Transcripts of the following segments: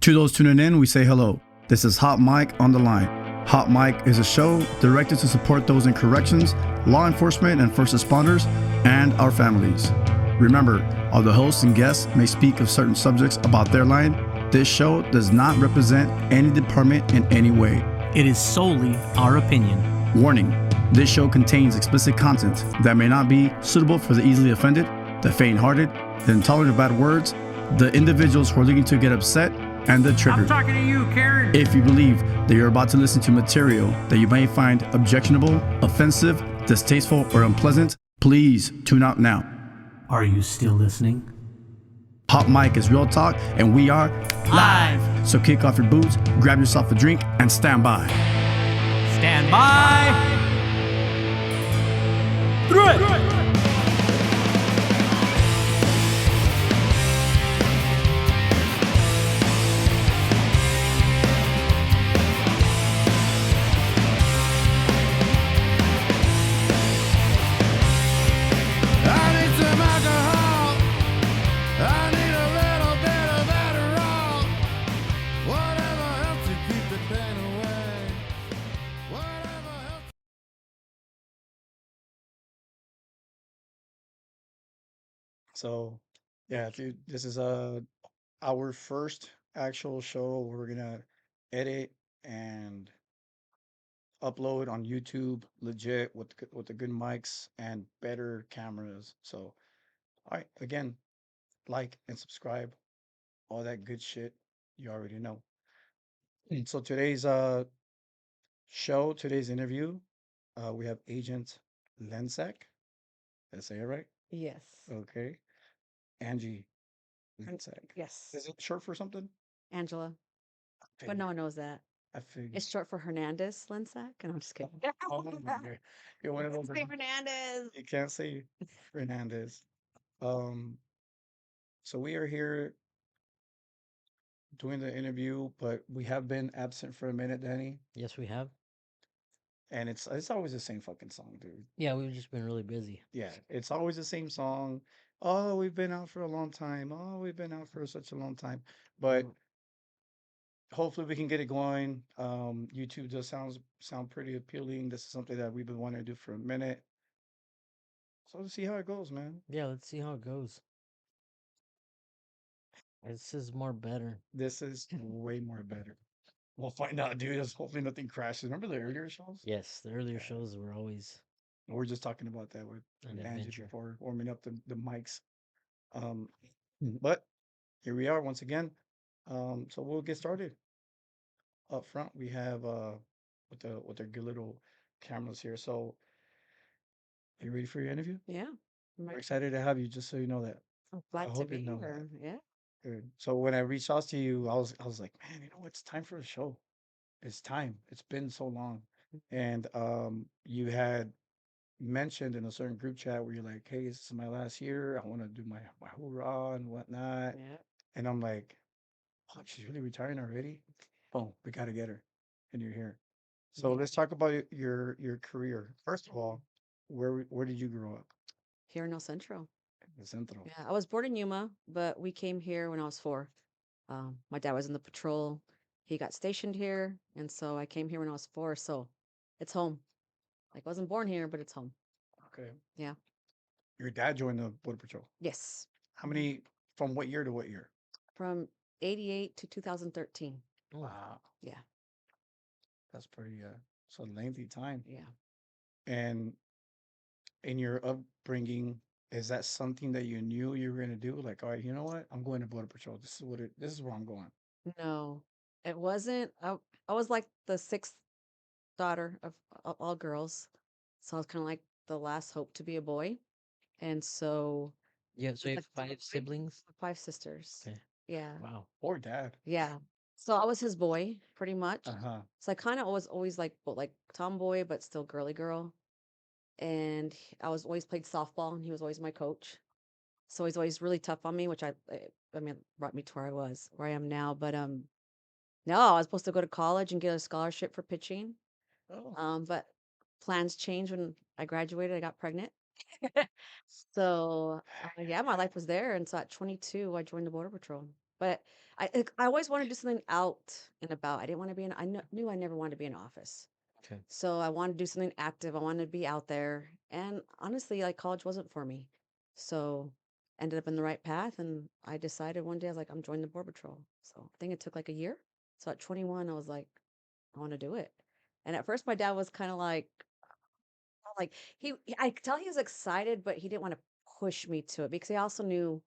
To those tuning in, we say hello. This is Hot Mike on the Line. Hot Mike is a show directed to support those in corrections, law enforcement, and first responders, and our families. Remember, all the hosts and guests may speak of certain subjects about their line. This show does not represent any department in any way. It is solely our opinion. Warning, this show contains explicit content that may not be suitable for the easily offended, the faint-hearted, the intolerant of bad words, the individuals who are looking to get upset, and the triggered. I'm talking to you, Karen. If you believe that you're about to listen to material that you may find objectionable, offensive, distasteful, or unpleasant, please tune out now. Are you still listening? Hot Mic is real talk, and we are Live. So kick off your boots, grab yourself a drink, and stand by. Stand by. Through it. So, yeah, dude, this is our first actual show where we're gonna edit and upload on YouTube, legit with the good mics and better cameras. So, all right, again, like and subscribe, all that good shit you already know. So today's today's interview, we have Agent Lensek. Did I say it right? Yes. Okay, Angie Lensek. Yes. Is it short for something? Angela. I But figured. no one knows that. I figured. It's short for Hernandez Lensack. And I'm just kidding. Oh my God. You're one of those. Say Hernandez. You can't say Fernandez. Um, so we are here doing the interview, but we have been absent for a minute, Danny, Yes, we have. and it's always the same fucking song, dude. Yeah, we've just been really busy. Yeah, it's always the same song. Oh, we've been out for a long time. Oh, we've been out for such a long time. But hopefully we can get it going. YouTube does sound pretty appealing. This is something that we've been wanting to do for a minute. So let's see how it goes, man. Yeah, let's see how it goes. This is more better. This is way more better. We'll find out, dude. Just hopefully nothing crashes. Remember the earlier shows? Yes, the earlier Yeah. shows were always We were just talking about that with an Angie adventure. before warming up the mics. Um, but here we are once again. So we'll get started. Up front, we have with their good little cameras here. So, are you ready for your interview? Yeah. We're excited to have you. Just so you know that. I'm glad to hope you be know here. Yeah. Good. So when I reached out to you, I was like, man, you know, it's time for a show. It's time. It's been so long. And you had mentioned in a certain group chat where you're like, hey, this is my last year. I want to do my hoorah and whatnot. Yeah. And I'm like, fuck, she's really retiring already? Boom, we gotta get her. And you're here. So Yeah. let's talk about your career. First of all, where did you grow up? Here in El Centro. In Centro. Yeah. I was born in Yuma, but we came here when I was 4. My dad was in the patrol. He got stationed here. And so I came here when I was 4. So it's home. Like I wasn't born here, but it's home. Okay. Yeah. Your dad joined the Border Patrol. Yes. How many, from what year to what year? From 88 to 2013. Wow. Yeah. That's pretty so lengthy time. Yeah. And in your upbringing, is that something that you knew you were gonna do? Like, all right, you know what? I'm going to Border Patrol. This is where I'm going. No, it wasn't. I was like the 6th daughter of all girls. So I was kind of like the last hope to be a boy. And so Yeah, so you have like 5 siblings? 5 sisters. Okay. Yeah. Wow. Poor dad. Yeah. So I was his boy pretty much. Uh-huh. So I kind of was always like tomboy, but still girly girl. And I was always played softball and he was always my coach. So he's always really tough on me, which I mean, brought me to where I am now. But no, I was supposed to go to college and get a scholarship for pitching. Oh. But plans changed when I graduated. I got pregnant. So yeah, my life was there. And so at 22, I joined the Border Patrol. But I always wanted to do something out and about. I didn't want to be in. Knew I never wanted to be in an office. Okay. So I wanted to do something active. I wanted to be out there. And honestly, like college wasn't for me. So ended up in the right path. And I decided one day I was like, I'm joining the Border Patrol. So I think it took like a year. So at 21, I was like, I want to do it. And at first, my dad was kind of like I could tell he was excited, but he didn't want to push me to it because he also knew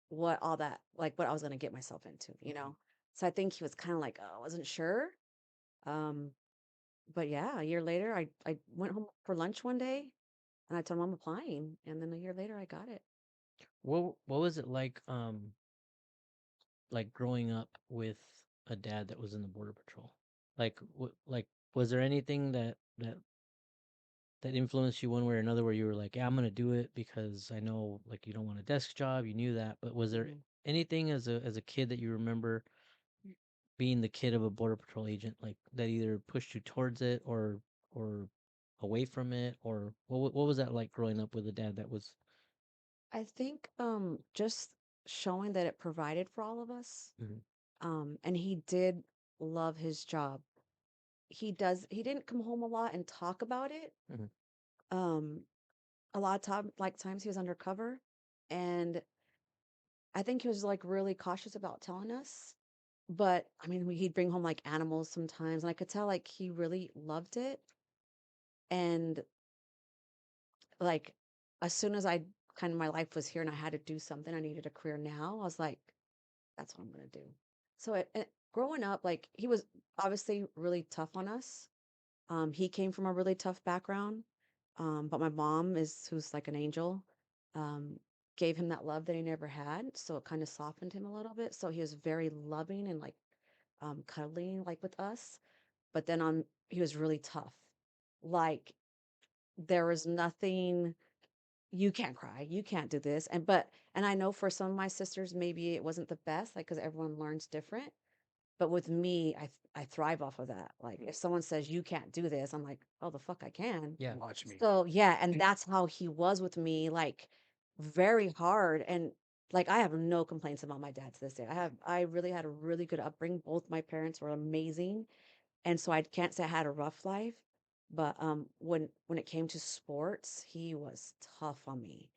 what all that, like what I was going to get myself into, you know? So I think he was kind of like, oh, I wasn't sure. Um, but yeah, a year later, I went home for lunch one day and I told him I'm applying. And then a year later, I got it. What was it like growing up with a dad that was in the border patrol? Like was there anything that influenced you one way or another where you were like, yeah, I'm gonna do it because I know like you don't want a desk job, you knew that, but was there Mhm. anything as a kid that you remember being the kid of a border patrol agent like that either pushed you towards it or away from it, or what was that like growing up with a dad that was I think just showing that it provided for all of us. Mhm. And he did love his job. He didn't come home a lot and talk about it. Mhm. Um, a lot of times he was undercover, and I think he was like really cautious about telling us. But I mean, he'd bring home like animals sometimes, and I could tell like he really loved it. And like as soon as I kind of my life was here and I had to do something, I needed a career now. I was like, that's what I'm gonna do. So growing up, like he was obviously really tough on us. He came from a really tough background. But my mom who's like an angel, um, gave him that love that he never had. So it kind of softened him a little bit. So he was very loving and like cuddling like with us. But then he was really tough. Like there was nothing, you can't cry, you can't do this. And I know for some of my sisters, maybe it wasn't the best, like because everyone learns different. But with me, I thrive off of that. Like if someone says you can't do this, I'm like, oh the fuck I can. Yeah. Watch me. So yeah, and that's how he was with me, like very hard. And like I have no complaints about my dad to this day. I really had a really good upbringing. Both my parents were amazing. And so I can't say I had a rough life. But when it came to sports, he was tough on me.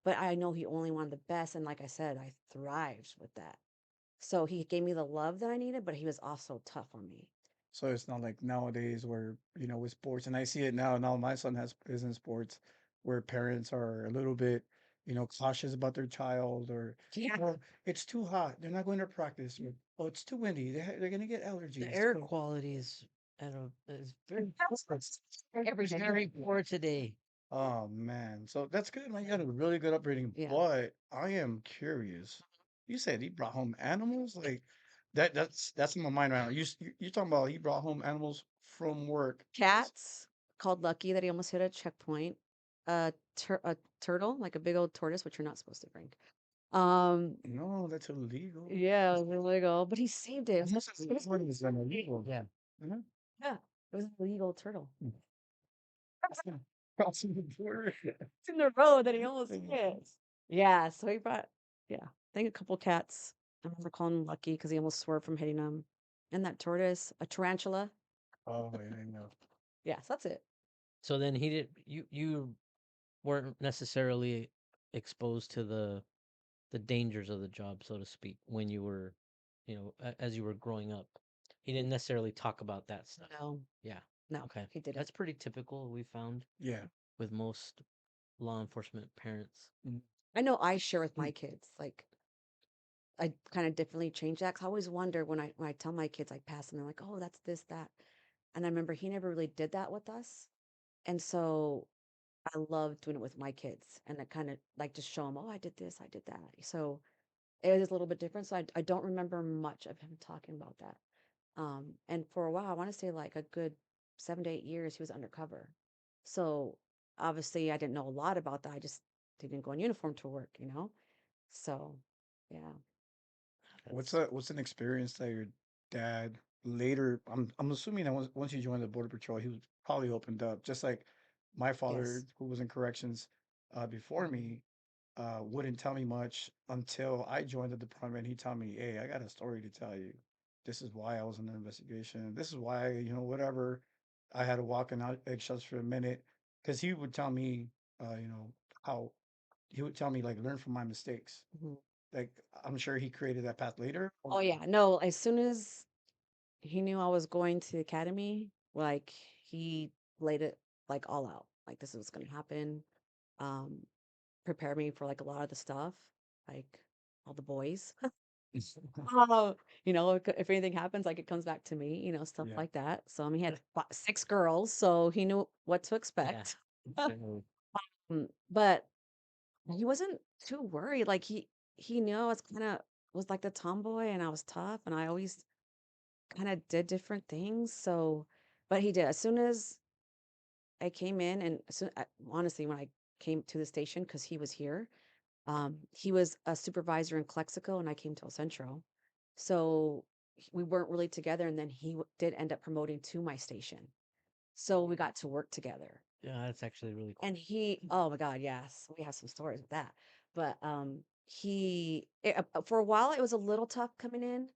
But I know he only wanted the best. And like I said, I thrived with that. So he gave me the love that I needed, but he was also tough on me. So it's not like nowadays where, with sports, and I see it now. Now my son is in sports where parents are a little bit, cautious about their child or, Yeah. oh, it's too hot. They're not going to practice. Or, oh, it's too windy. They're going to get The allergies. air So, quality is very Every day. very poor today. oh man. So that's good, man. You had a really good upbringing, Yeah. but I am curious. You said he brought home animals? Like that's in my mind right now. You talking about he brought home animals from work. Cats called Lucky that he almost hit a checkpoint. A turtle, like a big old tortoise, which you're not supposed to bring. Um, No, that's illegal. yeah, it was illegal, but he saved it. Almost as important as an illegal. Yeah. Mhm. Yeah, it was an illegal turtle. Crossing the border. It's in the road that he almost Mhm. hit. Yeah, so he brought, yeah, I think a couple cats. I remember calling him Lucky because he almost swerved from hitting them. And that tortoise, a tarantula. Oh, yeah, I know. Yes, that's it. So then he did you weren't necessarily exposed to the dangers of the job, so to speak, when you were, as you were growing up. He didn't necessarily talk about that stuff. No, Yeah. no, Okay. he didn't. That's pretty typical, we found, Yeah. with most law enforcement parents. Mm. I know I share with my kids, like I kind of differently change that 'cause I always wonder when I tell my kids I pass and they're like, oh, that's this, that. And I remember he never really did that with us. And so I love doing it with my kids and I kind of like to show them, oh, I did this, I did that. So it is a little bit different. So I don't remember much of him talking about that. And for a while, I want to say like a good 7 to 8 years, he was undercover. So obviously I didn't know a lot about that. I just didn't go in uniform to work, you know? So yeah. That's What's an experience that your dad later? I'm assuming that once you joined the border patrol, he was probably opened up, just like my father, Yes. who was in corrections before me. wouldn't tell me much until I joined the department. He told me, "Hey, I got a story to tell you. This is why I was in the investigation. This is why, whatever. I had to walk in eggshells for a minute because he would tell me, how he would tell me like learn from my mistakes. Mhm. Like I'm sure he created that path later. Oh yeah, no, as soon as he knew I was going to the academy, like he laid it like all out. Like this is what's gonna happen. Um, prepare me for like a lot of the stuff, like all the boys. Oh, if anything happens, like it comes back to me, stuff Yeah. like that. So he had 6 girls, so he knew what to Yeah. expect. So, But he wasn't too worried. Like he knew I was kind of was like the tomboy, and I was tough, and I always kind of did different things. So, but he did as soon as I came in, and honestly, when I came to the station, because he was here, he was a supervisor in Clexico, and I came to El Centro. So we weren't really together, and then he did end up promoting to my station. So we got to work together. yeah, that's actually really cool. And oh my God, yes, we have some stories with that. But for a while, it was a little tough coming in,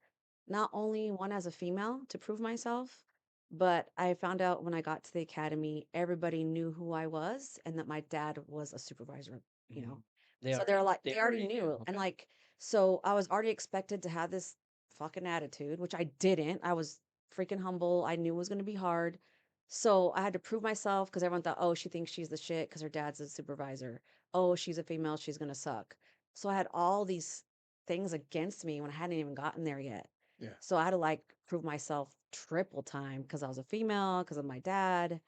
not only one as a female to prove myself, but I found out when I got to the academy, everybody knew who I was and that my dad was a supervisor, you Mhm. know. They So already they already knew. And okay. like, so I was already expected to have this fucking attitude, which I didn't. I was freaking humble. I knew it was going to be hard. So I had to prove myself because everyone thought, oh, she thinks she's the shit because her dad's a supervisor. Oh, she's a female, she's gonna suck. So I had all these things against me when I hadn't even gotten there yet. Yeah. So I had to like prove myself triple time because I was a female, because of my dad.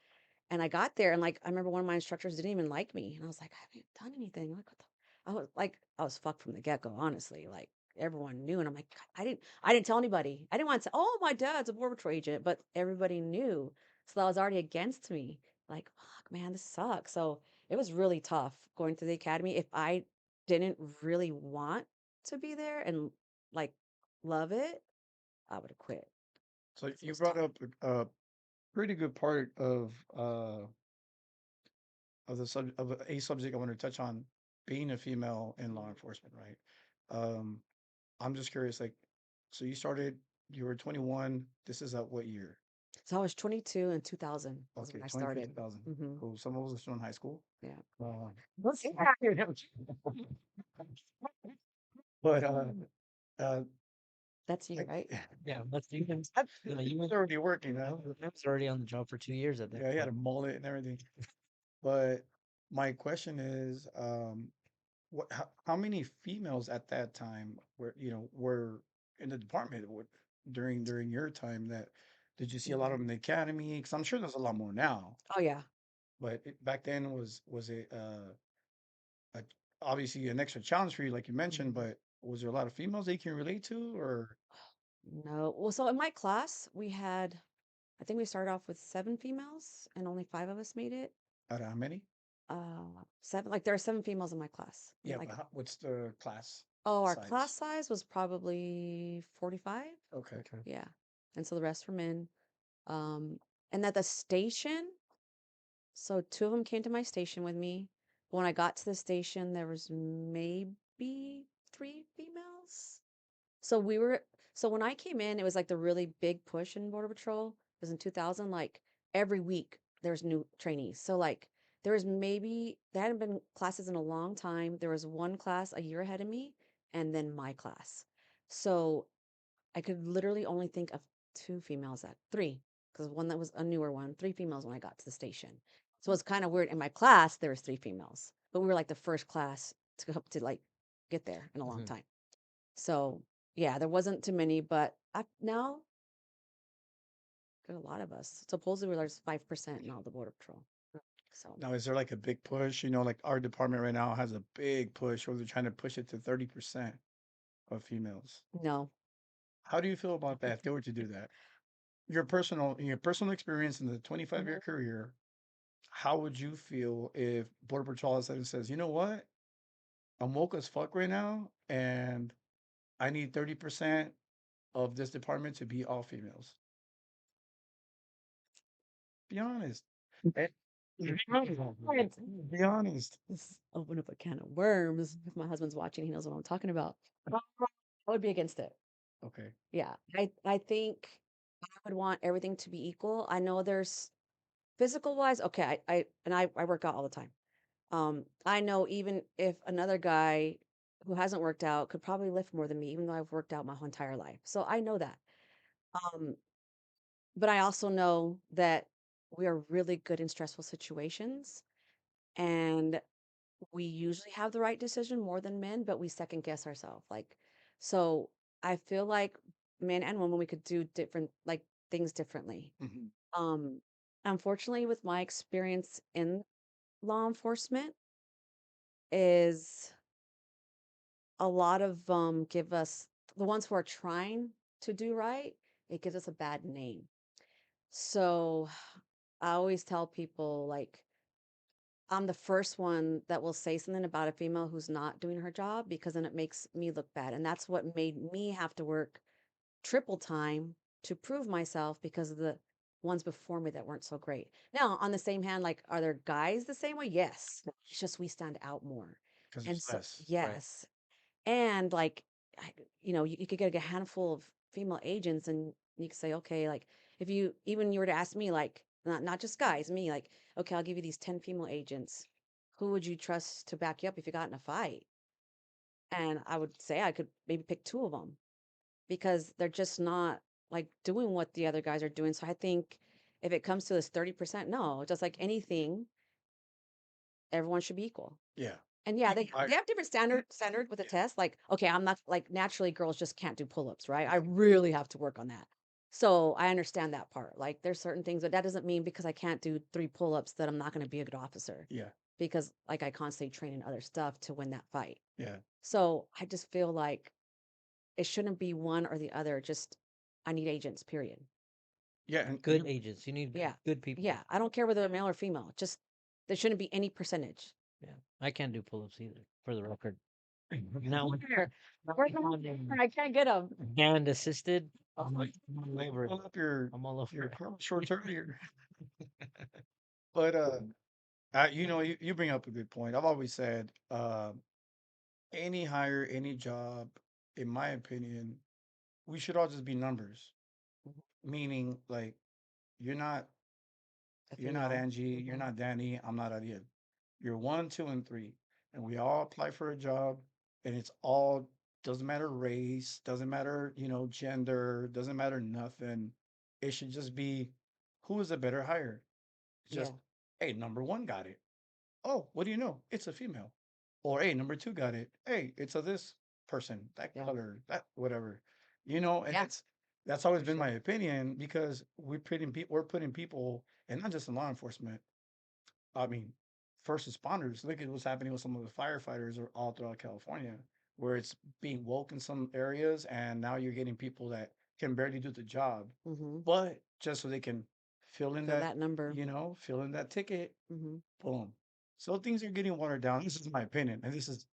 And I got there and like I remember one of my instructors didn't even like me. And I was like, I haven't done anything. Like what the I was fucked from the get-go, honestly. Like everyone knew. And I'm like, "God," I didn't tell anybody. I didn't want to say, oh, my dad's a border patrol agent, but everybody knew. So that was already against me. Like, fuck, man, this sucks. So it was really tough going to the academy. If I didn't really want to be there and like love it, I would have quit. So 'Cause it you was brought tough. up a pretty good part of a subject I want to touch on, being a female in law enforcement, right? Um, I'm just curious, like, so you were 21. This is at what year? So I was 22 in 2000 is Okay, when I 22, started. 2000. Hmm. Cool. Some of us are still in high school. Yeah. Uh, Let's see. but uh, That's you, like, right? Yeah, that's you. Yeah, he was already working, huh? I was already on the job for 2 years at that Yeah, he had point. a mullet and everything. But my question is, how many females at that time were in the department during your time that did you see a lot of Mhm. them in the academy? Because I'm sure there's a lot more now, Oh yeah. but back then was it a, obviously an extra challenge for you, like you mentioned, Mhm. but was there a lot of females that you can relate to, or No. Well, so in my class, I think we started off with 7 females and only 5 of us made it. out of how many? Seven, like there are 7 females in my class. Yeah, Like, but what's the class oh, our class size? size was probably 45. Okay. Okay. Yeah. And so the rest were men. Um, and at the station, so 2 of them came to my station with me. But when I got to the station, there was maybe 3 females. So we were so when I came in, it was like the really big push in Border Patrol. It was in 2000. Like every week there's new trainees. So like there hadn't been classes in a long time. There was one class a year ahead of me, and then my class. So I could literally only think of 2 females at three, because one that was a newer one, 3 females when I got to the station. So it's kind of weird. In my class, there was 3 females, but we were like the first class to go to like get there in a long Mhm. time. So yeah, there wasn't too many, but now there's a lot of us. Supposedly there's 5% in all the border patrol. So Now, is there like a big push? Like our department right now has a big push where they're trying to push it to 30% of females. no. How do you feel about that if they were to do that? In your personal experience in the 25-year Mhm. career, how would you feel if Border Patrol all of a sudden says, you know what? I'm woke as fuck right now, and I need 30% of this department to be all females. Be honest. Be honest. This open up a can of worms. If my husband's watching, he knows what I'm talking about. I would be against it. Okay. Yeah, I think I would want everything to be equal. I know there's physical wise, okay, I work out all the time. I know even if another guy who hasn't worked out could probably lift more than me, even though I've worked out my whole entire life. So I know that. Um, but I also know that we are really good in stressful situations, and we usually have the right decision more than men, but we second guess ourselves. Like, so I feel like men and women, we could do different like things differently. Mhm. Um, Unfortunately, with my experience in law enforcement, is a lot of give us the ones who are trying to do right, it gives us a bad name. So I always tell people like I'm the first one that will say something about a female who's not doing her job because then it makes me look bad. And that's what made me have to work triple time to prove myself because of the ones before me that weren't so great. Now, on the same hand, like, are there guys the same way? Yes. It's just we stand out more. Because And there's so, less. Right. yes. And like, you could get a handful of female agents and you could say, okay, like, if you were to ask me, like, not just guys, me, like, okay, I'll give you these 10 female agents. Who would you trust to back you up if you got in a fight? And I would say I could maybe pick two of them because they're just not like doing what the other guys are doing. So I think if it comes to this 30%, no, just like anything, everyone should be equal. Yeah. And yeah, I they have different standard with the yeah. test. Like, okay, I'm not like naturally girls just can't do pull-ups, right? I really have to work on that. So I understand that part. Like there's certain things that doesn't mean because I can't do three pull-ups that I'm not going to be a good officer Yeah. because like I constantly train in other stuff to win that fight. Yeah. So I just feel like it shouldn't be one or the other. Just I need agents, period. Yeah. And Good agents. You need Yeah. good people. Yeah. I don't care whether they're male or female. Just there shouldn't be any percentage. Yeah. I can't do pull-ups either, for the record. Now, Here, where's I can't get them. hand assisted, I'm like, I'm all over it. pull up your I'm all over it. Carl shorts earlier. But you bring up a good point. I've always said, any hire, any job, in my opinion, we should all just be numbers. Meaning, like, you're not A you're not female. Angie, you're Mhm. not Danny, I'm not Ariel. You're one, two, and three, and we all apply for a job, and it's all doesn't matter race, doesn't matter gender, doesn't matter nothing. It should just be who is a better hire. Yeah. Just hey, number one got it. Oh, what do you know? It's a female. Or hey, number two got it. Hey, it's a this person, that Yeah. color, that whatever. And Yeah. that's always For been my sure. opinion because we're putting people, and not just in law enforcement. I mean, first responders. Look at what's happening with some of the firefighters all throughout California, where it's being woke in some areas, and now you're getting people that can barely do the job, Mm-hmm. but just so they can fill in Feel that, that number. fill in that ticket. Mm-hmm. Boom. So things are getting watered down. This is my opinion, and this is,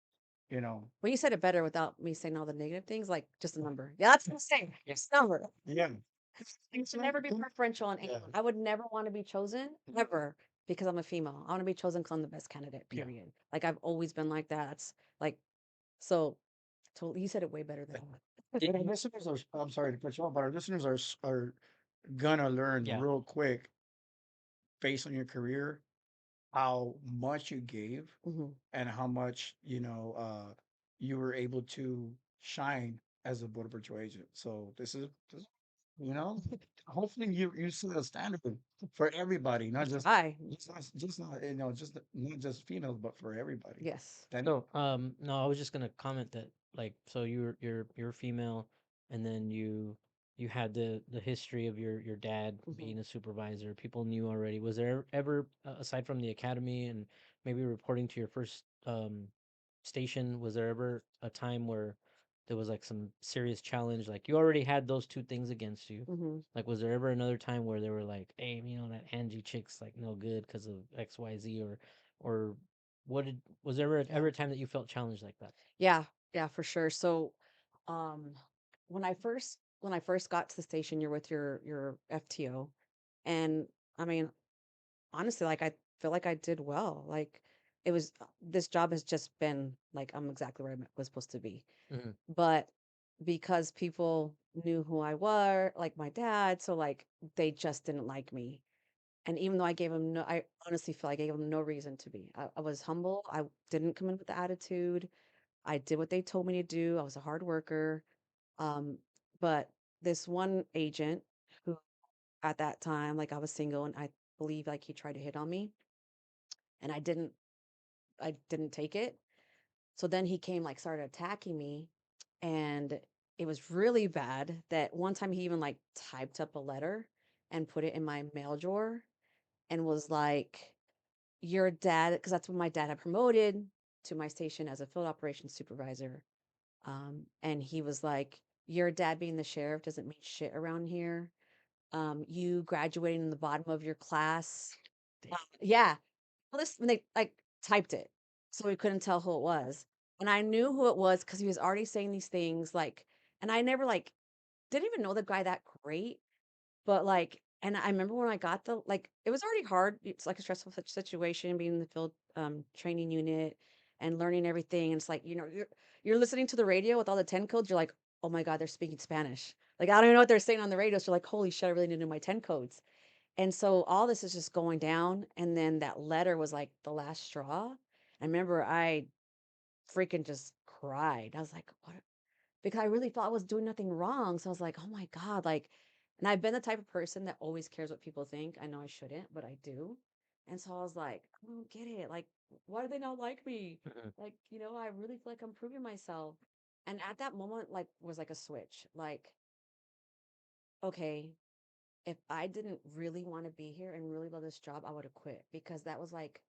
you know, Well, you said it better without me saying all the negative things, like just a number. Yeah, that's what I'm saying. Just a number. yeah, It should never be preferential on yeah, anyone. I would never want to be chosen ever because I'm a female. I want to be chosen because I'm the best candidate, yeah. period. Like I've always been like that. It's like so totally you said it way better than I would. But our listeners are. I'm sorry to cut you off, but our listeners are gonna learn Yeah. real quick based on your career how much you gave Hmm. and how much you were able to shine as a border patrol agent. So this you know hopefully you set a standard for everybody, not just Hi. just not just not just females, but for everybody. Yes. Then So, no, I was just gonna comment that, like, so you're female, and then you had the history of your dad Hmm. being a supervisor. People knew already. Was there ever, aside from the academy and maybe reporting to your first station, was there ever a time where there was like some serious challenge? Like you already had those two things against you. Hmm. Like, was there ever another time where they were like, "Hey, that Angie chick's like no good because of X, Y, Z," or was there Yeah. ever a time that you felt challenged like that? Yeah. Yeah, for sure. So um when I first got to the station, you're with your FTO. And I mean, honestly, like feel like I did well. Like this job has just been like I'm exactly where I was supposed to be. Hmm. But because people knew who I were, like my dad, so like they just didn't like me. And even though I honestly feel like I gave him no reason to be. I was humble. I didn't come in with the attitude. I did what they told me to do. I was a hard worker. Um, but this one agent who at that time, like I was single and I believe like he tried to hit on me and I didn't take it. So then he came like started attacking me and it was really bad that one time he even like typed up a letter and put it in my mail drawer and was like, your dad, because that's when my dad had promoted to my station as a field operations supervisor. And he was like, your dad being the sheriff doesn't mean shit around here. You graduating in the bottom of your class. Yeah. Well, this when they like typed it, so we couldn't tell who it was. And I knew who it was because he was already saying these things like, and I never like didn't even know the guy that great. But, like and I remember when I got the like, it was already hard. It's like a stressful situation being in the field, training unit and learning everything. And it's like, you're listening to the radio with all the 10 codes. You're like, oh my God, they're speaking Spanish. Like, I don't even know what they're saying on the radio. So you're like, holy shit, I really need to know my 10 codes. And so all this is just going down. And then that letter was like the last straw. I remember I freaking just cried. I was like, what? Because I really thought I was doing nothing wrong. So I was like, oh my God, like, and I've been the type of person that always cares what people think. I know I shouldn't, but I do. And so I was like, I don't get it. Like, why do they not like me? Hmm. Like, I really feel like I'm proving myself. And at that moment, like, was like a switch. Like, okay, if I didn't really want to be here and really love this job, I would have quit because that was like,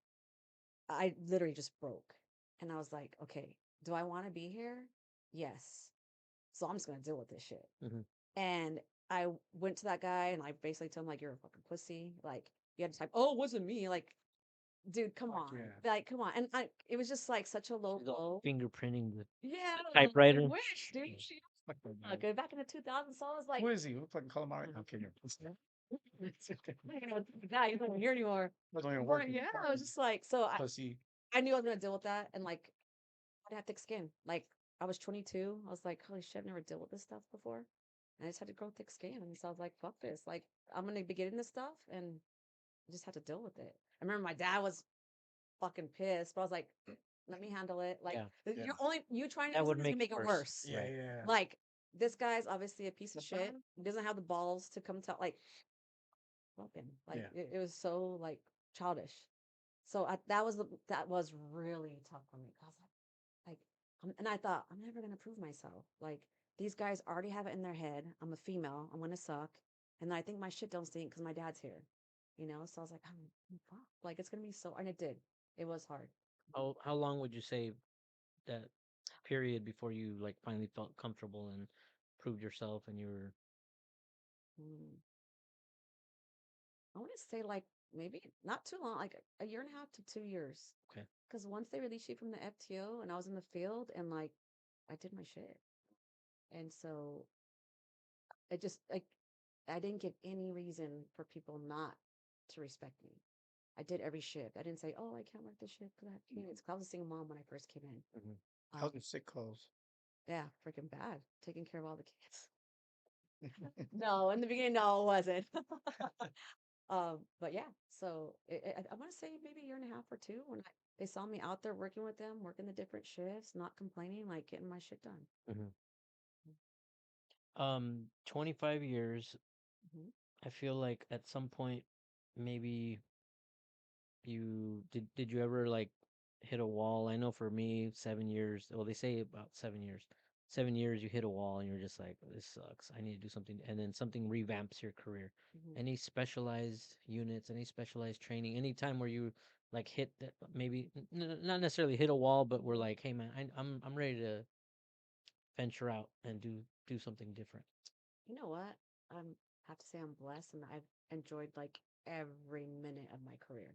I literally just broke. And I was like, okay, do I want to be here? Yes. So I'm just gonna deal with this shit. Hmm. And I went to that guy and I basically told him like you're a fucking pussy. Like you had to type, oh, it wasn't me. Like, dude, come Fuck on. yeah. Like, come on. And it was just like such a low She's all blow. fingerprinting the Yeah, I typewriter. wish, dude. Fuck that guy. Good back in the 2000s. So I was like, Who is he? Look like calamari. Okay, you're it's okay. I don't know what the guy, he's not here anymore. That don't even But work. yeah, I was just like, so Pussy. I knew I was gonna deal with that and like I'd have thick skin. Like I was 22. I was like, holy shit, I've never dealt with this stuff before. And I just had to grow thick skin. And so I was like, fuck this. Like, I'm gonna be getting this stuff and I just had to deal with it. I remember my dad was fucking pissed, but I was like, let me handle it. Like Yeah, Yeah. you trying to that do would something's gonna make it make it worse. worse. Yeah, Right. yeah. Like this guy's obviously a piece of shit. He doesn't have the balls to come tell like fucking like Yeah. it was so like childish. So that was really tough for me. I was like, and I thought, I'm never gonna prove myself. Like these guys already have it in their head. I'm a female. I'm gonna suck, and then I think my shit don't stink because my dad's here. So I was like, fuck. Like it's gonna be so, and it did. It was hard. How long would you say that period before you like finally felt comfortable and proved yourself and you were Mm. I want to say like maybe not too long, like a year and a half to 2 years. okay? Because once they released you from the FTO, and I was in the field, and like I did my shit, and so it just like I didn't give any reason for people not to respect me. I did every shift. I didn't say, "Oh, I can't work this shift because I have kids." 'Cause I was a single mom when I first came in. Hmm. How's the sick calls? Yeah, freaking bad. Taking care of all the kids. No, in the beginning, no, it wasn't. But yeah, so I want to say maybe a year and a half or two when they saw me out there working with them, working the different shifts, not complaining, like getting my shit done. Hmm. 25 years. Hmm. I feel like at some point, maybe did you ever like hit a wall? I know for me, 7 years. Well, they say about 7 years. 7 years, you hit a wall, and you're just like, this sucks. I need to do something, and then something revamps your career. Hmm. Any specialized units, any specialized training, any time where you like hit that maybe not necessarily hit a wall, but we're like, hey man, I'm ready to venture out and do something different. You know what? I'm have to say I'm blessed and I've enjoyed like every minute of my career.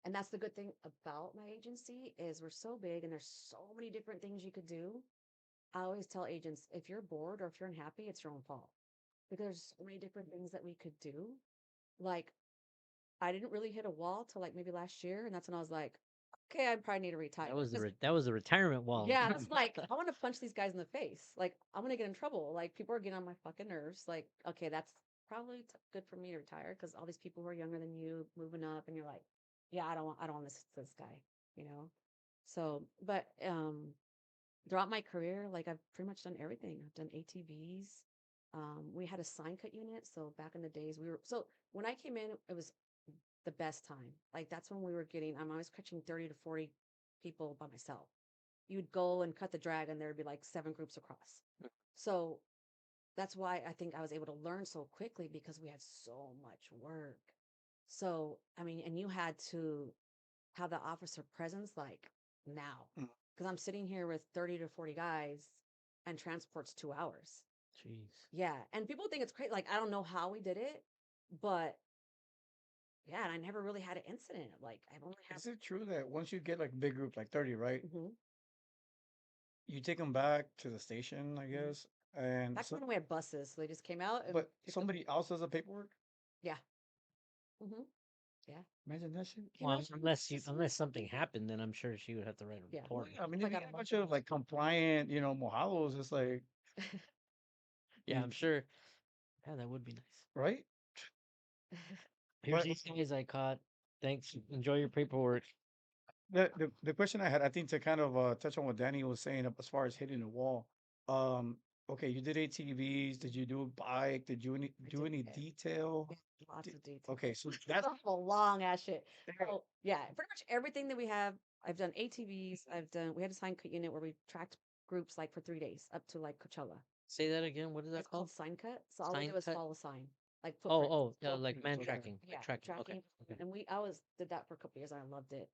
And that's the good thing about my agency is we're so big and there's so many different things you could do. I always tell agents if you're bored or if you're unhappy, it's your own fault. Because there's so many different things that we could do. Like I didn't really hit a wall till like maybe last year, and that's when I was like, okay, I probably need to retire. That was the retirement wall. Yeah, I was like, I want to punch these guys in the face. Like, I'm gonna get in trouble. Like, people are getting on my fucking nerves. Like, okay, that's probably good for me to retire because all these people who are younger than you moving up, and you're like, yeah, I don't want this guy, you know. So, but throughout my career, like I've pretty much done everything. I've done ATVs. We had a sign cut unit, so back in the days, so when I came in, it was the best time. Like that's when we were getting. I was catching 30 to 40 people by myself. You'd go and cut the drag and there'd be like 7 groups across. So that's why I think I was able to learn so quickly because we had so much work. So, I mean, and you had to have the officer presence like now. Mm. Because I'm sitting here with 30 to 40 guys and transport's 2 hours. Jeez. Yeah. And people think it's crazy. Like, I don't know how we did it, but yeah, and I never really had an incident. Like, I've only had. Is it true that once you get like a big group, like 30, right? Mhm. You take them back to the station, I Mhm. guess, and Back so, when we had buses, so they just came out and but picked up. somebody else does the paperwork. Yeah. Hmm. Yeah. Imagine that shit. Can you Well, imagine unless something happened, then I'm sure she would have to write a Yeah. Well, report. yeah, I mean, I if you got get a a bunch bunch of of like compliant, mojados, it's like, Yeah, you I'm sure. Yeah, that would be nice. right? Here's But these guys I caught. Thanks. Enjoy your paperwork. the question I had, I think, to kind of touch on what Danny was saying as far as hitting the wall. Um, okay, you did ATVs. Did you do a bike? Did you I do did any it. detail? Lots Did, of detail. okay, so that's A long ass shit. So yeah, pretty much everything that we have. I've done ATVs. We had a sign cut unit where we tracked groups like for 3 days up to like Coachella. Say that again. What is that It's called called? sign cut. So all we Sign did was cut. follow sign, like Oh, footprints. oh, yeah, So like man okay. tracking, yeah, like tracking. Okay. tracking. Okay. And I always did that for a couple years and I loved it.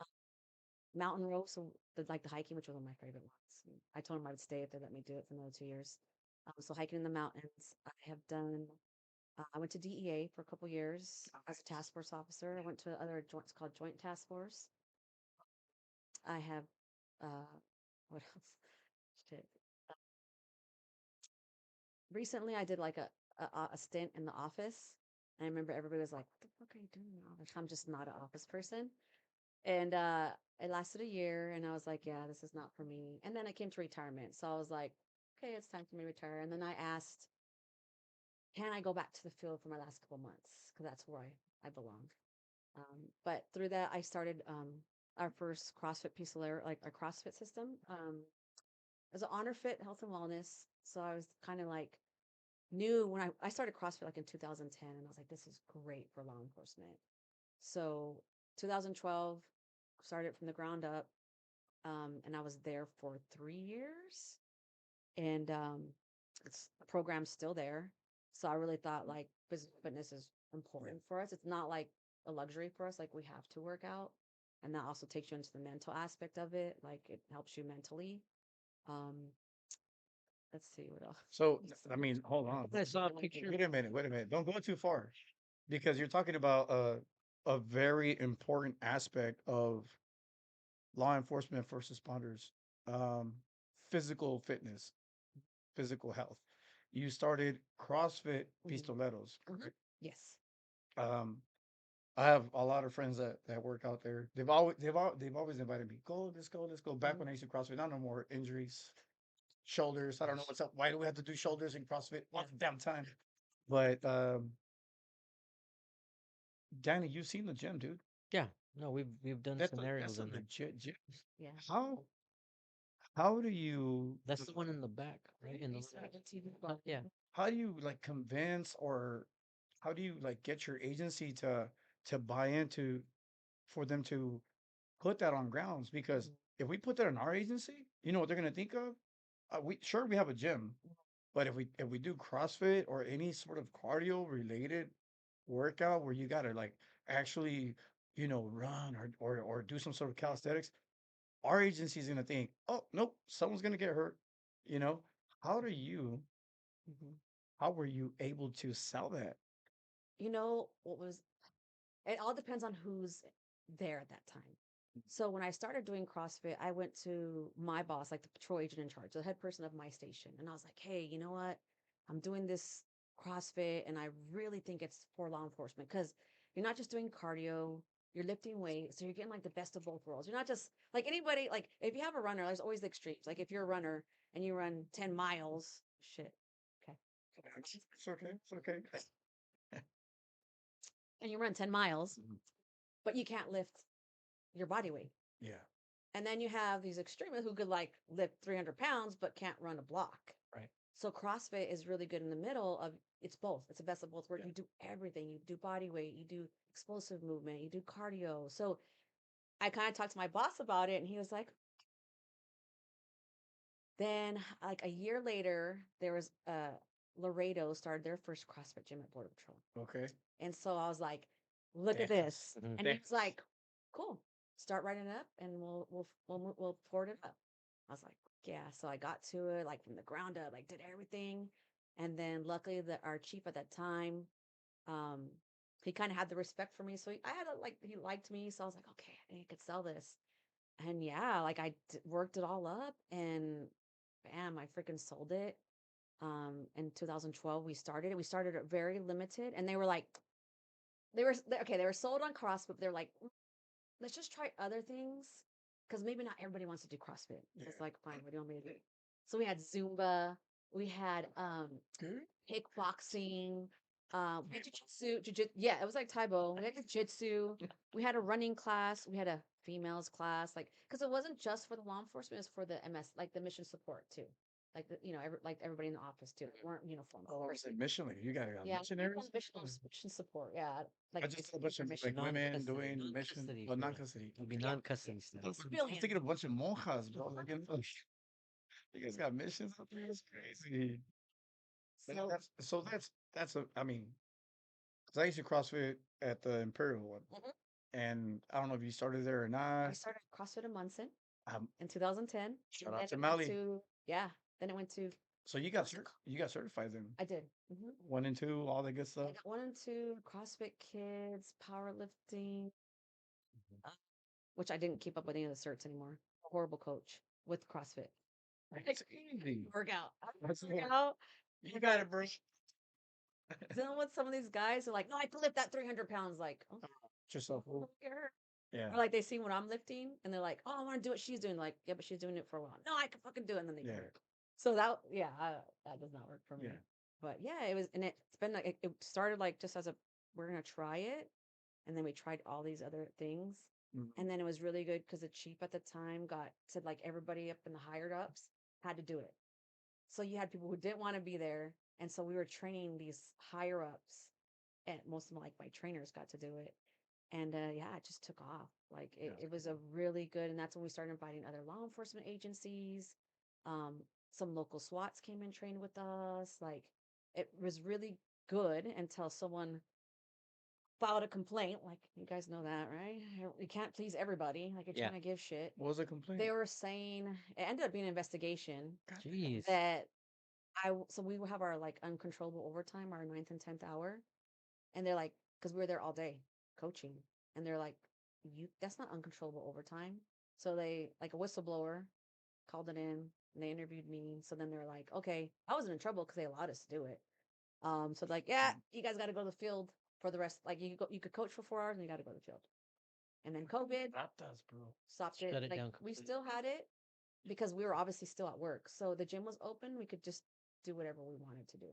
Um, Mountain rope, so like the hiking, which was one of my favorite ones. I told them I would stay if they let me do it for another 2 years. So hiking in the mountains, I have done. I went to DEA for a couple years as a task force officer. I went to other joints called Joint Task Force. I have, what else? Shit. Recently, I did like a stint in the office. And I remember everybody was like, "What the fuck are you doing in the office?" I'm just not an office person. And it lasted a year, and I was like, "Yeah, this is not for me." And then I came to retirement, so I was like, "Okay, it's time for me to retire." And then I asked, "Can I go back to the field for my last couple months? Because that's where I belong." But through that, I started our first CrossFit piece of like our CrossFit system. It was an Honor Fit Health and Wellness. So I was kind of like new when I started CrossFit like in 2010, and I was like, this is great for law enforcement. So 2012, started from the ground up, and I was there for 3 years, and the program's still there. So I really thought like physical fitness is important for us. It's not like a luxury for us. Like we have to work out. And that also takes you into the mental aspect of it. Like it helps you mentally. Um, let's see what else. So I mean, hold on. I saw a picture. Wait a minute. Wait a minute. Don't go too far, because you're talking about a very important aspect of law enforcement, first responders, um, physical fitness, physical health. You started CrossFit Mhm. Pistoleros, Mhm. correct? Yes. Um, I have a lot of friends that work out there. They've always invited me. Go, let's go, let's go. Back Mhm. when I used to CrossFit, not no more injuries, shoulders. I don't know what's up. Why do we have to do shoulders in CrossFit all the damn time? But Danny, you've seen the gym, dude. Yeah. No, we've done That's scenarios a in there. legit gym. Yeah. How do you That's the one in the back, right? In the Based on little- the TV yeah. how do you like convince, or how do you like get your agency to buy into, for them to put that on grounds? Because Mhm. if we put that in our agency, you know what they're gonna think of? We have a gym, but if we do CrossFit or any sort of cardio related workout where you gotta like actually, run or do some sort of calisthenics, our agency is gonna think, oh nope, someone's gonna get hurt. You know, how do you Mhm. how were you able to sell that? You know what was it all depends on who's there at that time. So when I started doing CrossFit, I went to my boss, like the patrol agent in charge, the head person of my station, and I was like, "Hey, you know what? I'm doing this CrossFit, and I really think it's for law enforcement because you're not just doing cardio, you're lifting weights, so you're getting like the best of both worlds. You're not just like anybody, like if you have a runner, there's always the extremes. Like if you're a runner and you run 10 miles, shit. Okay. It's okay. It's okay. And you run 10 miles, Mhm. but you can't lift your body weight. Yeah. And then you have these extremists who could like lift 300 pounds, but can't run a block. Right. So CrossFit is really good in the middle of it's both. It's the best of both worlds. Yeah. You do everything. You do body weight, you do explosive movement, you do cardio. So I kind of talked to my boss about it and he was like, then like a year later, there was Laredo started their first CrossFit gym at Border Patrol. Okay. And so I was like, look at Damn. this. Mhm. And he was like, cool. Start writing it up and we'll port it up. I was like, yeah. So I got to it like from the ground up, like did everything. And then luckily that our chief at that time, um, he kind of had the respect for me. So I had a, like, he liked me. So I was like, okay, I think I could sell this. And yeah, like worked it all up and bam, I freaking sold it. In 2012, we started it. We started it very limited and they were like, okay, they were sold on CrossFit. They're like, let's just try other things because maybe not everybody wants to do CrossFit. Yeah. It's like, fine, what do you want me to do? So we had Zumba, we had Good. kickboxing, we had jujitsu. Yeah, it was like Taibo. We had jujitsu. We had a running class. We had a females class, like because it wasn't just for the law enforcement; it was for the MS, like the mission support too. Like like everybody in the office too. They weren't uniform. Oh, it's like mission. Like you got Yeah, missionaries. mission support. Yeah, like I just it's saw a bunch of mission. like women Non-custody. doing mission, Non-custody well, for non-custody. it'll be Yeah. non-custody stuff. I was Civilian. thinking a bunch of monjas, bro. Like, you guys got missions up there. It's crazy. But So that's a. I mean, because I used to CrossFit at the Imperial one, Mhm. and I don't know if you started there or I not. started CrossFit in Munson Um, in 2010. shout And out then to it went Mally. to yeah. Then it went to So you got certified then. I did. 1 and 2, all that good I stuff. got 1 and 2 CrossFit Kids, powerlifting, uh, which I didn't keep up with any of the certs anymore. A horrible coach with CrossFit. It's easy. Workout. That's it. Workout. You got it, bro. Dealing with some of these guys are like, no, I can lift that 300 pounds. Like, oh, Yourself. don't get hurt. Yeah. Or like they see what I'm lifting and they're like, oh, I want to do what she's doing. Like, yeah, but she's doing it for a while. No, I can fucking do it. And then they Yeah. quit. So that, yeah, that does not work for me. Yeah. But yeah, it was, and it's been like, it started like just as a, we're going to try it. And then we tried all these other things. Mhm. And then it was really good because the chief at the time said like everybody up in the higher ups had to do it. So you had people who didn't want to be there. And so we were training these higher ups and most of them, like my trainers got to do it. And yeah, it just took off. Like it was a really good, and that's when we started inviting other law enforcement agencies. Some local SWATs came and trained with us. Like it was really good until someone filed a complaint. Like you guys know that, right? You can't please everybody. Like you're Yeah. trying to give shit. What was the complaint? They were saying it ended up being an investigation Jeez. that so we will have our like uncontrollable overtime, our 9th and 10th hour, and they're like, because we were there all day coaching, and they're like, that's not uncontrollable overtime. So they like a whistleblower called it in, and they interviewed me. So then they're like, okay, I wasn't in trouble because they allowed us to do it. So like, yeah, you guys got to go to the field for the rest. Like you could coach for 4 hours and you got to go to the field. And then COVID That does, bro. stopped it. Shut it Like down we completely. still had it because we were obviously still at work. So the gym was open. We could just do whatever we wanted to do.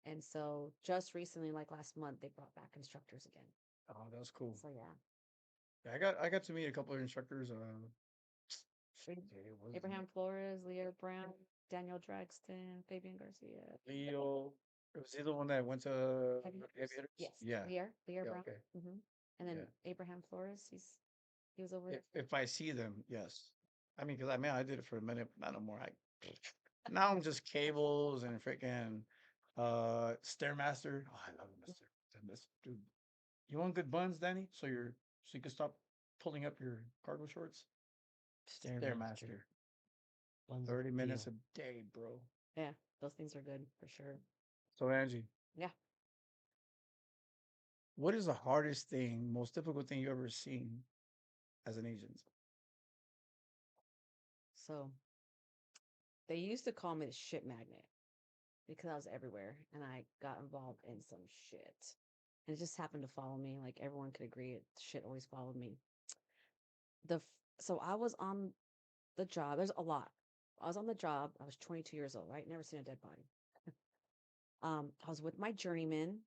And so just recently, like last month, they brought back instructors again. Oh, that was cool. So yeah, Yeah, I got to meet a couple of instructors. Abraham Abraham Flores, Leo Brown, Daniel Dragston, Fabian Garcia. Leo. Was he the one that went to Heavy Heavy Hitters? Yes. Yeah. Leo Yeah, Brown. okay. And then Yeah. Abraham Flores, he was over If I see them, yes. I mean, because I did it for a minute, but not no more. Now I'm just cables and freaking Stairmaster. Oh, I love Mister. Dude. You want good buns, Danny? So you can stop pulling up your cargo shorts. Stairmaster. 30 minutes a day, bro. Yeah, those things are good for sure. So Angie, Yeah. what is the hardest thing, most difficult thing you ever seen as an agent? So they used to call me the shit magnet because I was everywhere and I got involved in some shit. and it just happened to follow me. Like everyone could agree, shit always followed me. So I was on the job. There's a lot. I was on the job. I was 22 years old, right? Never seen a dead body. I was with my journeyman.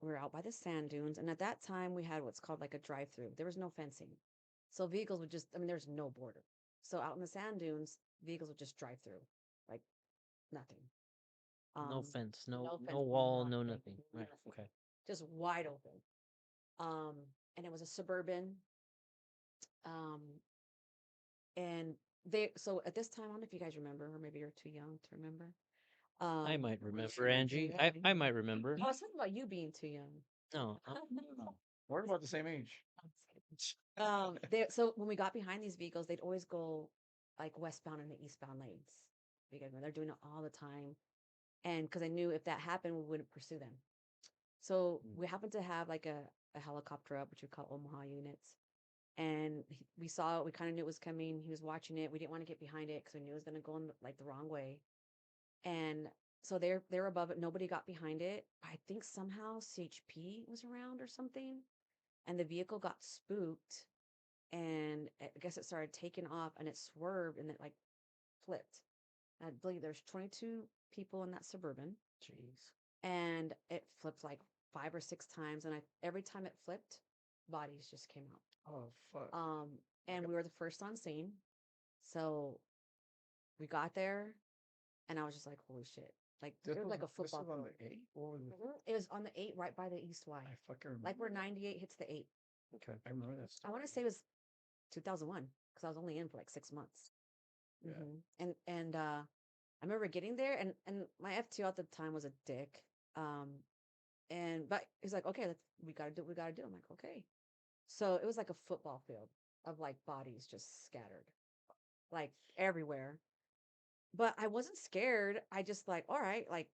We were out by the sand dunes, and at that time we had what's called like a drive-through. There was no fencing, so vehicles would just. I mean, there's no border. So out in the sand dunes, vehicles would just drive through, like nothing. No Um, fence, no no fence, wall, no nothing, nothing. Right. nothing, Okay. just wide open. Um, and it was a suburban. Um, and so at this time, I don't know if you guys remember, or maybe you're too young to remember. I Um, might remember, okay, Angie. I might remember. I was talking about you being too young. No, No, we're about the same age. So when we got behind these vehicles, they'd always go like westbound and the eastbound lanes. Because they're doing it all the time, and because I knew if that happened, we wouldn't pursue them. So Mm. we happened to have like a helicopter up, which we call Omaha units, and we saw it. We kind of knew it was coming. He was watching it. We didn't want to get behind it because we knew it was going to go in like the wrong way. And so they're above it. Nobody got behind it. I think somehow CHP was around or something, and the vehicle got spooked, and I guess it started taking off, and it swerved, and it like flipped. I believe there's 22 people in that suburban, jeez. and it flipped like 5 or 6 times, and every time it flipped, bodies just came out. Oh fuck. And we were the first on scene, so we got there, and I was just like, holy shit! Like This it was was like a this football was on field. the 8. What was it? It was on the 8 right by the East Y, I fucking remember. like where 98 hits the 8. Okay. I remember that I stuff. want to say it was 2001 because I was only in for like 6 months. Yeah. And I remember getting there, and my FTO at the time was a dick. Um, but he's like, okay, we gotta do what we gotta do. I'm like, okay. So it was like a football field of like bodies just scattered, like everywhere. But I wasn't scared. I just like, all right, like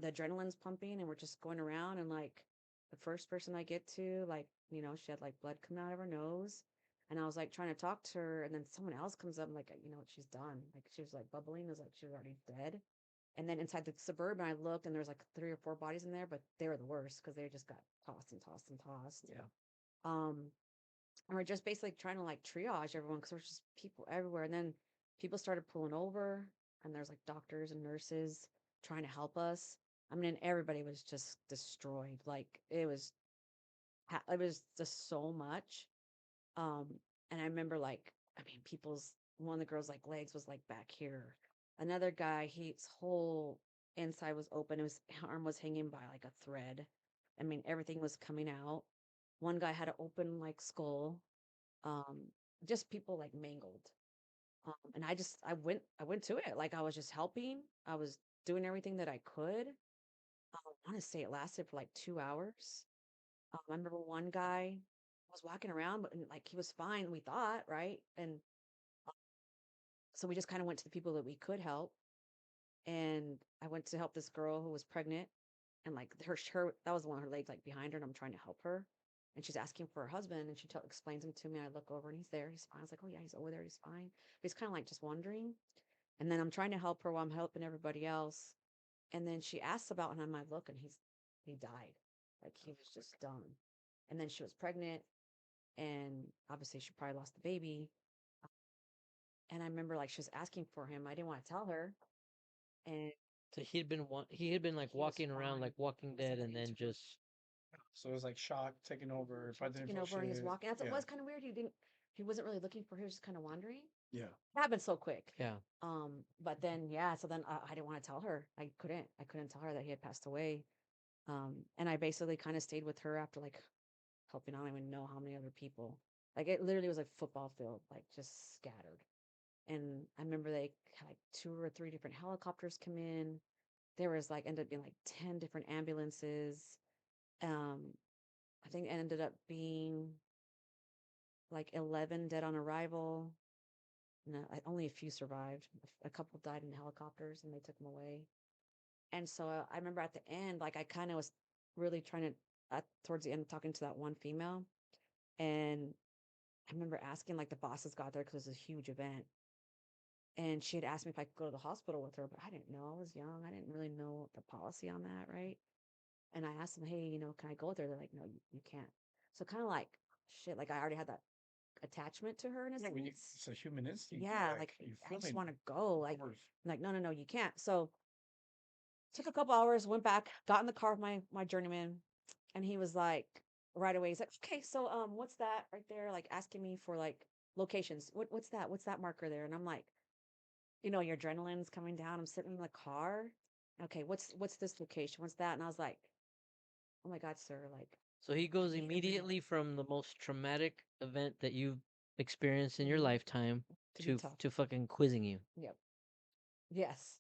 the adrenaline's pumping, and we're just going around, and like the first person I get to, like, she had like blood coming out of her nose. And I was like trying to talk to her, and then someone else comes up, and like, you know what she's done? Like she was like bubbling, it was like she was already dead. And then inside the suburban, I looked, and there was like 3 or 4 bodies in there, but they were the worst because they just got tossed and tossed and tossed. Yeah. Um, and we're just basically trying to like triage everyone because there's just people everywhere. And then people started pulling over, and there's like doctors and nurses trying to help us. I mean, and everybody was just destroyed. Like it was just so much. Um, and I remember like, I mean, one of the girls' like legs was like back here. Another guy, his whole inside was open. His arm was hanging by like a thread. I mean, everything was coming out. One guy had an open like skull. Um, just people like mangled. And I went to it. Like I was just helping. I was doing everything that I could. I want to say it lasted for like 2 hours. I remember one guy was walking around, but like he was fine, we thought, right? And so we just kind of went to the people that we could help. And I went to help this girl who was pregnant, and like her that was one of her legs like behind her, and I'm trying to help her. And she's asking for her husband, and she explains him to me. I look over, and he's there. He's fine. I was like, oh yeah, he's over there. He's fine. But he's kind of like just wondering. And then I'm trying to help her while I'm helping everybody else. And then she asks about, and I look, and he died. Like he was just done. And then she was pregnant, and obviously she probably lost the baby. And I remember like she was asking for him. I didn't want to tell her. And So he had been like he was walking around fine. like Walking He was Dead, in the and then injury. just So it was like shock taking over. If I didn't Taking feel over, and he's shit. walking. That's Yeah. it was kind of weird. He wasn't really looking for her. He was just kind of wandering. Yeah. It happened so quick. yeah. But then yeah, so then I didn't want to tell her. I couldn't tell her that he had passed away. And I basically kind of stayed with her after like helping. I don't even know how many other people. Like it literally was like football field, like just scattered. And I remember they had like 2 or 3 different helicopters come in. There was like ended up being like 10 different ambulances. Um, I think it ended up being like 11 dead on arrival. No, only a few survived. A couple died in helicopters, and they took them away. And so I remember at the end, like I kind of was really trying to, towards the end, talking to that one female. And I remember asking, like, the bosses got there because it was a huge event. And she had asked me if I could go to the hospital with her, but I didn't know. I was young. I didn't really know the policy on that, right? And I asked them, hey, can I go with her? They're like, no, you can't. So kind of like shit, like I already had that attachment to her in a Yeah, when you, sense. it's a human instinct. Yeah, Like like you I feel just it. want to go. Of Like, course. like no, no, no, you can't. So took a couple hours, went back, got in the car with my journeyman, and he was like, right away, he's like, okay, so what's that right there? Like asking me for like locations. What's that? What's that marker there? And I'm like, your adrenaline's coming down. I'm sitting in the car. Okay, what's this location? What's that? And I was like, oh my God, sir, like So he goes need a minute immediately from the most traumatic event that you've experienced in your mhm, lifetime to be tough. to fucking quizzing you. Yep. Yes.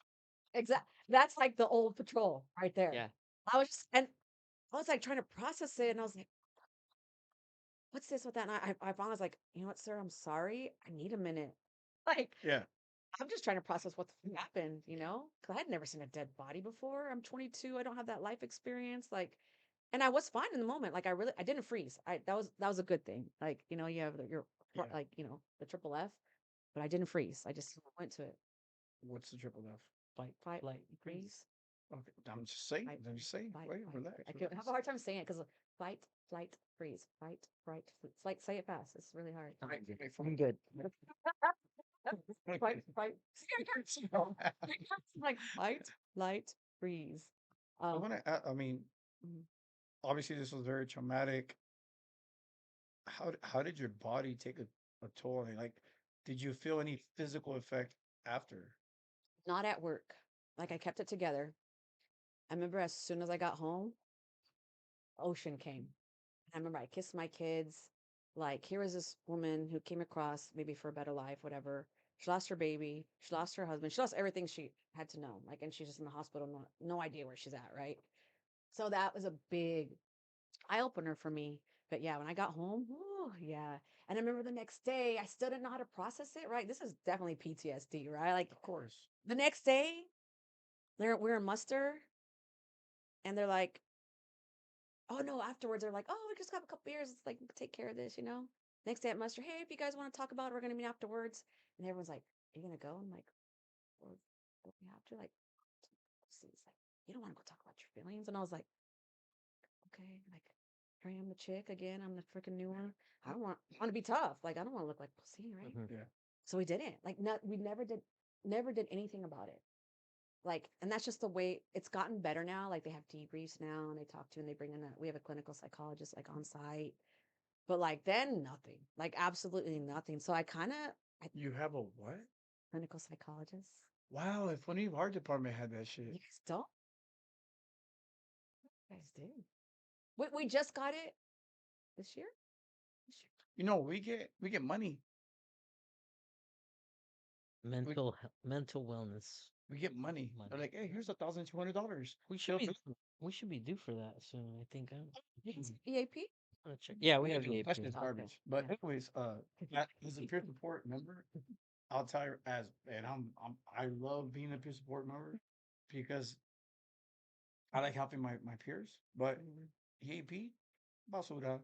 Exact. That's like the old patrol right there. Yeah. And I was like trying to process it, and I was like, what's this with that? And I finally was like, you know what, sir, I'm sorry. I need a minute. Like, Yeah. I'm just trying to process what the fuck happened, because I had never seen a dead body before. I'm 22. I don't have that life experience. Like, and I was fine in the moment. Like, I didn't freeze. That was a good thing. Like, you have your, Yeah. like, the triple F, but I didn't freeze. I just went to it. What's the triple F? Fight, Fight, flight, freeze. Okay. I'm just saying. Fight, I'm just saying. fight, Wait, fight, relax. freeze. I have a hard time saying it because fight, flight, freeze. Fight, fright, it's like say it fast. It's really hard. I'm good. Fight, fight. Like fight, flight, freeze. I Um, want to. I mean, mhm. obviously, this was very traumatic. How did your body take a toll on it? Like, did you feel any physical effect after? Not at work. Like I kept it together. I remember as soon as I got home, ocean came. I remember I kissed my kids. Like, here was this woman who came across maybe for a better life, whatever. She lost her baby. She lost her husband. She lost everything she had to know. Like, and she's just in the hospital, no idea where she's at, right? So that was a big eye opener for me. But yeah, when I got home, ooh, yeah. And I remember the next day, I still didn't know how to process it, right? This is definitely PTSD, right? Like Of course. the next day, we're in muster, and they're like, oh no, afterwards they're like, oh, we just got a couple beers. It's like, take care of this. Next day at muster, hey, if you guys want to talk about it, we're gonna meet afterwards. And everyone's like, are you gonna go? I'm like, well, don't we have to? Like, see, it's like, you don't want to go talk about your feelings. And I was like, okay, like, here I am the chick again. I'm the freaking new one. I want to be tough. Like, I don't want to look like pussy, right? Mhm. Yeah. So we didn't. Like, not we never did anything about it. Like, and that's just the way it's gotten better now. Like they have debriefs now and they talk to and they bring in we have a clinical psychologist like on site. But like then nothing. Like absolutely nothing. So I kind of You have a what? clinical psychologist. Wow, if only our department had that You shit. guys don't? You guys do. We just got it this year. This year. We get money. Mental wellness. We get money. Money. They're like, hey, here's $1,200. We should be we should be due for that soon. I think It's EAP. I'm gonna check. Yeah, we have do. the That's AP. just Okay, garbage. But yeah. anyways, as a peer support member, I'll tell you and I love being a peer support member because I like helping my peers. But Mhm. EAP, basura.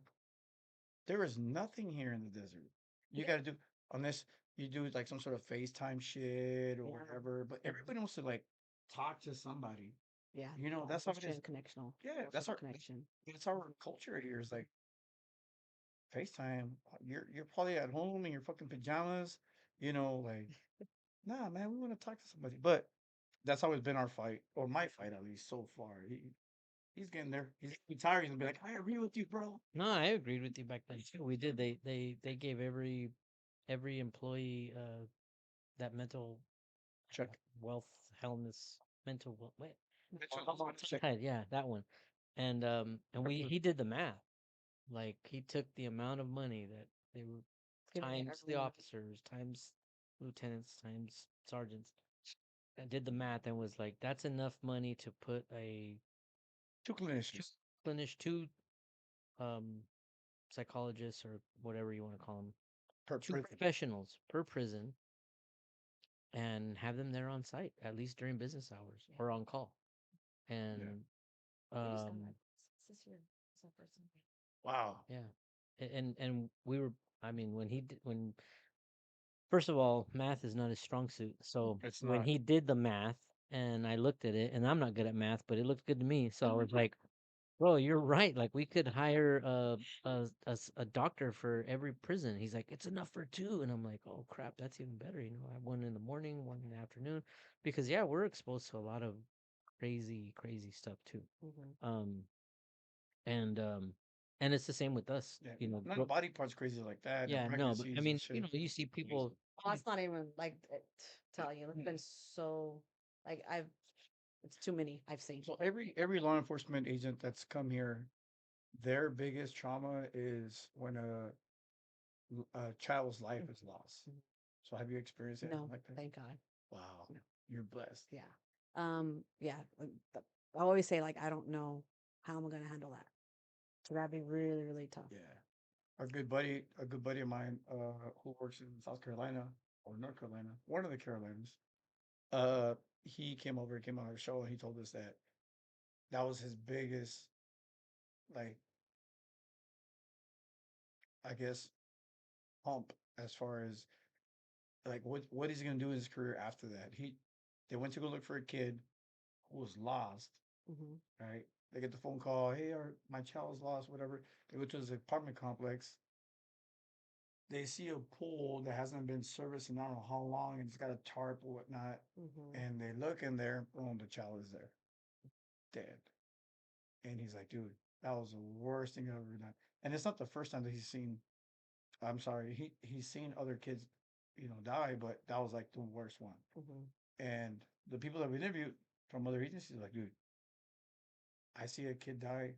There is nothing here in the desert. You Yeah. got to do unless you do like some sort of FaceTime shit or Yeah. whatever. But everybody wants to like talk to somebody. Yeah. That's how it is. Connectional. Yeah, that's Social our connection. that's our culture here. Is like FaceTime. You're probably at home in your fucking pajamas. Like, nah, man, we want to talk to somebody. But that's always been our fight, or my fight at least so far. He's getting there. He's retired. He's gonna be like, I agree with you, bro. No, I agreed with you back then too. We did. They gave every employee that mental Check. wealth wellness mental well wait Check. yeah, that one. And he did the math. Like he took the amount of money that they were Giving to times the everyone. officers times lieutenants times sergeants, and did the math and was like, that's enough money to put a Two clinicians two um psychologists or whatever you want to call them, per two prison. professionals per prison, and have them there on site at least during business hours or on call. And We just got um that this year. It's our first time. Wow. yeah, and we were, I mean, when first of all, math is not his strong suit. So It's when not. he did the math and I looked at it, and I'm not good at math, but it looked good to me. So I was like, Bro, you're right. Like we could hire a doctor for every prison. He's like, it's enough for two, and I'm like, oh crap, that's even better. I have one in the morning, one in the afternoon, because yeah, we're exposed to a lot of crazy stuff too. Hmm. Um, and um, and it's the same with us. Yeah, not body parts crazy like that. The Yeah, no, but I pregnancies and mean, shit. you see people. Oh, that's not even like tell you. It's been so like I've it's too many I've seen. So every law enforcement agent that's come here, their biggest trauma is when a child's life is lost. Mhm. So have you experienced anything No, like that? thank God. Wow, No. you're blessed. Yeah. Yeah. I always say like I don't know how I'm gonna handle that. So that'd be really, really tough. Yeah, a good buddy of mine, who works in South Carolina or North Carolina, one of the Carolinas. He came on our show, and he told us that that was his biggest, like, I guess, hump as far as like what is he gonna do in his career after that? They went to go look for a kid who was lost, Hmm. right? They get the phone call, hey, my child is lost, whatever. They go to his apartment complex. They see a pool that hasn't been serviced in I don't know how long, and it's got a tarp or whatnot. Hmm. And they look in there, boom, the child is there, dead. And he's like, dude, that was the worst thing I've ever done. And it's not the first time that he's seen. I'm sorry, he's seen other kids, die, but that was like the worst one. Hmm. And the people that we interviewed from other agencies are like, dude, I see a kid die,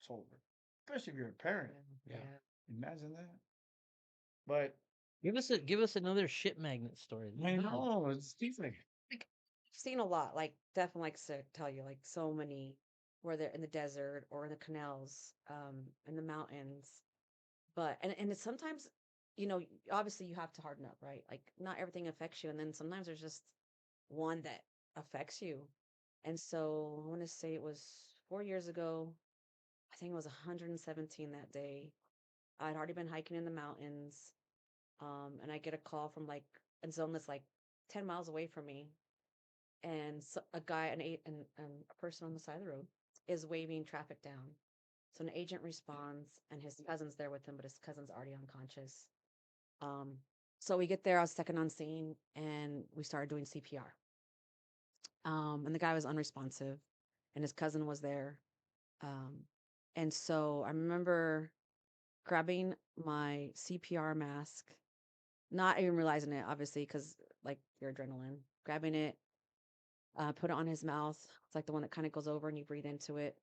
it's over. Especially if you're a parent. Yeah. Yeah. Yeah. Imagine that. But Give us another shit magnet story. I know it's different. Like I've seen a lot, like definitely like to tell you, like so many where they're in the desert or in the canals, in the mountains. But and it's sometimes, obviously you have to harden up, right? Like not everything affects you, and then sometimes there's just one that affects you. And so I want to say it was 4 years ago. I think it was 117 that day. I'd already been hiking in the mountains, and I get a call from like a zone that's like 10 miles away from me, and so a guy, a person on the side of the road is waving traffic down. So an agent responds, and his cousin's there with him, but his cousin's already unconscious. Um, so we get there. I was second on scene, and we started doing CPR. And the guy was unresponsive, and his cousin was there. Um, and so I remember grabbing my CPR mask, not even realizing it, obviously, because like your adrenaline, grabbing it, put it on his mouth. It's like the one that kind of goes over and you breathe into it.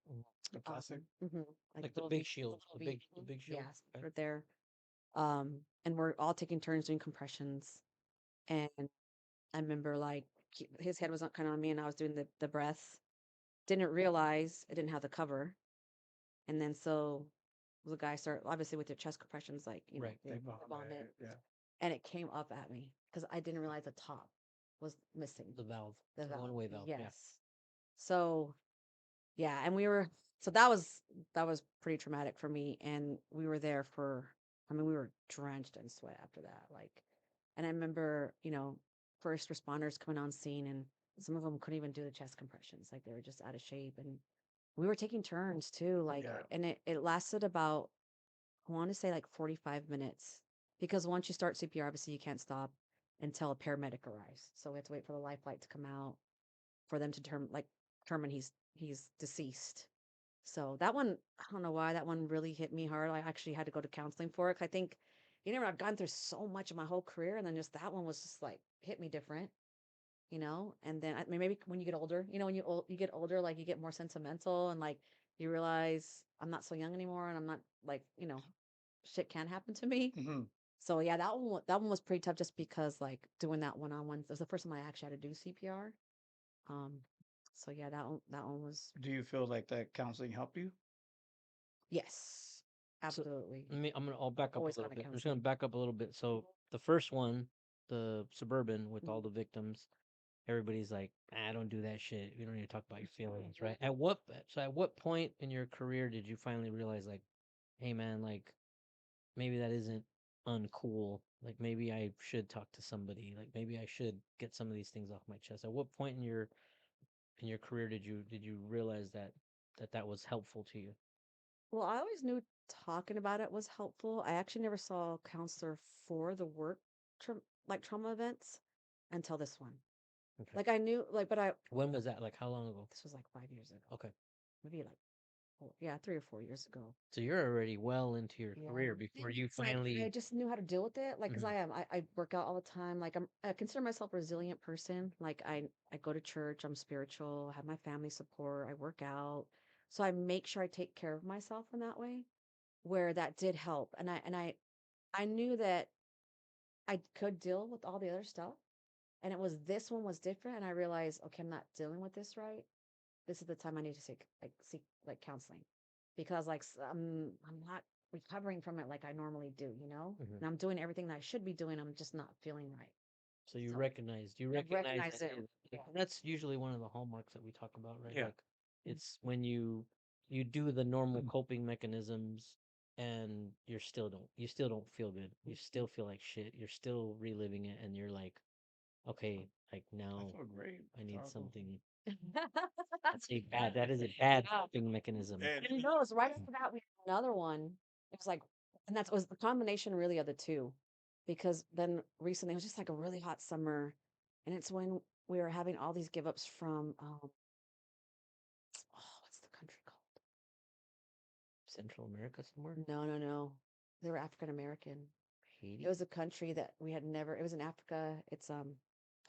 The plastic. Mhm, Like the little big V- shield, little V. the Mhm. big shield. Yes, Okay. right there. And we're all taking turns doing compressions. And I remember like his head was kind of on me, and I was doing the breaths. Didn't realize I didn't have the cover, and then so the guy started obviously with your chest compressions, like Right. they They put bomb on it, it. Yeah. and it came up at me because I didn't realize the top was missing. The valve, The the valve, one-way valve. Yeah. yes. So yeah, and we were so that was pretty traumatic for me, and we were there for. I mean, we were drenched in sweat after that, like, and I remember, first responders coming on scene, and some of them couldn't even do the chest compressions, like they were just out of shape, and we were taking turns too, like, Yeah. and it lasted about, I want to say like 45 minutes, because once you start CPR, obviously you can't stop until a paramedic arrives, so we have to wait for the life flight to come out for them to determine he's deceased. So that one, I don't know why that one really hit me hard. I actually had to go to counseling for it. 'Cause I think, I've gone through so much of my whole career, and then just that one was just like hit me different, And then I mean, maybe when you get older, when you get older, like you get more sentimental, and like you realize I'm not so young anymore, and I'm not like, shit can happen to me. Hmm. So yeah, that one was pretty tough, just because like doing that one on one. It was the first time I actually had to do CPR. Um, so yeah, that one was, Do you feel like that counseling helped you? yes, So absolutely. I'll back up a Always little gonna bit. I'm just counseling. gonna back up a little bit. So the first one, the Suburban with all Mhm. the victims, everybody's like, I don't do that shit. We don't need to talk about your feelings, right? At what point in your career did you finally realize like, hey man, like maybe that isn't uncool. Like maybe I should talk to somebody. Like maybe I should get some of these things off my chest. At what point in your career did you realize that? that was helpful to you? Well, I always knew talking about it was helpful. I actually never saw a counselor for the work like trauma events until this one. Okay. Like I knew like but I When was that? Like how long ago? this was like 5 years ago. Okay. Maybe like yeah, 3 or 4 years ago. So you're already well into your career before you It's like I finally. just knew how to deal with it. Like, cause Mhm. I work out all the time. Like I consider myself a resilient person. Like I go to church. I'm spiritual. I have my family support. I work out. So I make sure I take care of myself in that way, where that did help. I knew that I could deal with all the other stuff. And it was this one was different. And I realized, okay, I'm not dealing with this right. This is the time I need to seek like counseling because I'm not recovering from it like I normally do, you know? Mhm. And I'm doing everything that I should be doing. I'm just not feeling right. So you So recognize recognize that it. Yeah. that's usually one of the hallmarks that we talk about, right? Yeah. Like it's when you do the normal coping mechanisms and you still don't feel good. You still feel like shit. You're still reliving it and you're like, okay, like I now feel great. I need Powerful. something. That is a bad Yeah. coping mechanism. And And you know, it was right after that we had another one. It was like, and that was the combination really of the two, because then recently it was just like a really hot summer, and it's when we were having all these give ups from oh, what's the country called? Central America somewhere? No. They were African American. Haiti? It was a country that we had never. It was in Africa. It's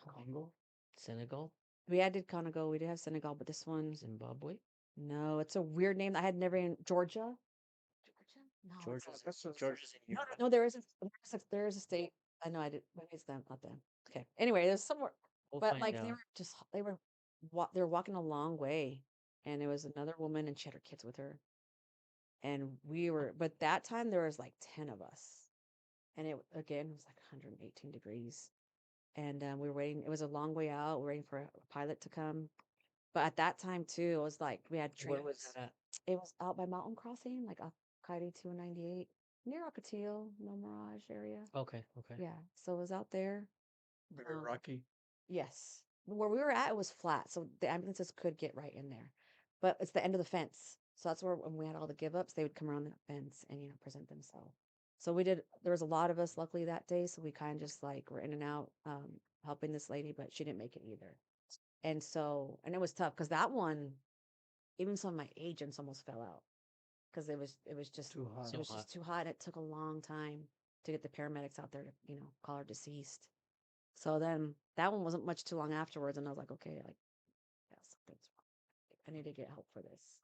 Congo? Senegal? we had did Congo, we did have Senegal, but this one Zimbabwe? no, it's a weird name that I had never in Georgia. Georgia? No, Georgia's that's just Georgia's in Europe. no, there is a state. I know I did. Maybe it's them, not them. Okay. Anyway, there's somewhere, We'll but find like out. they were walking a long way, and there was another woman, and she had her kids with her, and but that time there was like 10 of us, and it again was like 118 degrees, and we were waiting. It was a long way out. We were waiting for a pilot to come, but at that time too, it was like we had Where was trains. that at? It was out by Mountain Crossing, like off Coyote 298, near Ocotillo, No Mirage area. Okay, okay. Yeah, so it was out there. very Um, rocky. yes, where we were at, it was flat, so the ambulances could get right in there. But it's the end of the fence, so that's where when we had all the give ups, they would come around that fence and present themselves. So we did. There was a lot of us, luckily that day, so we kind of just like were in and out, helping this lady, but she didn't make it either. And it was tough because that one, even some of my agents almost fell out because it was just Too hot. it So was hot. just too hot. It took a long time to get the paramedics out there to call her deceased. So then that one wasn't much too long afterwards, and I was like, okay, like yeah, something's wrong. I need to get help for this.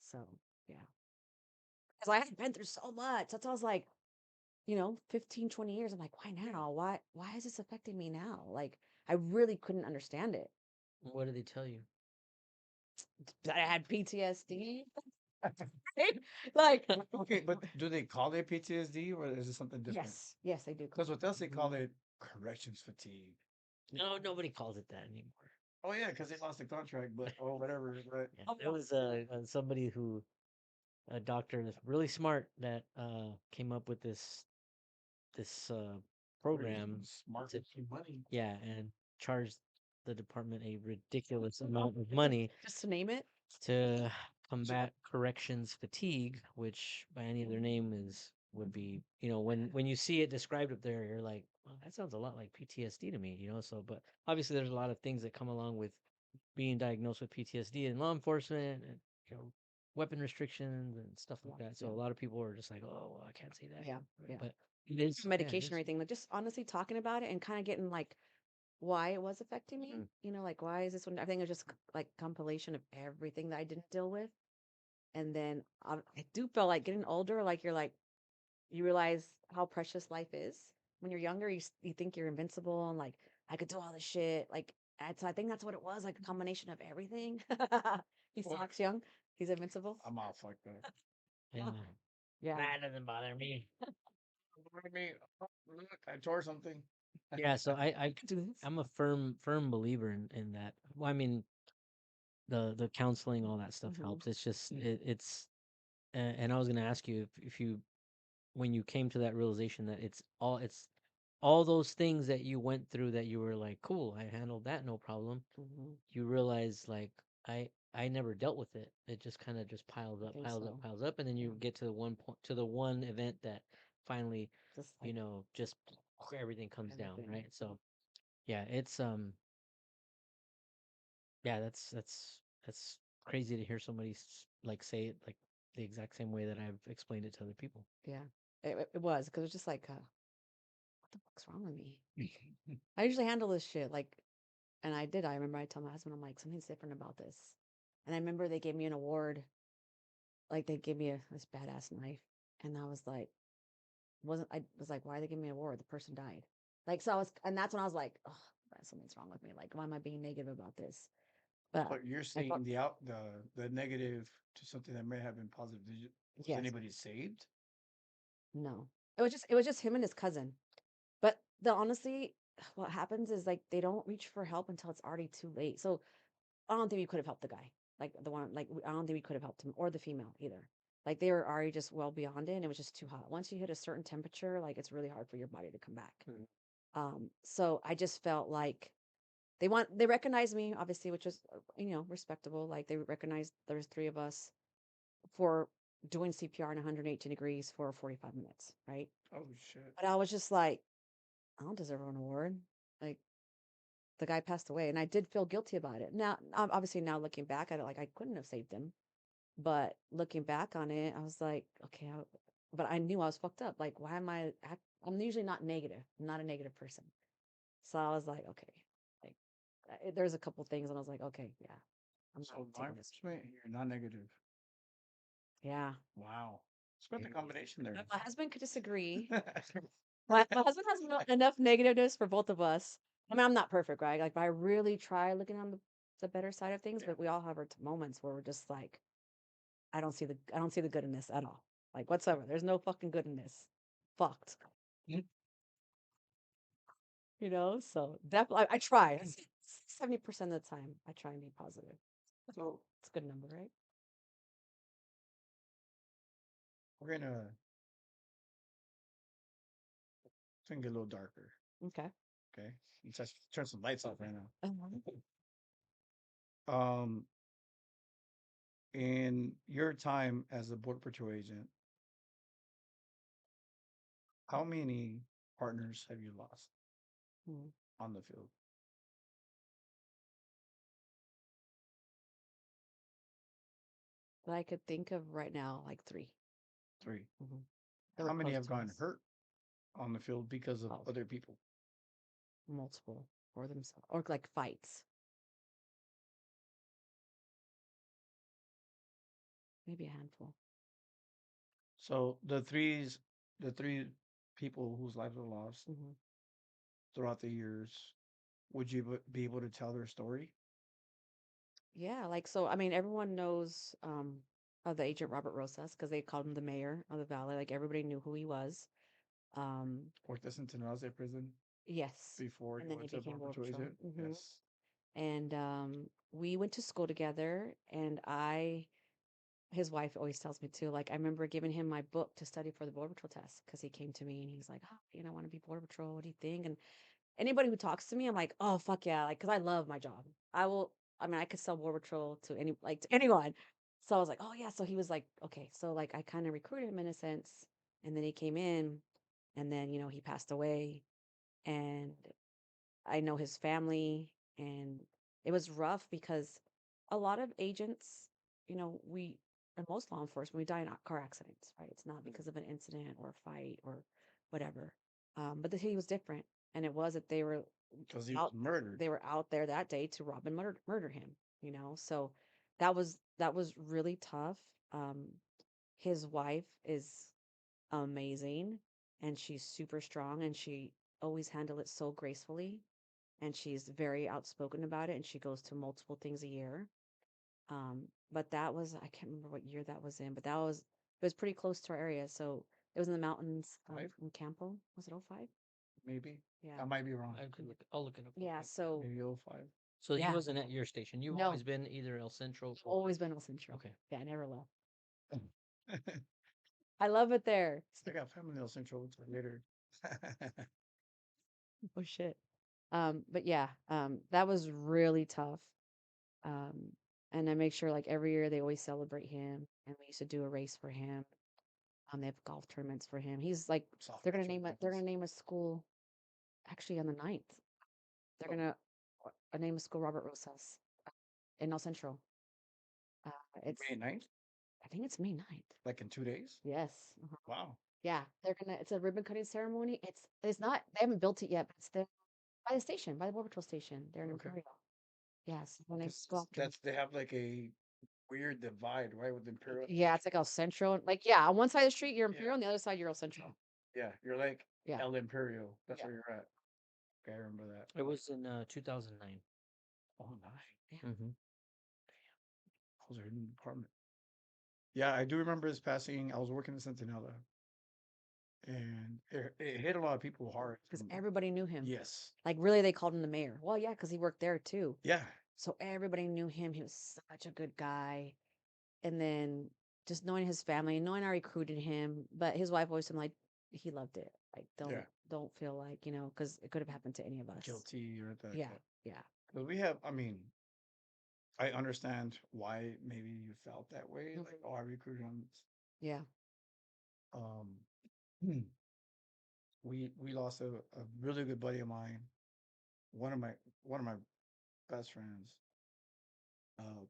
So yeah, because I had been through so much. That's why I was like, 15, 20 years. I'm like, why now? Why is this affecting me now? Like I really couldn't understand it. What did they tell you? That I had PTSD. Like Okay, but do they call it PTSD or is it something different? yes, they do. Because with us, they call it corrections fatigue. No, nobody calls it that anymore. Oh yeah, because they lost the contract, but or whatever. But Yeah, there was somebody a doctor that's really smart that came up with this program smart to with your money. yeah and charged the department a ridiculous amount of money Just to name it. to combat corrections fatigue, which by any other name would be when you see it described up there, you're like, well, that sounds a lot like PTSD to me. So but obviously there's a lot of things that come along with being diagnosed with PTSD in law enforcement and weapon restrictions and stuff like that. So a lot of people are just like, oh, well, I can't say that. Yeah, yeah. But it is Medication or anything, like just honestly talking about it and kind of getting like why it was affecting me. Like why is this one? I think it was just like compilation of everything that I didn't deal with. And then I do feel like getting older, like you realize how precious life is. When you're younger, you think you're invincible and like I could do all this shit. Like so I think that's what it was, like a combination of everything. He Well, talks young. He's invincible. I'm off like that. yeah. Yeah. That doesn't bother me. I mean, look, I tore something. Yeah, so I Do this. I'm a firm believer in that. Well, I mean the counseling, all that stuff Mhm. helps. It's just and I was gonna ask you if you when you came to that realization that it's all those things that you went through that you were like, cool, I handled that no problem. Mhm. You realize like I never dealt with it. It just kind of just I think so. piles up, and then you Yeah. get to the one point, to the one event that finally, Just like just everything comes down, everything. right? So yeah, it's yeah, that's crazy to hear somebody like say it like the exact same way that I've explained it to other people. Yeah. It was because it was just like, what the fuck's wrong with me? I usually handle this shit like, and I did. I remember I told my husband, I'm like, something's different about this. And I remember they gave me an award, like they gave me this badass knife, and I was like, wasn't I was like, why they give me an award? The person died. Like so I was, and that's when I was like, oh, something's wrong with me. Like, why am I being negative about this? But But you're I felt seeing the negative to something that may have been positive. Was yes, anybody saved? no. It was just him and his cousin. But the honestly, what happens is like they don't reach for help until it's already too late. So I don't think we could have helped the guy. Like the one, like I don't think we could have helped him or the female either. Like they were already just well beyond it, and it was just too hot. Once you hit a certain temperature, like it's really hard for your body to come back. Mm. So I just felt like they recognized me, obviously, which was respectable. Like they recognized there's three of us for doing CPR in 118 degrees for 45 minutes, right? Oh shit. But I was just like, I don't deserve an award. Like the guy passed away, and I did feel guilty about it. Now, obviously, now looking back at it, like I couldn't have saved him, but looking back on it, I was like, okay, but I knew I was fucked up. Like, why am I'm usually not negative. I'm not a negative person. So I was like, okay, like there's a couple things, and I was like, okay, yeah, I'm not So law taking this. enforcement, you're not negative. Yeah. Wow. It's quite the combination there. My husband could disagree. My husband has enough negativeness for both of us. I mean, I'm not perfect, right? Like, but I really try looking on the better side of things, Yeah. but we all have our moments where we're just like, I don't see the good in this at all. Like whatsoever. There's no fucking good in this. Fucked. Mm. So definitely I try. 70% of the time I try and be positive. So It's a good number, right? we're gonna think a little darker. Okay. Okay. Let's just turn some lights off right now. Um, Um, in your time as a border patrol agent, how many partners have you lost hmm. on the field? That I could think of right now, like three. Three. Hmm. They were How many close have to gotten us. hurt on the field because of Oh, other people? multiple for themselves or like fights. Maybe a handful. So the three people whose lives were lost Hmm. throughout the years, would you be able to tell their story? Yeah, like so. I mean, everyone knows of the agent Robert Rosas because they called him the mayor of the valley. Like everybody knew who he was. Um, Worked at Centinel State Prison yes, before and he then he went to became Border Border Patrol Patrol. agent? Hmm. Yes. And we went to school together. And his wife always tells me too. Like I remember giving him my book to study for the Border Patrol test because he came to me and he's like, "Oh, I want to be Border Patrol. What do you think?" And anybody who talks to me, I'm like, oh fuck yeah, like because I love my job. I will. I mean, I could sell War Patrol to to anyone. So I was like, oh yeah. So he was like, okay. So like I kind of recruited him in a sense, and then he came in, and then he passed away, and I know his family, and it was rough because a lot of agents, we and most law enforcement, we die in car accidents, right? It's not because of an incident or a fight or whatever. But he was different, and it was that Because he was out murdered. they were out there that day to rob and murder him. So that was really tough. Um, his wife is amazing, and she's super strong, and she always handled it so gracefully, and she's very outspoken about it, and she goes to multiple things a year. But that was I can't remember what year that was in, but it was pretty close to our area. So it was in the mountains Five, in Campo. Was it '05? maybe. Yeah. I might be wrong. I'll look it up real Yeah. quick. So Maybe 05. So he yeah, wasn't at your station. You've no, always been either El Centro or always been El Centro. okay. Yeah, I never left. I I love it there. got family in El Centro later. Oh shit. But yeah, that was really tough. Um, And I make sure like every year they always celebrate him, and we used to do a race for him. They have golf tournaments for him. He's like they're Softball gonna name it. They're gonna tournaments. name a school actually on the 9th. They're Oh, gonna name a school Robert Rosas in El Central. Uh, it's May 9th? I think it's May 9th. Like in 2 days? Yes. Wow. Yeah, they're gonna. It's a ribbon cutting ceremony. It's not. They haven't built it yet, but it's there by the station, by the Border Patrol station. They're in Okay. Imperial. Yes, when they 'Cause go after. that's they have like a weird divide, right, with Imperial. Yeah, it's like El Central. Like yeah, on one side of the street you're Yeah. Imperial, on the other side you're El Central. Yeah, you're like Yeah. El Imperio. That's Yeah. where you're at. Okay, I remember that. It was in 2009. Oh, nice. Mm-hmm. I was in the department. Yeah, I do remember his passing. I was working in Centinela, and it hit a lot of people hard. Because everybody knew him. Yes. Like really, they called him the mayor. Well, yeah, because he worked there too. Yeah. So everybody knew him. He was such a good guy. And then just knowing his family, knowing I recruited him, but his wife always told him like he loved it. Like Yeah. don't feel like because it could have happened to any of us. Guilty or anything like Yeah, that. yeah. Because we have, I mean, I understand why maybe you felt that way. Like, oh, I recruited him. Yeah. Um, we lost a really good buddy of mine, one of my best friends,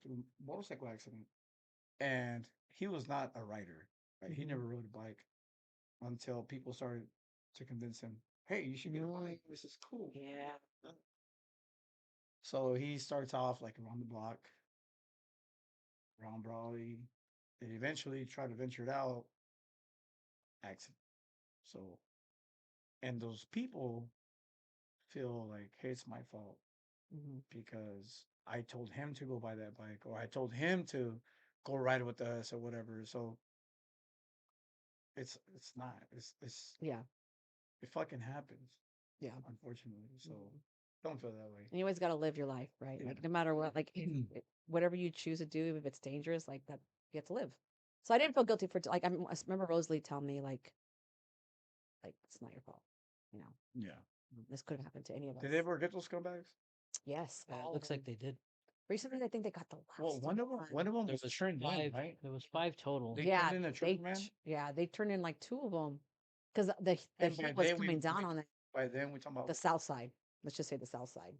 through motorcycle accident, and he was not a rider. Right? He Mhm. never rode a bike until people started to convince him, "Hey, you should get a bike. This is cool." Yeah. So he starts off like around the block, around Brawley, and eventually tried to venture it out. Accident. So, and those people feel like, hey, it's my fault Mhm. because I told him to go buy that bike, or I told him to go ride with us or whatever. So it's not. It's Yeah. it fucking happens, Yeah. unfortunately. So Mhm. don't feel that way. And you always got to live your life, right? Yeah. Like no matter what, like whatever you choose to do, if it's dangerous, like that, you have to live. So I didn't feel guilty for like I remember Rosalie telling me like it's not your fault, you know. Yeah. This could have happened to any of us. Did they ever get those scumbags? Yes, It all of looks like them. they did. Recently, I think they got the last Well, one of them There was was turned in, five. right? There was 5 total. They Yeah, turned in a trooper man, they turned in like two of them because the and by heat was then coming down on by then we talking the about south side. Let's just say the south side.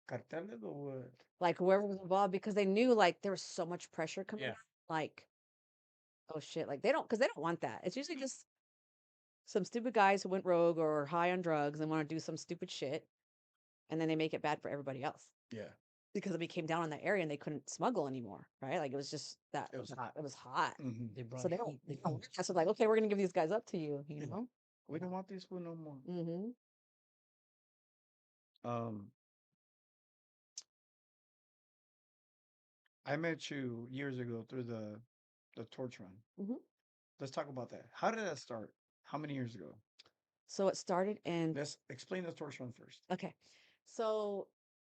carteles or what? Like whoever was involved because they knew like there was so much pressure coming Yeah. out, like oh shit, like they don't because they don't want that. It's usually just some stupid guys who went rogue or high on drugs and want to do some stupid shit, and then they make it bad for everybody else Yeah. because it came down in that area and they couldn't smuggle anymore, right? Like it was just that It was hot. it was hot. Mm-hmm. They brought So they heat. don't. They don't want that. So like, okay, we're gonna give these guys up to you. You Yeah. know. We don't want this food no more. Mm-hmm. Um, I met you years ago through the torch run. Mhm. Let's talk about that. How did that start? How many years ago? So it started in Let's explain the torch run first. okay. So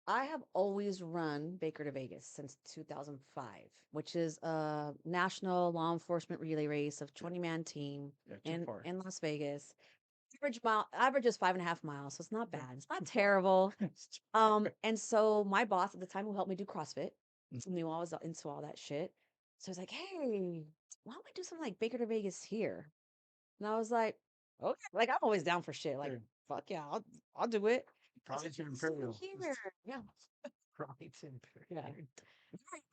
I have always run Baker to Vegas since 2005, which is a national law enforcement relay race of 20-man team Yeah, too far. in Las Vegas. Average is 5.5 miles, so it's not bad. It's not terrible. And so my boss at the time who helped me do CrossFit knew I was into all that shit. So he's like, hey, why don't we do something like Baker to Vegas here? And I was like, okay, like I'm always down for shit. Like, Yeah. fuck yeah, I'll do it. Probably to "Let's do it Imperial. here." Yeah. Probably to Yeah. Imperial.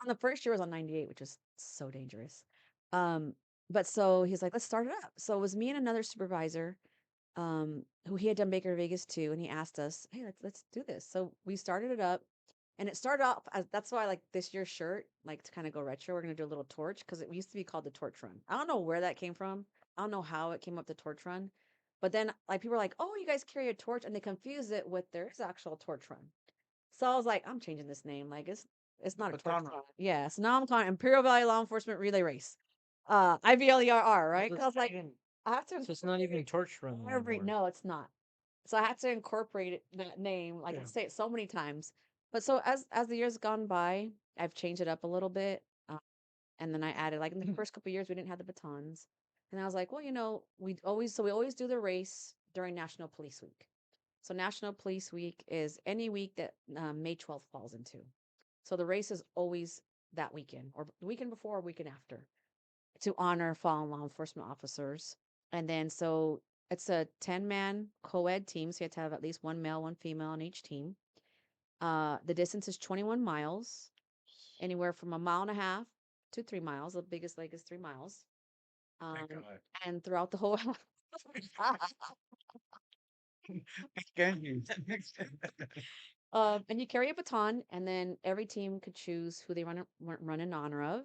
On the first year was on 98, which is so dangerous. But so he's like, let's start it up. So it was me and another supervisor, who he had done Baker to Vegas too, and he asked us, hey, let's do this. So we started it up. And it started off as that's why I like this year's shirt, like to kind of go retro. We're gonna do a little torch because it used to be called the Torch Run. I don't know where that came from. I don't know how it came up the Torch Run, but then like people were like, "Oh, you guys carry a torch," and they confuse it with there's actual Torch Run. So I was like, "I'm changing this name. Like it's not a torch Baton run. run." Yeah. So now I'm calling it Imperial Valley Law Enforcement Relay Race, IVLERR, right? So Because like I have to So it's not even torch run every anymore. no, it's not. So I had to incorporate that name, like I Yeah. say it so many times. But so as the years gone by, I've changed it up a little bit, and then I added like in the first couple years we didn't have the batons, and I was like, well, we always do the race during National Police Week. So National Police Week is any week that May 12th falls into. So the race is always that weekend or the weekend before or weekend after to honor fallen law enforcement officers. And then so it's a 10-man co-ed team. So you have to have at least one male, one female on each team. The distance is 21 miles, anywhere from a mile and a half to 3 miles. The biggest leg is 3 miles. Thank Um, God. and throughout the whole Can you? and you carry a baton, and then every team could choose who they run in honor of.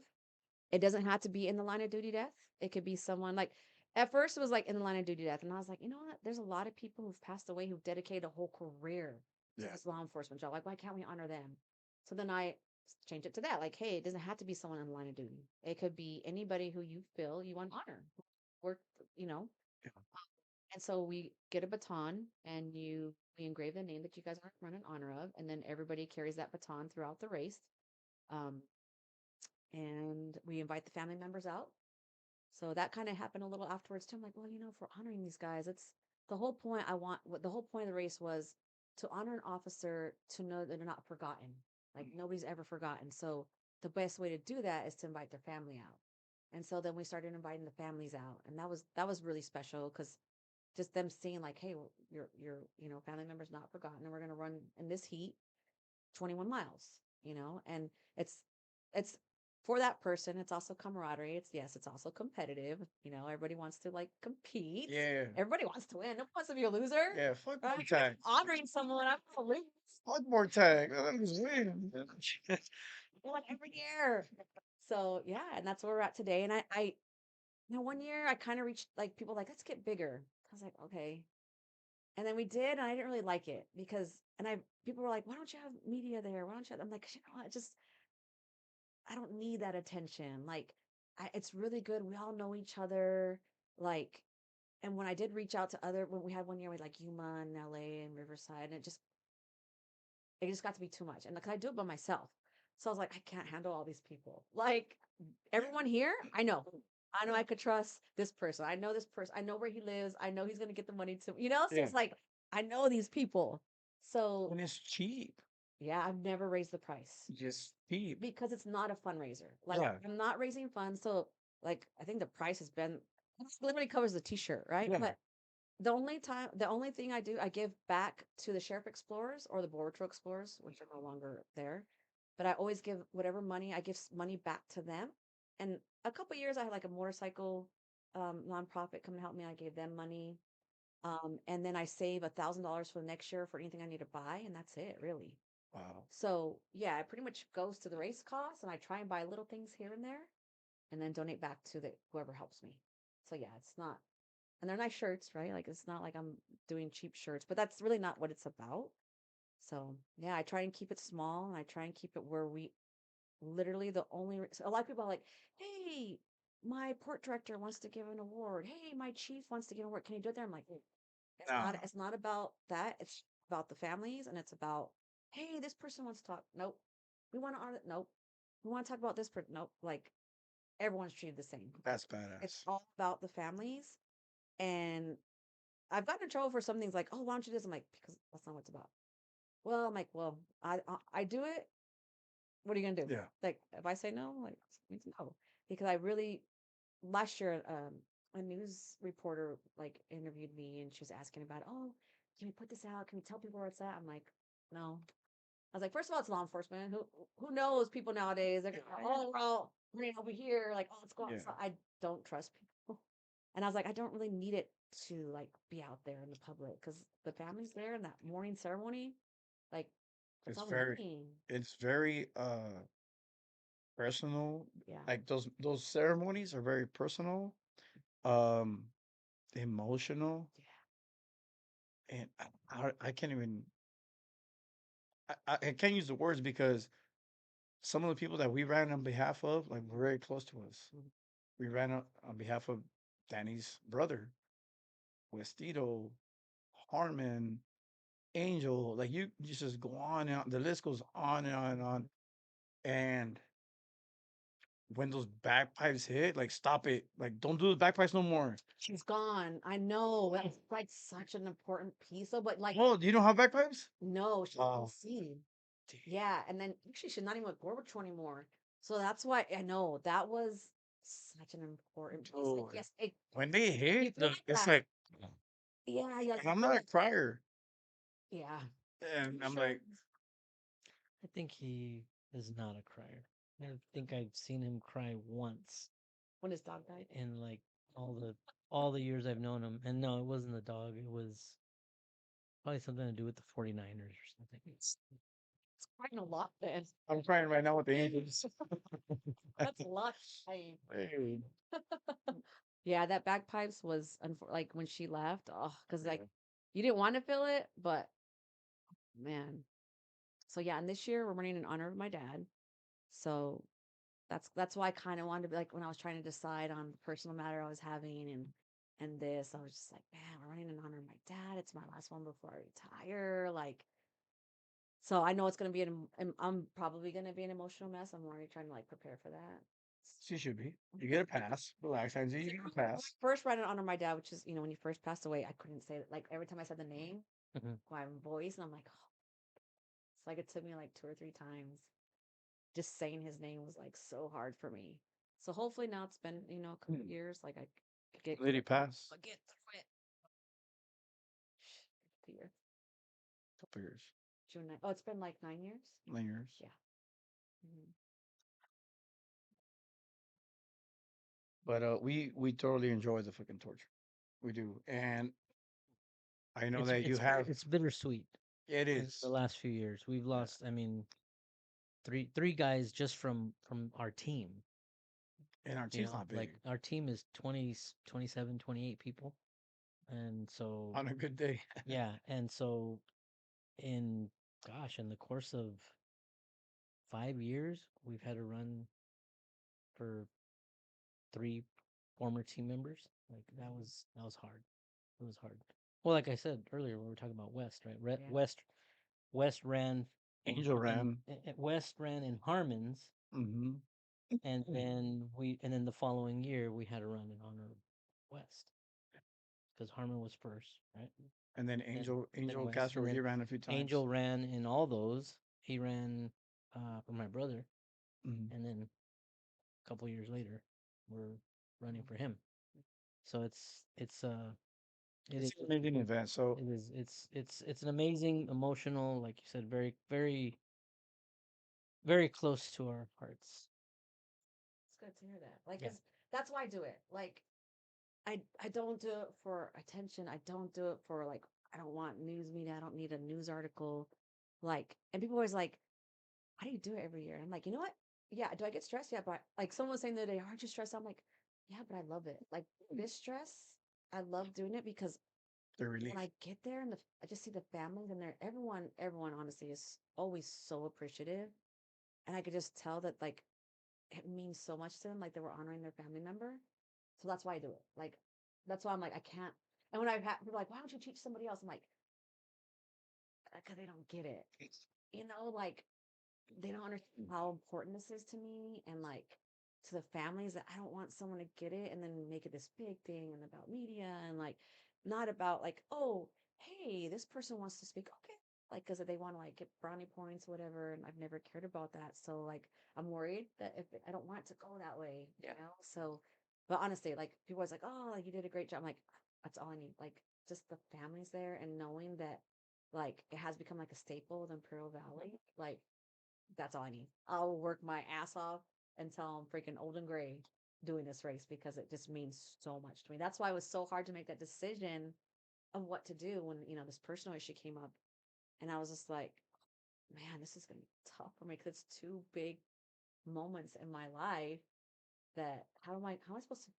It doesn't have to be in the line of duty death. It could be someone like at first it was like in the line of duty death, and I was like, you know what? There's a lot of people who've passed away who've dedicated a whole career to Yeah. this law enforcement job. Like, why can't we honor them? So then I changed it to that. Like, hey, it doesn't have to be someone in the line of duty. It could be anybody who you feel you want to honor. Work, you know. Yeah. And so we get a baton and we engrave the name that you guys are running in honor of, and then everybody carries that baton throughout the race. Um, and we invite the family members out. So that kind of happened a little afterwards too. I'm like, well, if we're honoring these guys, it's the whole point. What the whole point of the race was to honor an officer to know that they're not forgotten. Like nobody's ever forgotten. So the best way to do that is to invite their family out. And so then we started inviting the families out, and that was really special because just them seeing like, hey, your family member's not forgotten, and we're gonna run in this heat 21 miles, and it's for that person. It's also camaraderie. It's also competitive. Everybody wants to like compete. Yeah. Everybody wants to win. No one wants to be a loser. Yeah. Fuck more Right? tag. Honoring someone, I'm gonna lose. Fuck more tag. Let me just win. Like every year. So yeah, and that's where we're at today. And I one year I kind of reached like people like, let's get bigger. I was like, okay. And then we did, and I didn't really like it because, and people were like, why don't you have media there? Why don't you? I'm like, what? I don't need that attention. Like, it's really good. We all know each other. Like, and when I did reach out to when we had one year with like Yuma and LA and Riverside, and it just got to be too much. And like, I do it by myself. So I was like, I can't handle all these people. Like, everyone here, I know. I know I could trust this person. I know this person. I know where he lives. I know he's going to get the money So Yeah. it's like, I know these people. So And it's cheap. yeah, I've never raised the price Just cheap. because it's not a fundraiser. Like, Yeah. I'm not raising funds. So, like, I think the price has been literally covers the t-shirt, right? Yeah. But the only thing I do, I give back to the Sheriff Explorers or the Border Patrol Explorers, which are no longer there. But I always give whatever money, I give money back to them. And a couple years, I had like a motorcycle nonprofit come and help me. I gave them money. And then I save $1,000 for the next year for anything I need to buy, and that's it, really. Wow. So yeah, it pretty much goes to the race costs, and I try and buy little things here and there, and then donate back to the whoever helps me. So yeah, it's not, and they're nice shirts, right? Like it's not like I'm doing cheap shirts, but that's really not what it's about. So yeah, I try and keep it small, and I try and keep it where we literally so a lot of people are like, hey, my port director wants to give an award. Hey, my chief wants to give an award. Can you do it there? I'm like, Nah. it's not about that. It's about the families, and it's about, hey, this person wants to talk. Nope. We want to honor. Nope. We want to talk about this person. Nope. Like everyone's treated the same. That's It's badass. all about the families. And I've gotten in trouble for some things like, oh, why don't you do this? I'm like, because that's not what it's about. Well, I'm like, well, I do it. What are you gonna do? Yeah. Like, if I say no, like, it means no. Because I really last year, a news reporter like interviewed me, and she was asking about, oh, can we put this out? Can we tell people where it's at? I'm like, no. I was like, first of all, it's law enforcement. Who knows people nowadays? They're gonna, oh, well, we're over here. Like, oh, let's go Yeah. outside. I don't trust people. And I was like, I don't really need it to like be out there in the public because the family's there in that morning ceremony. Like, that's It's all very we need. it's very personal. Yeah. Like those ceremonies are very personal, um, emotional, and I can't even I can't use the words because some of the people that we ran on behalf of, like, were very close to us. We ran on behalf of Danny's brother, Westito, Harmon, Angel. Like you just go on and on. The list goes on and on and on. And when those bagpipes hit, like stop it. Like don't do the bagpipes no more. She's gone. I know. That's like such an important piece of, but like, Oh, do you know how bagpipes? no, she's Oh, seen. Yeah, and then actually she's not even with Border Patrol anymore. So that's why I know that was such an important piece. Like, Oh, yes, when they you hit, feel like it's that. like, Yeah, yeah, and you I'm feel not a like crier, yeah. and I'm Sure. like, I think he is not a crier. I think I've seen him cry once When his dog died. in like all the years I've known him. And no, it wasn't the dog. It was probably something to do with the 49ers or something. It's crying a lot, then. I'm crying right now with the Angels. That's a lot. I Hey, yeah, that bagpipes was like when she left. Oh, because like yeah. you didn't want to feel it, but man. So yeah, and this year we're running in honor of my dad. So that's why I kind of wanted to be like when I was trying to decide on the personal matter I was having and this, I was just like, man, we're running in honor of my dad. It's my last one before I retire. Like, so I know it's gonna be I'm probably gonna be an emotional mess. I'm already trying to like prepare for that. She should be. You get a pass. Relax, Angie. You get a pass. First running in honor of my dad, which is when he first passed away, I couldn't say it. Like every time I said the name, Mhm. my voice, and I'm like, oh. It's like it took me like 2 or 3 times. Just saying his name was like so hard for me. So hopefully now it's been a couple years, like I could get Lady pass. I get through it. The year Couple years. June 9. Oh, it's been like 9 years. Lingers. Yeah. Mhm. But we totally enjoy the fucking torture. We do. And I know that you have It's bittersweet it in the is. last few years. We've Yeah. lost, I mean, three guys just from our team. And our team's not Like big. our team is 20, 27, 28 people. And so On a good day. yeah, and so in in the course of 5 years, we've had to run for three former team members. Like that was hard. It was hard. Well, like I said earlier, when we were talking about West, right? Yeah. West ran Angel ran. West ran in Harmons, Mm-hmm. and then the following year we had to run in honor of West because Harmon was first, right? And then Then Angel West, Castro, and he then ran a few times. Angel ran in all those. He ran for my brother, Mm-hmm. and then a couple years later, we're running for him. So it It's is an amazing event. So it is it's an amazing, emotional, like you said, very very very close to our hearts. It's good to hear that. Like, Yeah. 'cause that's why I do it. Like, I don't do it for attention. I don't do it for like I don't want news media. I don't need a news article. Like, and people always like, how do you do it every year? And I'm like, you know what? Yeah, do I get stressed? Yeah, but like someone was saying the other day, aren't you stressed? I'm like, yeah, but I love it. Like this stress, I love doing it because the relief. when I get there and I just see the families and they're everyone honestly is always so appreciative. And I could just tell that like it means so much to them, like they were honoring their family member. So that's why I do it. Like that's why I'm like I can't. And when I've had people are like, why don't you teach somebody else? I'm like, because they don't get it. Like they don't understand how important this is to me and like to the families that I don't want someone to get it and then make it this big thing and about media and like not about like, oh, hey, this person wants to speak. Okay. Like, because they want to like get brownie points, whatever. And I've never cared about that. So, like, I'm worried that if I don't want it to go that way, So, but honestly, like, people always like, oh, like, you did a great job. I'm like, that's all I need. Like, just the families there and knowing that, like, it has become like a staple of Imperial Valley. Like, that's all I need. I'll work my ass off until I'm freaking old and gray doing this race because it just means so much to me. That's why it was so hard to make that decision of what to do when, this personal issue came up. And I was just like, man, this is going to be tough for me because it's two big moments in my life that how am I supposed to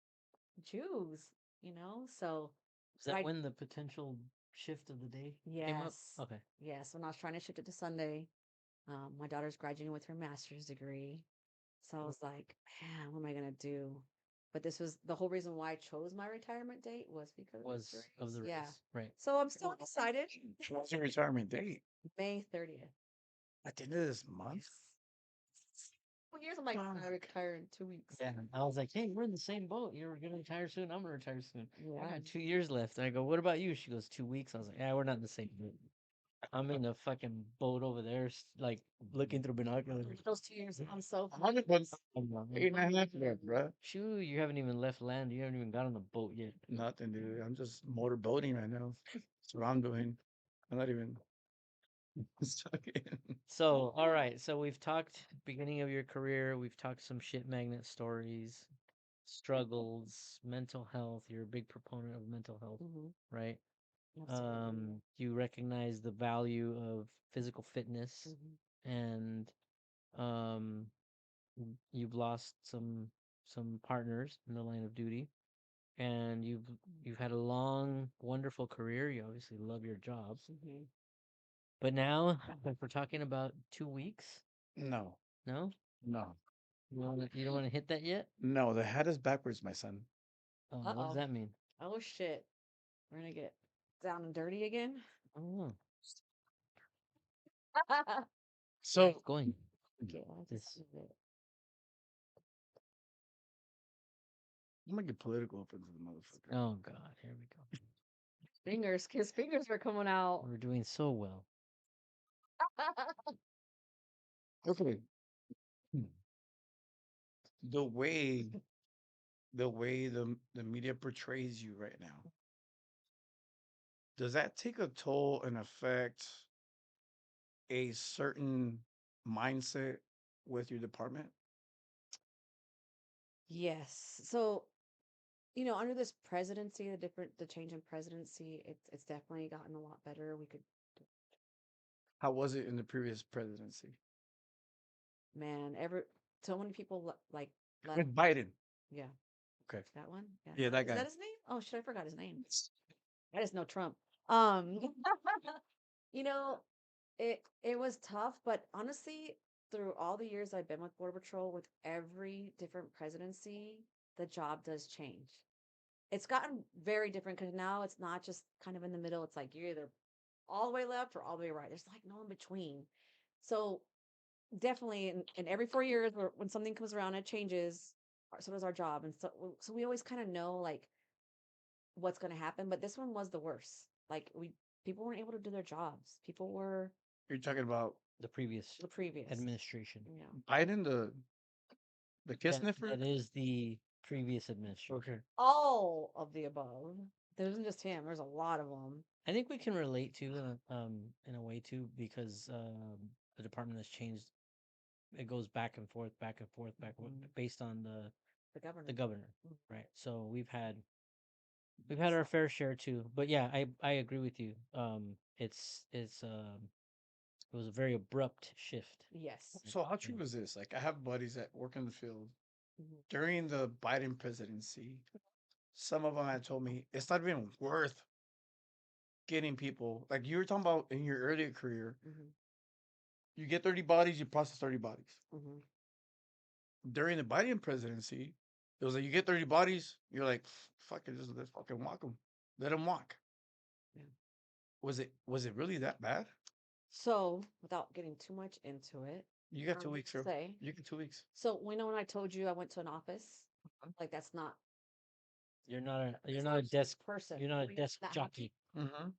choose, So, Is but that when the potential shift of the day came up? yes, Okay. yes, when I was trying to shift it to Sunday, my daughter's graduating with her master's degree. So I was like, man, what am I gonna do? But this was the whole reason why I chose my retirement date was because of this Was of race. the Yeah. race, right? So I'm still excited. What's your retirement date? May 30th. At the end of this month? Well, years I'm like, Ah. I retire in 2 weeks. Yeah. I was like, hey, we're in the same boat. You're gonna retire soon. I'm gonna retire soon. I Yeah. got 2 years left. And I go, what about you? She goes, 2 weeks. I was like, yeah, we're not in the same boat. I'm in a fucking boat over there, like looking through binoculars. Those 2 years, I'm so I'm only been I'm like, 8.5 left, bro. Shoo, you haven't even left land. You haven't even got on the boat yet. Nothing, dude. I'm just motor boating right now. That's what I'm doing. I'm not even stuck in. So, all right. So we've talked beginning of your career. We've talked some shit magnet stories, struggles, mental health. You're a big proponent of mental health, hmm right? Absolutely. You recognize the value of physical fitness, hmm and um, you've lost some partners in the line of duty, and you've had a long, wonderful career. You obviously love your job, hmm but now, if we're talking about 2 weeks, No, no, no, you don't want to hit that yet. no. The hat is backwards, my son. What does Uh-oh. that mean? Oh shit. We're gonna get down and dirty again. Oh, So it's going. Okay, well, I just This. moved it. I'm gonna get political up into the motherfucker. Oh God, here we go. Fingers, his fingers were coming out. We're doing so well. Okay. The way the media portrays you right now, does that take a toll and affect a certain mindset with your department? Yes. So, under this presidency, the change in presidency, it's definitely gotten a lot better. We could, How was it in the previous presidency? man, so many people like left. With Biden. Yeah, Okay. that one. Yeah. Yeah, that Is guy. that his name? Oh shit, I forgot his name. I just know Trump. Um, you know, it was tough, but honestly, through all the years I've been with Border Patrol, with every different presidency, the job does change. It's gotten very different because now it's not just kind of in the middle. It's like you're either all the way left or all the way right. There's like no in between. So definitely, in every 4 years, when something comes around, it changes. So does our job, and so we always kind of know like what's going to happen. But this one was the worst. Like people weren't able to do their jobs. People were You're talking about The previous the previous. administration. Yeah. Biden, the kiss That sniffer? that is the previous administration. Okay. All of the above. There wasn't just him. There's a lot of them. I think we can relate to in a way too because the department has changed. It goes back and forth, back and forth, back and forth, based on The governor. the governor, Mhm. right? So we've had our fair share too. But yeah, I agree with you. It was a very abrupt shift. Yes. So how true Yeah. is this? Like I have buddies that work in the field. Mhm. During the Biden presidency, some of them had told me it's not even worth getting people. Like you were talking about in your earlier career, Mhm. you get 30 bodies, you process 30 bodies. Mhm. During the Biden presidency, it was like you get 30 bodies, you're like, fuck it, just let's fucking walk them. Let them walk. Yeah. Was it really that bad? So, without getting too much into it, You got 2 I weeks, would bro. say. You get 2 weeks. So, when I told you I went to an office, Mhm. like that's not You're not a desk person. you're not a We- desk that happened jockey. Mm-hmm.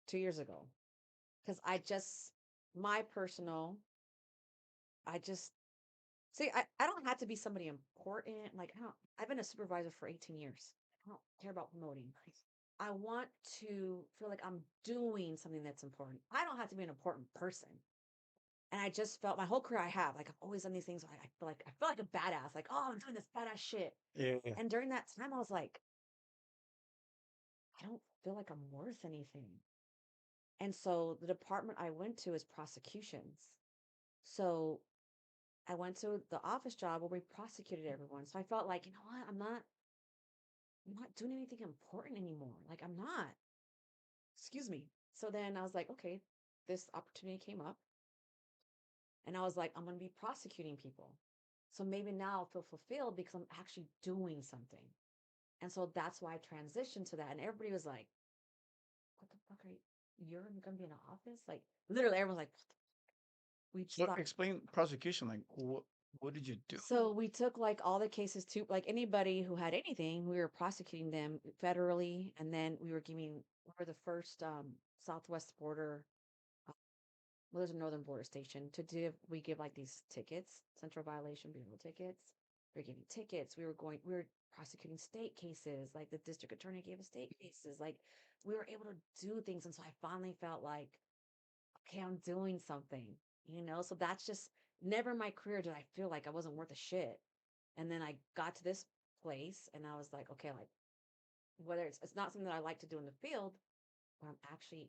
2 years ago, because my personal, I just see. I don't have to be somebody important. Like I've been a supervisor for 18 years. I don't care about promoting. I want to feel like I'm doing something that's important. I don't have to be an important person. And I just felt my whole career I have, like I've always done these things where I feel like a badass, like, oh, I'm doing this badass shit. Yeah, yeah. And during that time I was like, I don't feel like I'm worth anything. And so the department I went to is prosecutions. So I went to the office job where we prosecuted everyone. So I felt like, you know what? I'm not doing anything important anymore. Like I'm not. Excuse me. So then I was like, okay, this opportunity came up. And I was like, I'm going to be prosecuting people. So maybe now I'll feel fulfilled because I'm actually doing something. And so that's why I transitioned to that. And everybody was like, what the fuck are you? You're going to be in an office? Like, literally, everyone's like, what the fuck? We So stopped. explain prosecution. Like what did you do? So we took like all the cases to like anybody who had anything, we were prosecuting them federally. And then we were the first Southwest border well, there's a northern border station to do. We give like these tickets, central violation bureau tickets. We were giving tickets. We were prosecuting state cases. Like the district attorney gave us state cases. Like we were able to do things, and so I finally felt like, okay, I'm doing something, you know? So that's just never in my career did I feel like I wasn't worth a shit. And then I got to this place and I was like, okay, like whether it's not something that I like to do in the field, but I'm actually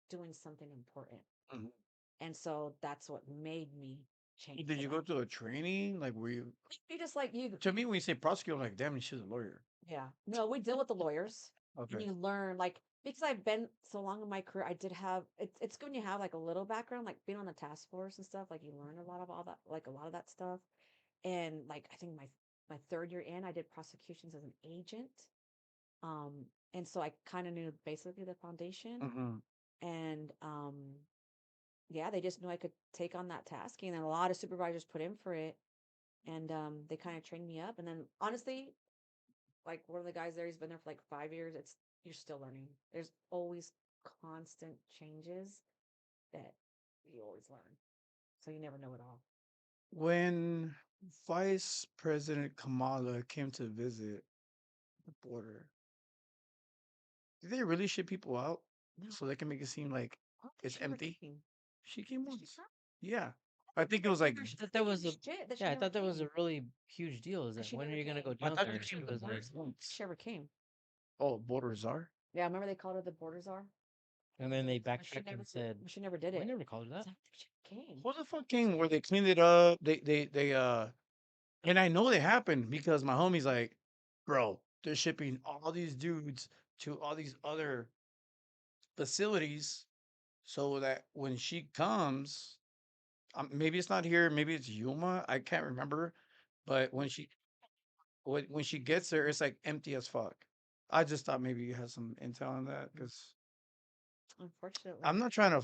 doing something important. Mhm. And so that's what made me change Did to you that. go to a training? Like, were you? You just like you To me, when you say prosecutor, I'm like, damn, she's a lawyer. Yeah. No, we deal with the lawyers and Okay. you learn like because I've been so long in my career, I did have it's good when you have like a little background, like being on the task force and stuff, like you learn a lot of all that, like a lot of that stuff. And like I think my third year in, I did prosecutions as an agent. Um, and so I kind of knew basically the foundation. Hmm. And yeah, they just knew I could take on that task. And then a lot of supervisors put in for it. And they kind of trained me up. And then honestly, like one of the guys there, he's been there for like 5 years. It's You're still learning. There's always constant changes that you always learn. So you never know it all. When Vice President Kamala came to visit the border, did they really ship people out No, so they can make it seem like I don't think it's she ever empty? came. She came Did she once. come? Yeah. I think it was like, She I thought that was a shit that she yeah. I never thought that was came. a really huge deal. Is That that she when are never you gonna go came. I down thought there? she And she came was like, once. She ever came. Oh, border czar. Yeah, remember they called her the border czar? and then they But she backtracked never and said, but she never did "We it. never called her I that." don't think she came. What the fuck came where they cleaned it up? They and I know they happened because my homie's like, bro, they're shipping all these dudes to all these other facilities so that when she comes, maybe it's not here, maybe it's Yuma, I can't remember, but when she gets there, it's like empty as fuck. I just thought maybe you had some intel on that because Unfortunately. I'm not trying to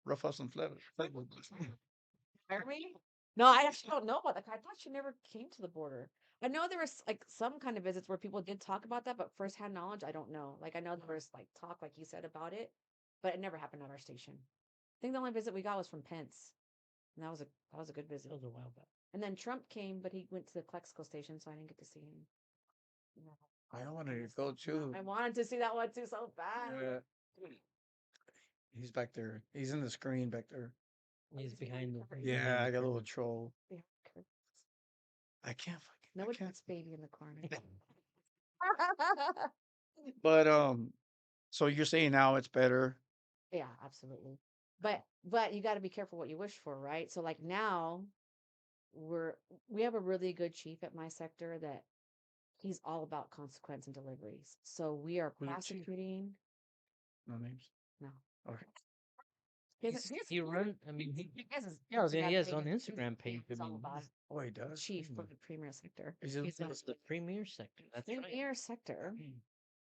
rough up some flavor. Hire me? No, I actually don't know about that. I thought she never came to the border. I know there was like some kind of visits where people did talk about that, but firsthand knowledge, I don't know. Like I know there was like talk, like you said, about it, but it never happened at our station. I think the only visit we got was from Pence, and that was a good visit. That was a while back. And then Trump came, but he went to the Clexico station, so I didn't get to see him. No, I I wanted to missed go that one. too. I wanted to see that one too so bad. Yeah. He's back there. He's in the screen back there. He's behind the. covered. behind Yeah, the I got a little curtain. troll. Yeah, okay. I can't fucking. No I one can't. puts baby in the corner. But so you're saying now it's better? Yeah, absolutely. But you got to be careful what you wish for, right? So like now we're we have a really good chief at my sector that he's all about consequence and deliveries. So we are Who's your chief? prosecuting. No names. No, Okay. He run. I mean, he has his yeah. I was saying he Instagram has his own page. Instagram page. He's I all mean, about it. Oh, he does. Chief for the premier sector. Is it? he's the premier sector. That's right. Premier sector.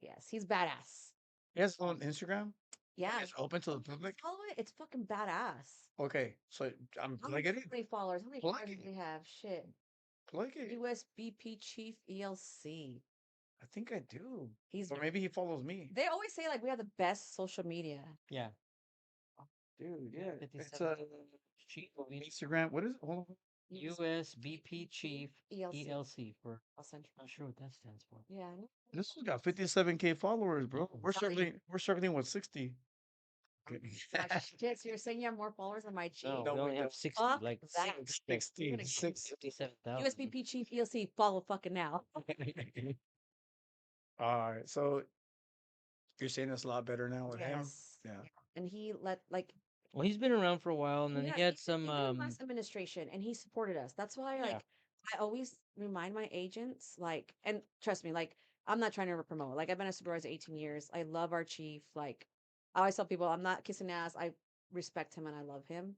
Yes, he's badass. He has on Instagram. Yeah, It's open to the public. follow it. It's fucking badass. Okay, so I'm How plug many it in. followers? How many Plug followers it. do we have? Shit. Plug it. USBP Chief ELC. I think I do. He's Or maybe he follows me. They always say like we have the best social media. Yeah. Dude, yeah. It's 57 chief of Instagram. What is it? Hold on. USBP chief ELC. ELC for. I'll send you. Not sure what that stands for. Yeah. I know. This one's got 57K followers, bro. We're Sorry. circling with 60. Like, shit, so you're saying you have more followers than my chief? No, No, we only we have don't. 60. Fuck Like that. 60. Gonna 57,000. USBP Chief ELC, follow fucking now. All right, so you're saying it's a lot better now with him? Yes. Yeah. And he let like Well, he's been around for a while, and then yeah, he had he some. did the last administration and he supported us. That's why Yeah. like I always remind my agents, like, and trust me, like I'm not trying to promote. Like I've been a supervisor 18 years. I love our chief. Like I always tell people I'm not kissing ass. I respect him and I love him.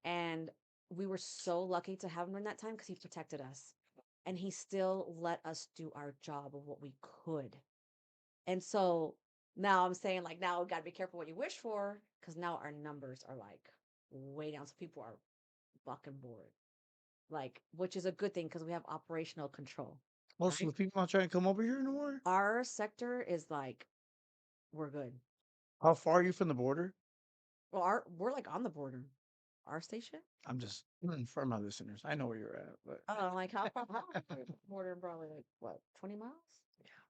And we were so lucky to have him during that time because he protected us. And he still let us do our job of what we could. And so now I'm saying like now we gotta be careful what you wish for, because now our numbers are like way down. So people are fucking bored. Like, which is a good thing because we have operational control. Most of the people not trying to come over here no more? Our sector is like, we're good. How far are you from the border? Well, we're like on the border. our station. I'm just for my listeners. I know where you're at, but Oh, like how border probably like what 20 miles?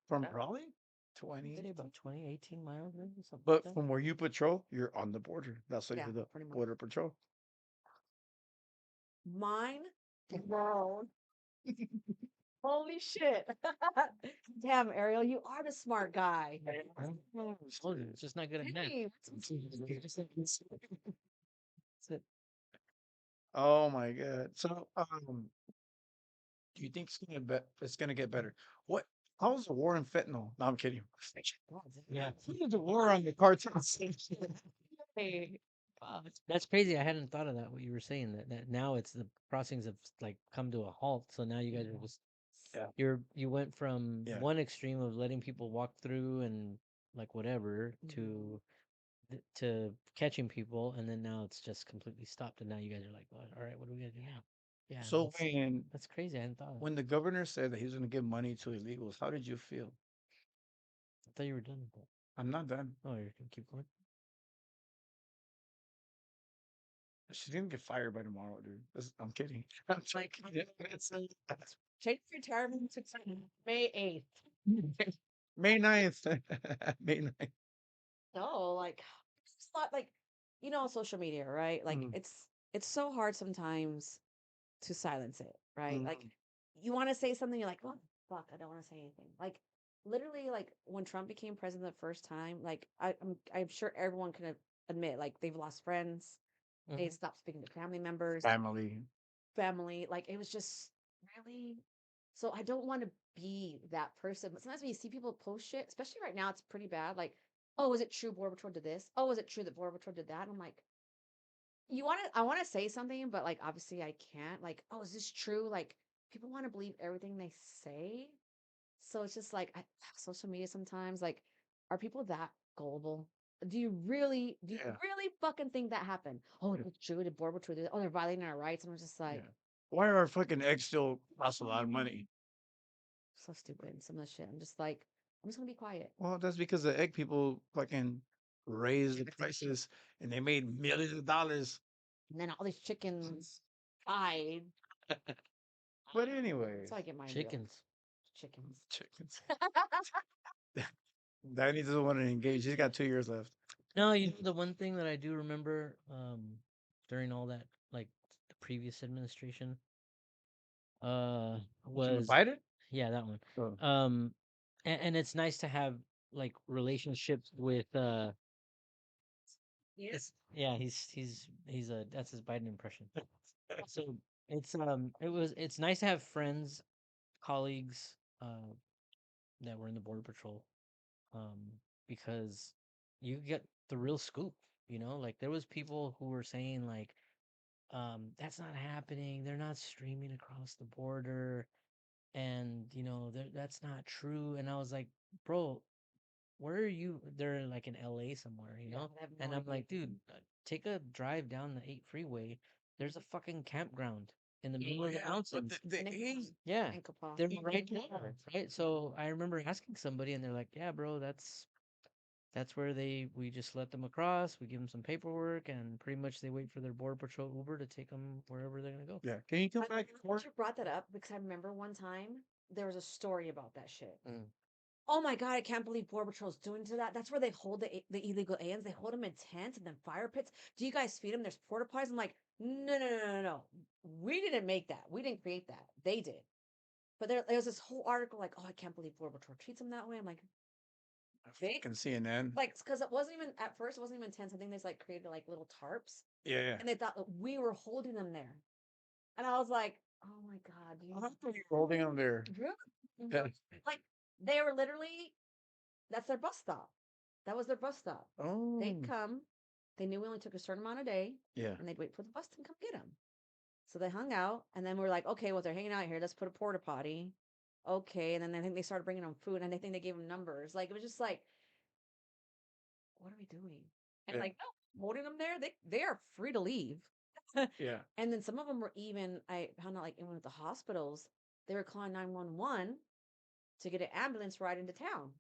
from Yeah. Raleigh, I'd 20. say about 20, 18 miles, maybe something like But that. from where you patrol, you're on the border. That's why Yeah, you're the pretty much. border patrol. Mine, bro. Holy shit! Damn, Ariel, you are the smart guy. Told you, it's just not good at math. Hey, That's it. Oh my God. So, do you think it's gonna get better? What? How's the war on fentanyl? No, I'm kidding. Yeah. How's the war on the cartels? hey, Wow, that's crazy. I hadn't thought of that. What you were saying that now it's the crossings have like come to a halt. So now you guys are just Yeah. you went from Yeah. one extreme of letting people walk through and like whatever to to catching people, and then now it's just completely stopped. And now you guys are like, well, all right, what do we gotta do now? Yeah, So when that's crazy. I hadn't thought of that. when the governor said that he was gonna give money to illegals, how did you feel? I thought you were done with that. I'm not done. Oh, you're gonna keep going. She's gonna get fired by tomorrow, dude. I'm kidding. I'm like joking. It's change retirement to May 8th. May 9th. May 9th. No, like it's not like social media, right? Like Mm, it's so hard sometimes to silence it, right? Like mm, you want to say something, you're like, oh fuck, I don't want to say anything. Like literally, like when Trump became president the first time, like I'm sure everyone can admit, like they've lost friends, they Hmm. stopped speaking to family members, family. family. Like it was just really. So I don't want to be that person. But sometimes when you see people post shit, especially right now, it's pretty bad. Like, oh, is it true Border Patrol did this? Oh, is it true that Border Patrol did that? And I'm like, I want to say something, but like obviously I can't. Like, oh, is this true? Like, people want to believe everything they say. So it's just like social media sometimes. Like, are people that gullible? Do you Yeah. really fucking think that happened? Oh, it's true. Did Border Patrol do that? Oh, they're violating our rights. And I'm just Yeah. like, Why are our fucking eggs still cost a lot of money? so stupid. And some of the shit. I'm just like, I'm just gonna be quiet. Well, that's because the egg people fucking raised the prices and they made millions of dollars. And then all these chickens died. But anyway, So I get my bill. Chickens. Chickens. chickens. Danny doesn't want to engage. He's got 2 years left. No, you know the one thing that I do remember during all that like the previous administration was Biden? yeah, that one. Oh. And it's nice to have like relationships with Yes. yeah, he's a that's his Biden impression. So it's nice to have friends, colleagues that were in the border patrol um because you get the real scoop, like there was people who were saying like that's not happening, they're not streaming across the border, and that's not true, and I was like, bro, where are you? They're like in LA somewhere, I have no and I'm idea. like, dude, take a drive down the 8 freeway, there's a fucking campground in the middle of the Yeah, but mountains. the Nick egg. Yeah, and Kappa. they're right there, right? So I remember asking somebody, and they're like, "Yeah, bro, that's where we just let them across. We give them some paperwork, and pretty much they wait for their border patrol Uber to take them wherever they're gonna go." Yeah. Can you come I'm back? glad you brought that up because I remember one time there was a story about that shit. Mm. Oh my god, I can't believe Border Patrol's doing to that. That's where they hold the illegal aliens. They hold them in tents and then fire pits. Do you guys feed them? There's porta potties. I'm like, no, no, no, no, no. We didn't make that. We didn't create that. They did. But there was this whole article like, oh, I can't believe Border Patrol treats them that way. I'm like, they Fucking CNN. like because it wasn't even at first. It wasn't even tents. I think they just like created like little tarps, Yeah, yeah. and they thought that we were holding them there. And I was like, oh my god, I thought you were holding them there. really? Yeah. Like they were literally that's their bus stop. That was their bus stop. Oh. They'd come. They knew we only took a certain amount of day, Yeah. and they'd wait for the bus to come get them. So they hung out, and then we are like, okay, well they're hanging out here. Let's put a porta potty. Okay, and then I think they started bringing them food, and I think they gave them numbers. Like it was just like, what are we doing? And Yeah. like, no, holding them there, they are free to leave. Yeah. And then some of them were even I found out like in one of the hospitals, they were calling 911 to get an ambulance right into town,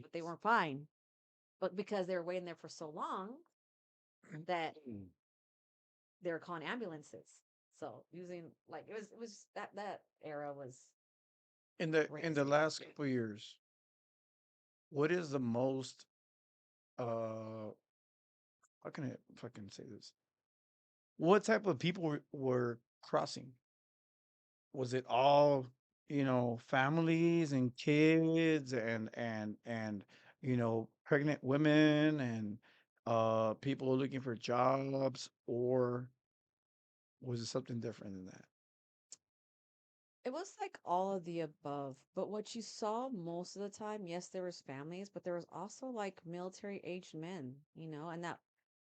but they Jeez. weren't fine. But because they were waiting there for so long that they were calling ambulances. So using like it was that era was In the crazy. last couple of years, what is the most uh how can I fucking say this? What type of people were crossing? Was it all, families and kids and pregnant women and people looking for jobs, or was it something different than that? It was like all of the above, but what you saw most of the time, yes, there was families, but there was also like military aged men,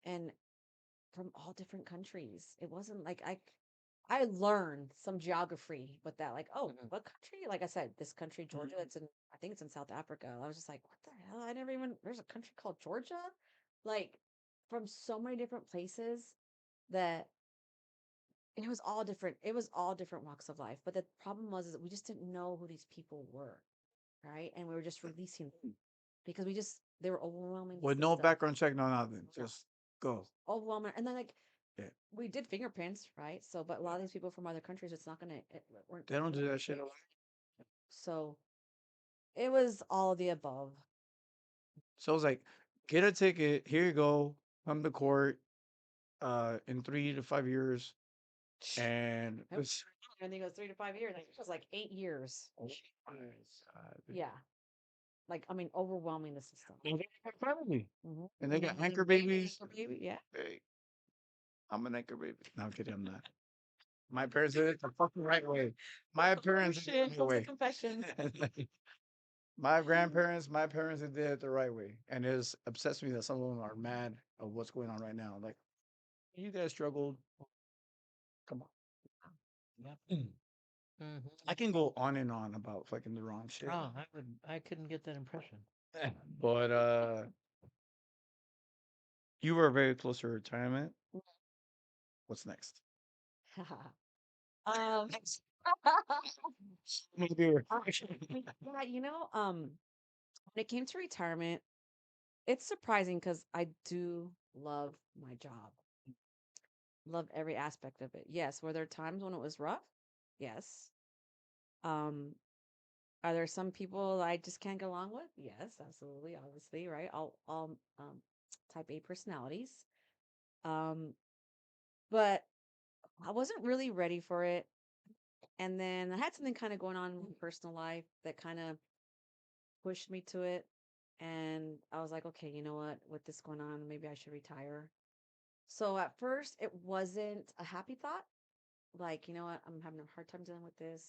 and from all different countries. It wasn't like I learned some geography with that. Like, oh, Mhm. what country? Like I said, this country, Georgia, it's in I think it's in South Africa. I was just like, what the hell? I never even there's a country called Georgia? Like from so many different places that and it was all different walks of life. But the problem was is that we just didn't know who these people were, right? And we were just releasing them because they were overwhelming the With no system. background check, no nothing. No. Just go. Overwhelming. And then like Yeah. we did fingerprints, right? So, but a lot of these people from other countries, it's not gonna, weren't. They don't do that shit. So it was all of the above. So it's like, get a ticket. Here you go. Come to court. In 3 to 5 years, and Nope. I think it was 3 to 5 years. I think it was like 8 years. oh my God. Yeah, like I mean, overwhelming the system. And they got family, Mhm. and they got And anchor baby, babies. anchor baby, yeah. Hey, I'm an anchor baby. No, I'm kidding. I'm not. My parents did it the fucking right way. My Oh parents did it shit! the right Close the way. confessions. My grandparents, my parents, they did it the right way, and it's upsets me that some of them are mad of what's going on right now. Like, you guys struggled. Come on. Yep. Mhm. I can go on and on about fucking the wrong shit. Oh, I couldn't get that impression. But you were very close to retirement. What's next? um, Maybe we're- yeah, when it came to retirement, it's surprising because I do love my job. Love every aspect of it. Yes, were there times when it was rough? Yes. Um, are there some people I just can't get along with? Yes, absolutely, obviously, right? All type A personalities. Um, but I wasn't really ready for it. And then I had something kind of going on in my personal life that kind of pushed me to it. And I was like, okay, you know what? With this going on, maybe I should retire. So at first, it wasn't a happy thought. Like, you know what? I'm having a hard time dealing with this.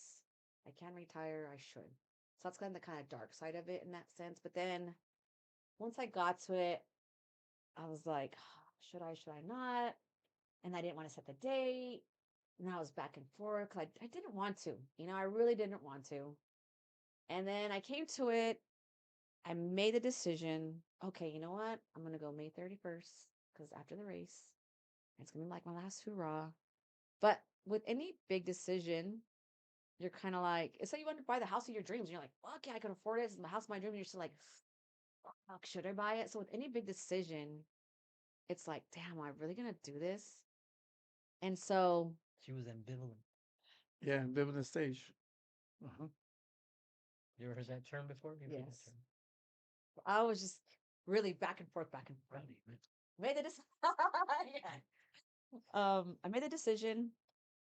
I can retire. I should. So that's kind of the kind of dark side of it in that sense. But then once I got to it, I was like, should I, should I not? And I didn't want to set the date. And I was back and forth because I didn't want to. I really didn't want to. And then I came to it. I made the decision. Okay, you know what? I'm going to go May 31st because after the race, it's going to be like my last hurrah. But with any big decision, you're kind of like, it's like you want to buy the house of your dreams. And you're like, fuck yeah, I can afford it. It's the house of my dreams. And you're still like, fuck, should I buy it? So with any big decision, it's like, damn, am I really going to do this? And so, She was ambivalent. yeah, living the stage. Uh-huh. You ever heard that term before? You ever heard that yes, term? I was just really back and forth, back and forth. Rowdy, man. Made the decision. I made the decision.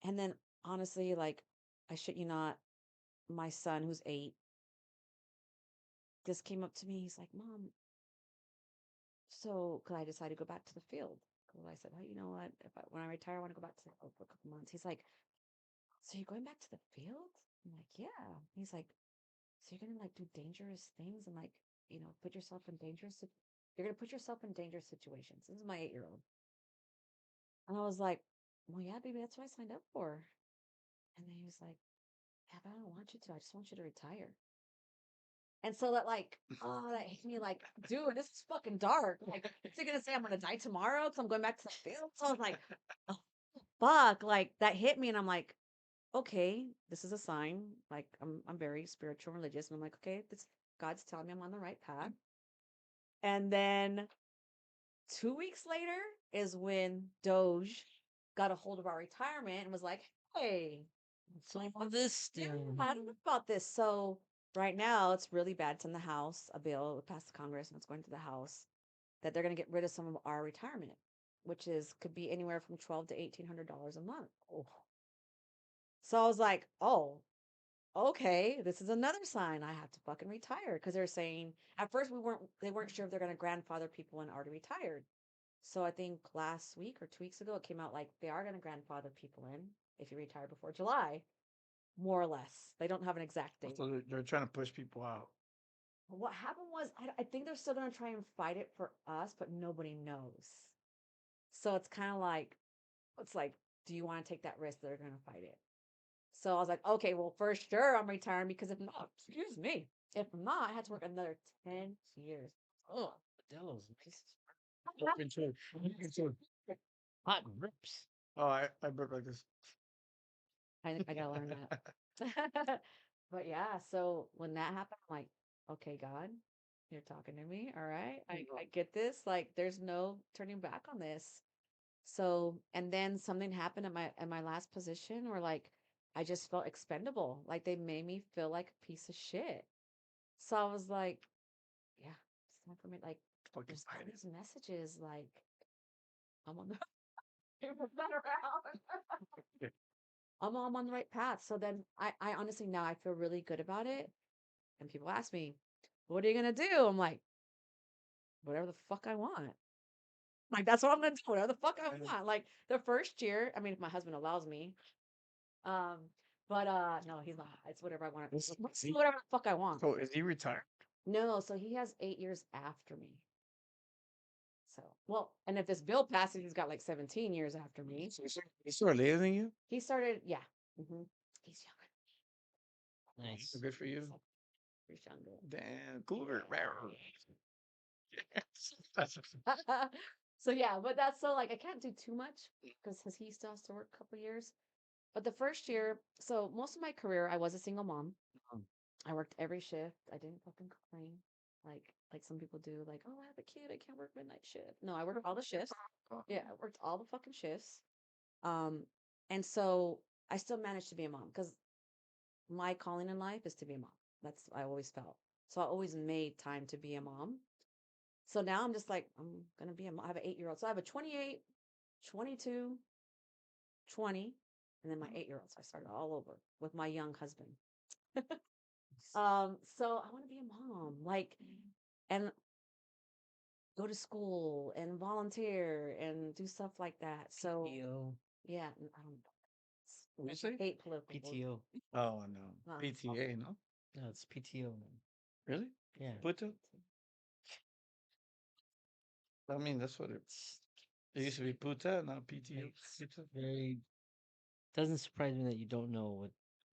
And then honestly, like, I shit you not, my son, who's 8, just came up to me. He's like, Mom, so could I decide to go back to the field? Because I said, oh, you know what? When I retire, I want to go back to the field for a couple months. He's like, so you're going back to the field? I'm like, yeah. He's like, so you're gonna like do dangerous things and like, put yourself in you're gonna put yourself in dangerous situations. This is my 8-year-old. And I was like, well, yeah, baby, that's what I signed up for. And then he was like, yeah, but I don't want you to. I just want you to retire. And so that like, oh, that hit me like, dude, this is fucking dark. Like, is he gonna say I'm gonna die tomorrow because I'm going back to the field? So I was like, oh, fuck, like that hit me, and I'm like, okay, this is a sign. Like, I'm very spiritual, religious, and I'm like, okay, this God's telling me I'm on the right path. And then 2 weeks later is when Doge got a hold of our retirement and was like, hey, Some of this yeah, thing. I don't know about this. So right now it's really bad. It's in the House, a bill passed the Congress and it's going to the House that they're going to get rid of some of our retirement, which is could be anywhere from 12 to $1,800 a month. Oh. So I was like, oh, okay, this is another sign I have to fucking retire because they're saying at first they weren't sure if they're going to grandfather people in already retired. So I think last week or 2 weeks ago it came out like they are going to grandfather people in if you retire before July, more or less. They don't have an exact date. So they're trying to push people out. What happened was I think they're still going to try and fight it for us, but nobody knows. So it's like, do you want to take that risk that they're going to fight it? So I was like, okay, well, for sure I'm retiring because if not, excuse me, if not, I had to work another 10 years. Oh, Modelo's nice. Control. Hot rips. Oh, I burp like this. I gotta learn that. But yeah, so when that happened, I'm like, okay, God, you're talking to me. All right. I get this. Like there's no turning back on this. So and then something happened at my last position where like I just felt expendable. Like they made me feel like a piece of shit. So I was like, yeah, it's time for me. Like Fucking there's all fight it. these messages like I'm on the around. I'm on the right path. So then I honestly now I feel really good about it. And people ask me, what are you gonna do? I'm like, whatever the fuck I want. Like that's what I'm gonna do, whatever the fuck I want. Like the first year, I mean, if my husband allows me. Um, but no, he's not. It's whatever I want. Whatever the fuck I want. So is he retired? No, so he has 8 years after me. So well, and if this bill passes, he's got like 17 years after me. So he's sort of later than you? He started, yeah. He's younger. Nice. Good for you. He's younger. Damn, cougar. So yeah, but that's so like I can't do too much because he still has to work a couple years. But the first year, so most of my career, I was a single mom. I worked every shift. I didn't fucking complain like some people do. Like, oh, I have a kid, I can't work midnight shift. No, I worked all the shifts. Yeah, I worked all the fucking shifts. Um, and so I still managed to be a mom because my calling in life is to be a mom. That's I always felt. So I always made time to be a mom. So now I'm just like, I'm gonna be a mom. I have an 8-year-old. So I have a 28, 22, 20, and then my 8-year-old. So I started all over with my young husband. So I want to be a mom, like, and go to school and volunteer and do stuff like that. So PTO. yeah, I don't What you say? hate political. PTO. Oh no. Uh, PTA, no? No, it's PTO, man. Really? Yeah. Puta? I mean, that's what it used to be puta, not PTA. It's very doesn't surprise me that you don't know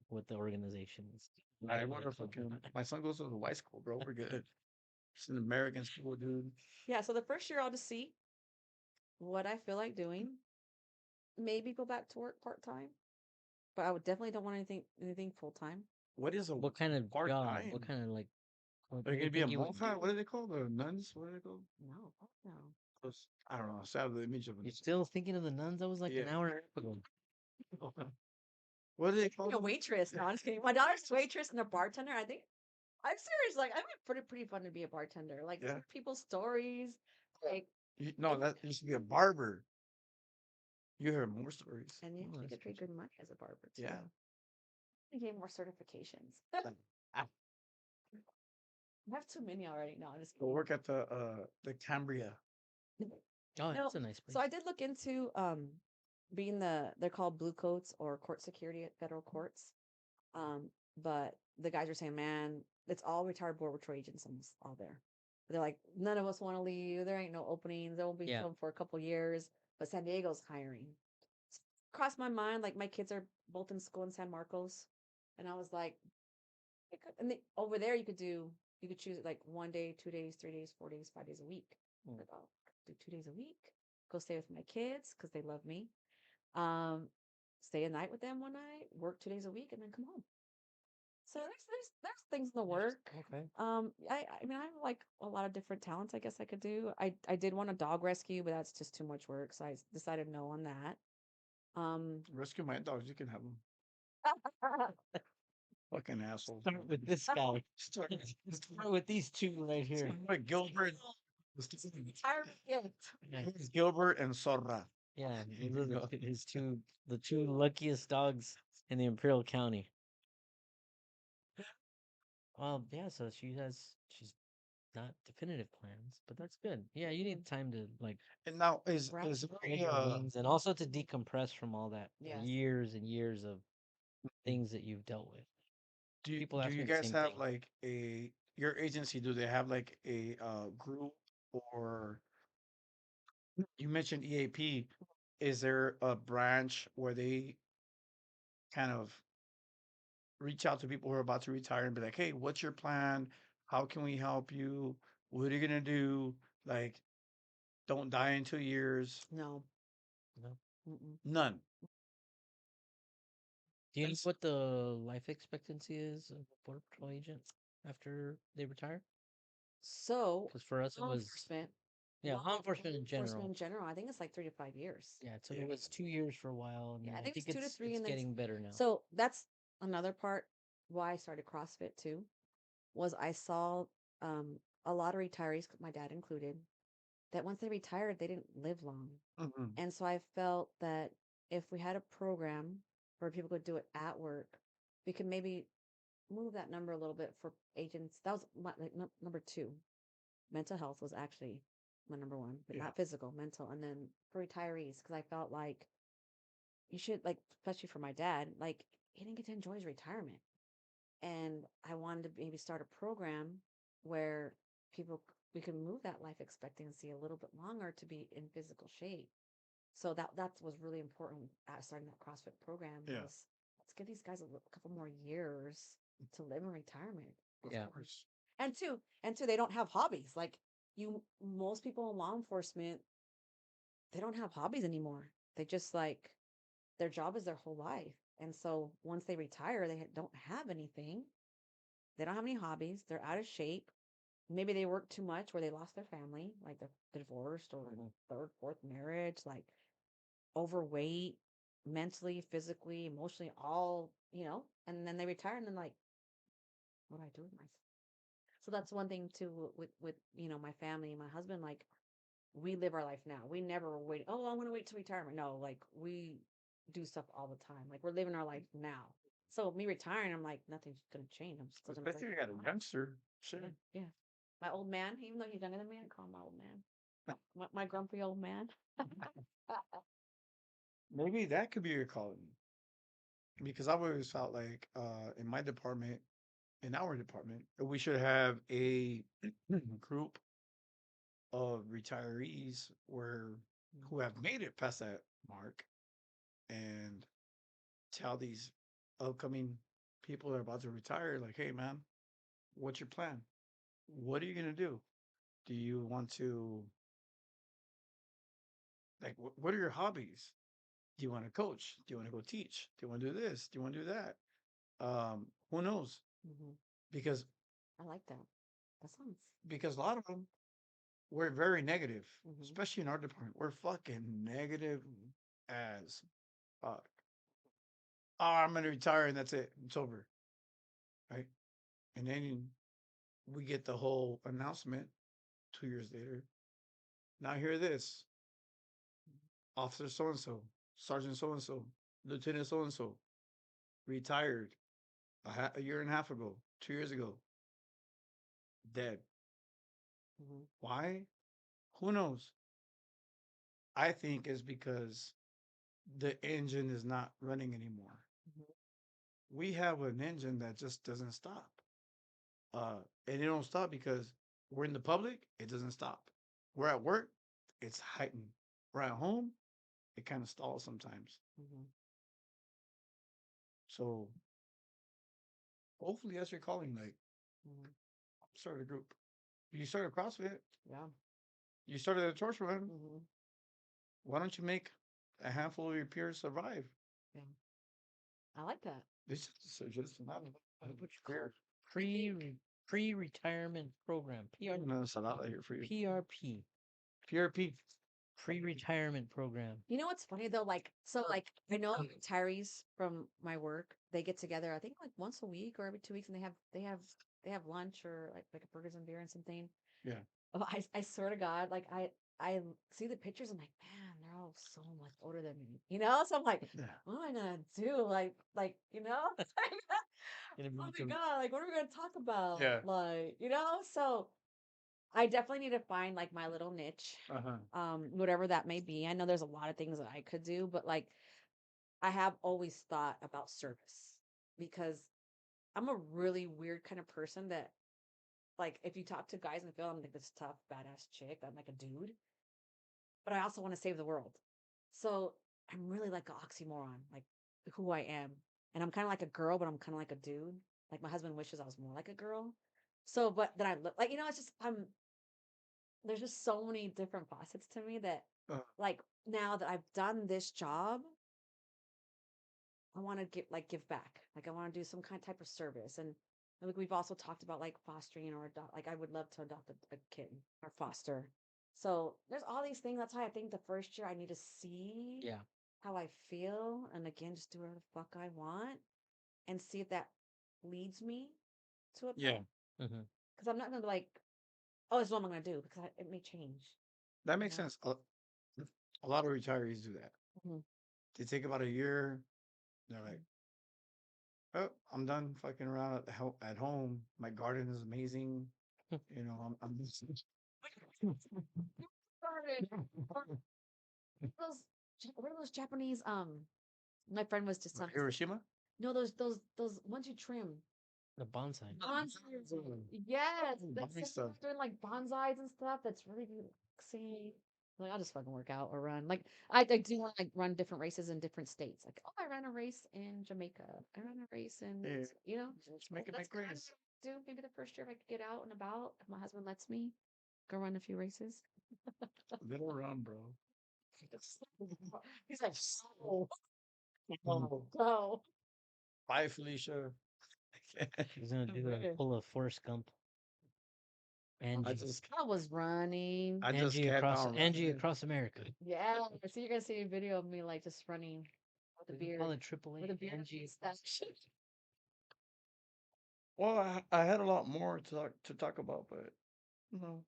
what the organization is. I wonder if my son goes to the white school, bro. We're good. It's an American school, dude. yeah. So the first year I'll just see what I feel like doing. Maybe go back to work part time, but I would definitely don't want anything full time. What is a What kind of job? part-time? What kind of like? What Are you do you gonna be a think you would monja? do? What are they called? The nuns? What are they called? No, fuck no. I don't know. I still have the image of You're it. still thinking of the nuns? That was like an Yeah. hour and a half ago. What are they Be a called? waitress. No, I'm just kidding. My daughter's a waitress and a bartender. I think I'm serious. Like, I mean, pretty fun to be a bartender. Like, Yeah. hear people's stories. Like, No, that used to be a barber. You heard more stories. and you Oh, actually that's get paid good money as a barber too. Yeah. I gain more certifications. Ah. I have too many already. No, I'm just Go kidding. work at the Cambria. Oh, No, that's a nice place. so I did look into being they're called blue coats or court security at federal courts. But the guys are saying, man, it's all retired border patrol agents almost all there. They're like, none of us want to leave. There ain't no openings. There won't be Yeah. some for a couple years. But San Diego's hiring. Crossed my mind, like my kids are both in school in San Marcos, and I was like, over there you could choose like 1 day, 2 days, 3 days, 4 days, 5 days a week. Mm. Like, oh, do 2 days a week. Go stay with my kids because they love me. Stay a night with them one night, work 2 days a week, and then come home. So there's things in the work. Okay. I mean I have like a lot of different talents I guess I could do. I did want a dog rescue, but that's just too much work, so I decided no on that. Rescue my dogs. You can have them. Fucking assholes. Start with this guy. Start Start with these two right here. with Gilbert. Yeah, Gilbert and Sorra. yeah, those are the two luckiest dogs in the Imperial County. Well, yeah, so she's not definitive plans, but that's good. Yeah, you need time to like And now Right. is spread there your a, wings and also to decompress from all that Yes. years and years of things that you've dealt with. People do ask you me the guys same have thing. like a your agency? Do they have like a group, or you mentioned EAP? Is there a branch where they kind of reach out to people who are about to retire and be like, "Hey, what's your plan? How can we help you? What are you gonna do? Like, don't die in 2 years." No. No. Mm-mm. None. Do you know That's what the life expectancy is of a border patrol agent after they retire? So Because for us it law was enforcement, law enforcement in general. in general, I think it's like 3 to 5 years. Yeah, so Yeah. it was 2 years for a while, and Yeah, then I I think think it's 2 to 3, it's and then getting better now. so that's another part why I started CrossFit too. Was I saw a lot of retirees, my dad included, that once they retired, they didn't live long. Mhm. And so I felt that if we had a program where people could do it at work, we could maybe move that number a little bit for agents. That was my like, number two. Mental health was actually my number one, but Yeah. not physical, mental. And then for retirees, because I felt like you should, like, especially for my dad, like, he didn't get to enjoy his retirement. And I wanted to maybe start a program where we can move that life expectancy a little bit longer to be in physical shape. So that was really important at starting that CrossFit program. Yeah. Was let's give these guys couple more years to live in retirement. Of Yeah. course. And two, they don't have hobbies. Like, most people in law enforcement, they don't have hobbies anymore. They just, like, their job is their whole life. And so once they retire, they don't have anything. They don't have any hobbies. They're out of shape. Maybe they work too much where they lost their family, like they're divorced or third, fourth marriage, like overweight, mentally, physically, emotionally, all. And then they retire and then, like, what do I do with myself? So that's one thing too with my family, my husband, like, we live our life now. We never wait. Oh, I want to wait till retirement. No, like, we do stuff all the time. Like, we're living our life now. So me retiring, I'm like, nothing's gonna change. I'm still gonna Especially you got a youngster. Shit. yeah. My old man, even though he's younger than me, I call him my old man. My grumpy old man. Maybe that could be your calling. Because I've always felt like in my department, in our department, we should have a group of retirees who have made it past that mark, and tell these upcoming people that are about to retire, like, hey man, what's your plan? What are you gonna do? Do you want to, like, what are your hobbies? Do you want to coach? Do you want to go teach? Do you want to do this? Do you want to do that? Who knows? Mhm. Because I like that. That sounds. a lot of them, we're very negative, Mhm. especially in our department. We're fucking negative as fuck. Oh, I'm gonna retire and that's it. It's over. Right. And then we get the whole announcement 2 years later. Now hear this. Officer so and so, Sergeant so and so, Lieutenant so and so, retired a year and a half ago, 2 years ago, dead. Mhm. Why? Who knows? I think it's because the engine is not running anymore. Mhm. We have an engine that just doesn't stop. And it don't stop because we're in the public, it doesn't stop. We're at work, it's heightened. We're at home, it kind of stalls sometimes. Mhm. So hopefully that's your calling. Like, Mhm. start a group. You started CrossFit, Yeah. you started a torch run. Mhm. Why don't you make a handful of your peers survive? Yeah. I like that. This is just not What would you call it? Pre-retirement program. a lot here for you. PRP. PRP. Pre-retirement program. You know what's funny though? Like, so like I know retirees from my work, they get together, I think like once a week or every 2 weeks, and they have lunch or like a burgers and beer and something. Yeah. Oh, I swear to God, like I see the pictures, I'm like, man, they're all so much older than me, you know? So I'm like, Yeah. what am I gonna do? Like, you know? Gonna Oh meet my some- God, like what are we gonna talk about? Yeah. Like, you know? So I definitely need to find like my little niche, Uh-huh. whatever that may be. I know there's a lot of things that I could do, but like I have always thought about service because I'm a really weird kind of person that like if you talk to guys in the field, I'm like this tough, badass chick. I'm like a dude, but I also want to save the world. So I'm really like an oxymoron, like who I am. And I'm kind of like a girl, but I'm kind of like a dude. Like my husband wishes I was more like a girl. So, but then I look like, it's just, there's just so many different facets to me that Uh, like now that I've done this job, I want to give back. Like I want to do some kind of type of service. And like we've also talked about like fostering or adopt. Like I would love to adopt a kitten or foster. So there's all these things. That's why I think the first year I need to see Yeah. how I feel, and again, just do whatever the fuck I want, and see if that leads me to a yeah. Mm-hmm. because I'm not gonna be like, oh, this is what I'm gonna do because it may change. That you makes know? sense. A lot of retirees do that. Mhm. They take about a year. They're like, oh, I'm done fucking around at home. My garden is amazing. You know, I'm just Those what are those Japanese? My friend was just telling. Hiroshima. No, those ones you trim. The bonsai. Bonsais. Mm. Yes, that's Bonsai stuff. doing like bonsais and stuff. That's really see. Like I'll just fucking work out or run. Like I do want to like run different races in different states. Like oh, I ran a race in Jamaica. I ran a race in Yeah. you know. Let's make it That's make kind of race. what I do maybe the first year if I could get out and about. If my husband lets me go run a few races. Little run, bro. He's like, so Oh, go. bye, Felicia. He's gonna do Okay. a pull of Forrest Gump. I Angie. just I was running. I just kept on Angie running. across America. Yeah. So you're gonna see a video of me like just running with a We beard. call it Triple With a A. beard and Angie. mustache. Well, I had a lot more to talk about, but you know,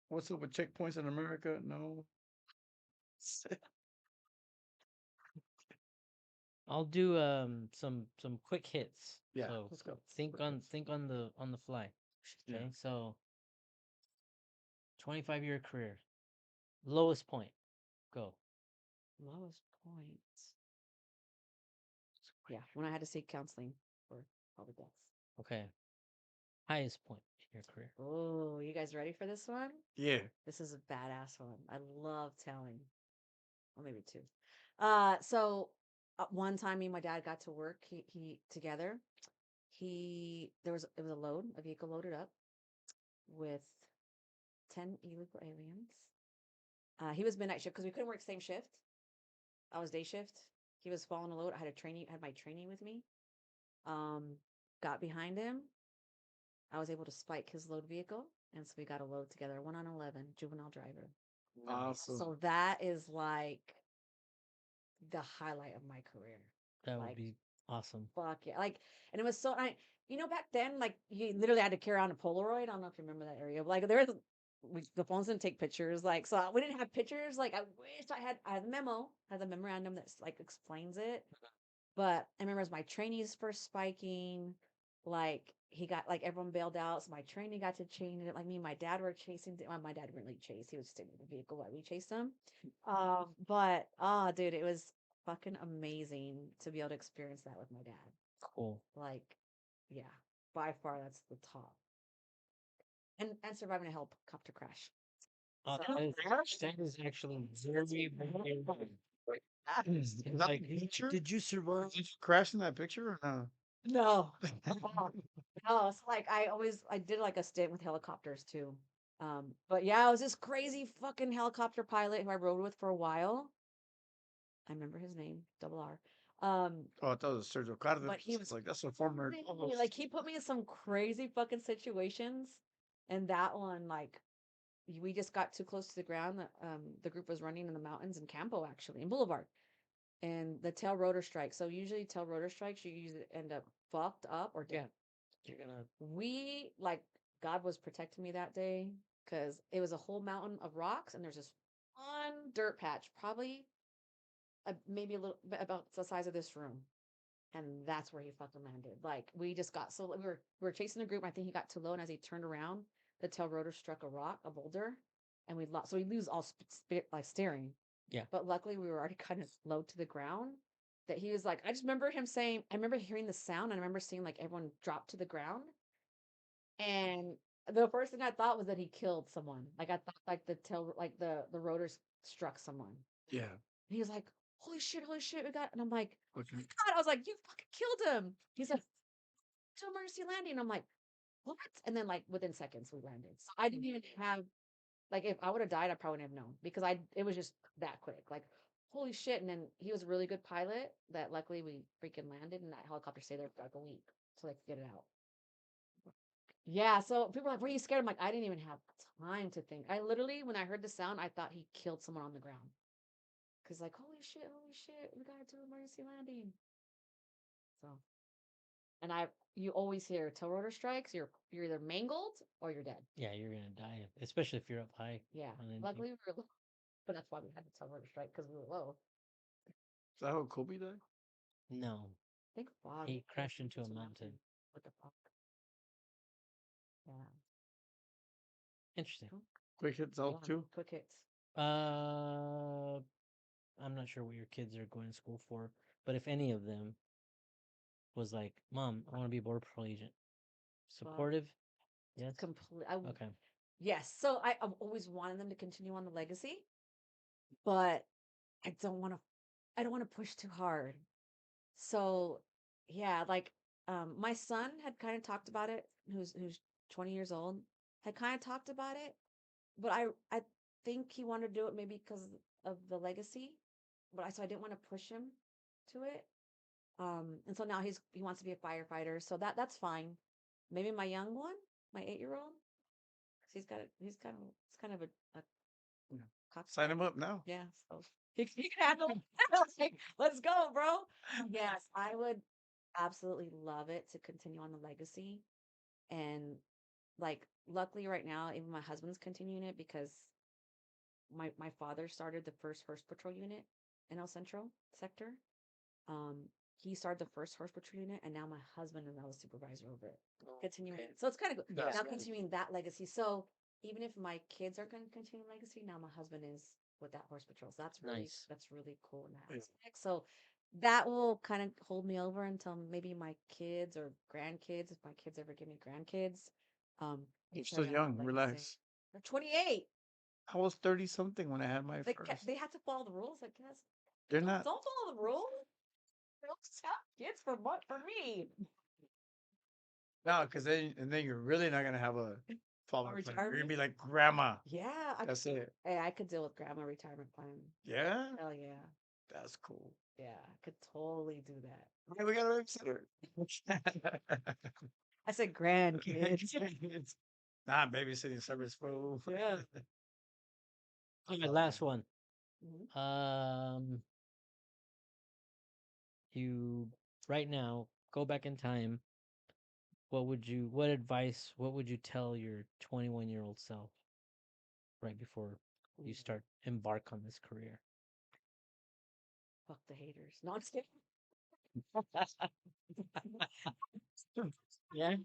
what's up with checkpoints in America? No. I'll do some quick hits. Yeah, So let's go. think on the fly. Yeah. Okay, so 25-year career. Lowest point. Go. Lowest point. Yeah, when I had to seek counseling for all the deaths. Okay. Highest point in your career. Oh, you guys ready for this one? Yeah. This is a badass one. I love telling. Well, maybe two. So one time me and my dad got to work. He together. It was a load, a vehicle loaded up with 10 illegal aliens. He was midnight shift because we couldn't work same shift. I was day shift. He was following a load. I had my trainee with me. Um, got behind him. I was able to spike his load vehicle, and so we got a load together. 1 on 11, juvenile driver. Awesome. So that is like the highlight of my career. That would Like, be awesome. fuck yeah! Like, and it was so back then, like you literally had to carry on a Polaroid. I don't know if you remember that area, but like the phones didn't take pictures. Like, so we didn't have pictures. Like, I wish I had a memo, has a memorandum that like explains it. But I remember as my trainees first spiking, like he got like everyone bailed out, so my trainee got to change it. Like me and my dad were chasing. Well, my dad didn't really chase; he was staying with the vehicle while we chased him. But dude, it was fucking amazing to be able to experience that with my dad. Cool. Like, yeah, by far that's the top. And surviving a helicopter crash. Oh, So- that is actually very, very Is that like, the picture? did you survive? Did you crash in that picture or no? No. No, it's like I did like a stint with helicopters too. But yeah, I was this crazy fucking helicopter pilot who I rode with for a while. I remember his name, double R. Oh, I thought it was Sergio Cardenas. But he was like that's a former. like he put me in some crazy fucking situations, and that one like we just got too close to the ground. The group was running in the mountains in Campo, actually, in Boulevard, and the tail rotor strike. So usually tail rotor strikes, you usually end up fucked up or Yeah. dead. You're gonna. We like God was protecting me that day because it was a whole mountain of rocks, and there's this one dirt patch, probably maybe a little bit about the size of this room, and that's where he fucking landed. Like we just got so we were chasing the group. I think he got too low, and as he turned around, the tail rotor struck a rock, a boulder, and we lost. So we lose all like steering. Yeah. But luckily, we were already kind of low to the ground. That he was like, I just remember him saying, I remember hearing the sound, and I remember seeing like everyone drop to the ground. And the first thing I thought was that he killed someone. Like I thought like the tail like the rotors struck someone. Yeah. And he was like, holy shit, we got, and I'm like, Okay. God, I was like, you fucking killed him. He's like, to emergency landing. I'm like, what? And then like within seconds we landed. So I didn't even have like if I would have died, I probably wouldn't have known because it was just that quick. Like, holy shit. And then he was a really good pilot that luckily we freaking landed and that helicopter stayed there for like a week so they could get it out. Yeah, so people are like, were you scared? I'm like, I didn't even have time to think. I literally, when I heard the sound, I thought he killed someone on the ground. Cause like, holy shit, we gotta do emergency landing. So, and you always hear tail rotor strikes. You're either mangled or you're dead. Yeah, you're gonna die, especially if you're up high. Yeah. on anything. Luckily we were low, but that's why we had the tail rotor strike because we were low. Is that how Kobe died? No, Thank God. he we crashed went into a mountain. What the fuck? Yeah. Interesting. Quick hits Go out on, too. quick hits. I'm not sure what your kids are going to school for, but if any of them was like, "Mom, I want to be a border patrol agent," supportive, yes, Complete. okay, Yes. So I've always wanted them to continue on the legacy, but I don't want to. I don't want to push too hard. So yeah, like my son had kind of talked about it, who's 20 years old, had kind of talked about it, but I think he wanted to do it maybe because of the legacy, but I didn't want to push him to it. And so now he wants to be a firefighter, so that's fine. Maybe my young one, my 8-year-old, because it's kind of a Yeah. cock. Sign him up now. Yeah, so he can handle it. I was like, let's go, bro. Yes, I would absolutely love it to continue on the legacy. And like luckily right now, even my husband's continuing it because my father started the first horse patrol unit in El Centro sector. Um, he started the first horse patrol unit, and now my husband is now the supervisor over it. Continuing, so it's kind of good. That's Now good. continuing that legacy. So even if my kids are going to continue legacy, now my husband is with that horse patrol. So Nice. that's really cool in that Yeah. aspect. So that will kind of hold me over until maybe my kids or grandkids, if my kids ever give me grandkids. You're carry still on that young. legacy. Relax. They're 28. I was 30 something when I had my They first. they had to follow the rules, I guess. They're not. Don't follow the rules. Don't just have kids for what for me. No, because then you're really not gonna have a follow-up plan. You're gonna retirement? be like grandma. Yeah, That's it. hey, I could deal with grandma retirement plan. Yeah, Hell yeah. that's cool. Yeah, I could totally do that. Okay, we gotta babysitter. I said grandkids. It's not babysitting service, bro. Yeah. Okay, last one. Mhm. You right now go back in time. What advice, what would you tell your 21-year-old self right before you start embark on this career? Fuck the haters. No, I'm just kidding. Yeah.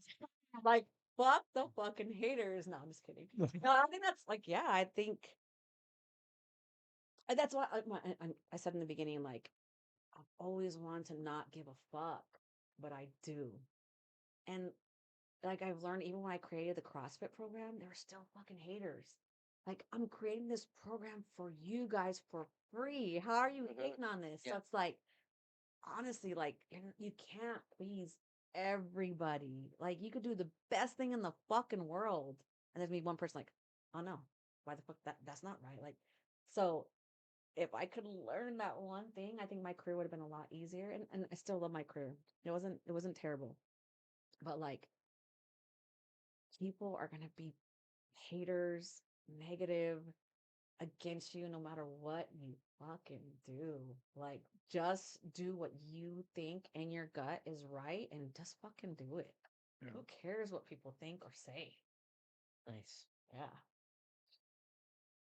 Like, fuck the fucking haters. No, I'm just kidding. No, I think that's like, yeah, I think that's what I said in the beginning. Like, I've always wanted to not give a fuck, but I do. And like I've learned even when I created the CrossFit program, there were still fucking haters. Like, I'm creating this program for you guys for free. How are you hating on this? So Yeah. it's like, honestly, like you can't please everybody. Like you could do the best thing in the fucking world, and there's me one person like, oh no, why the fuck that's not right. Like, so if I could learn that one thing, I think my career would have been a lot easier. And I still love my career. It wasn't terrible, but like people are gonna be haters. negative against you no matter what you fucking do. Like, just do what you think in your gut is right and just fucking do it. Yeah. Who cares what people think or say? Nice. Yeah.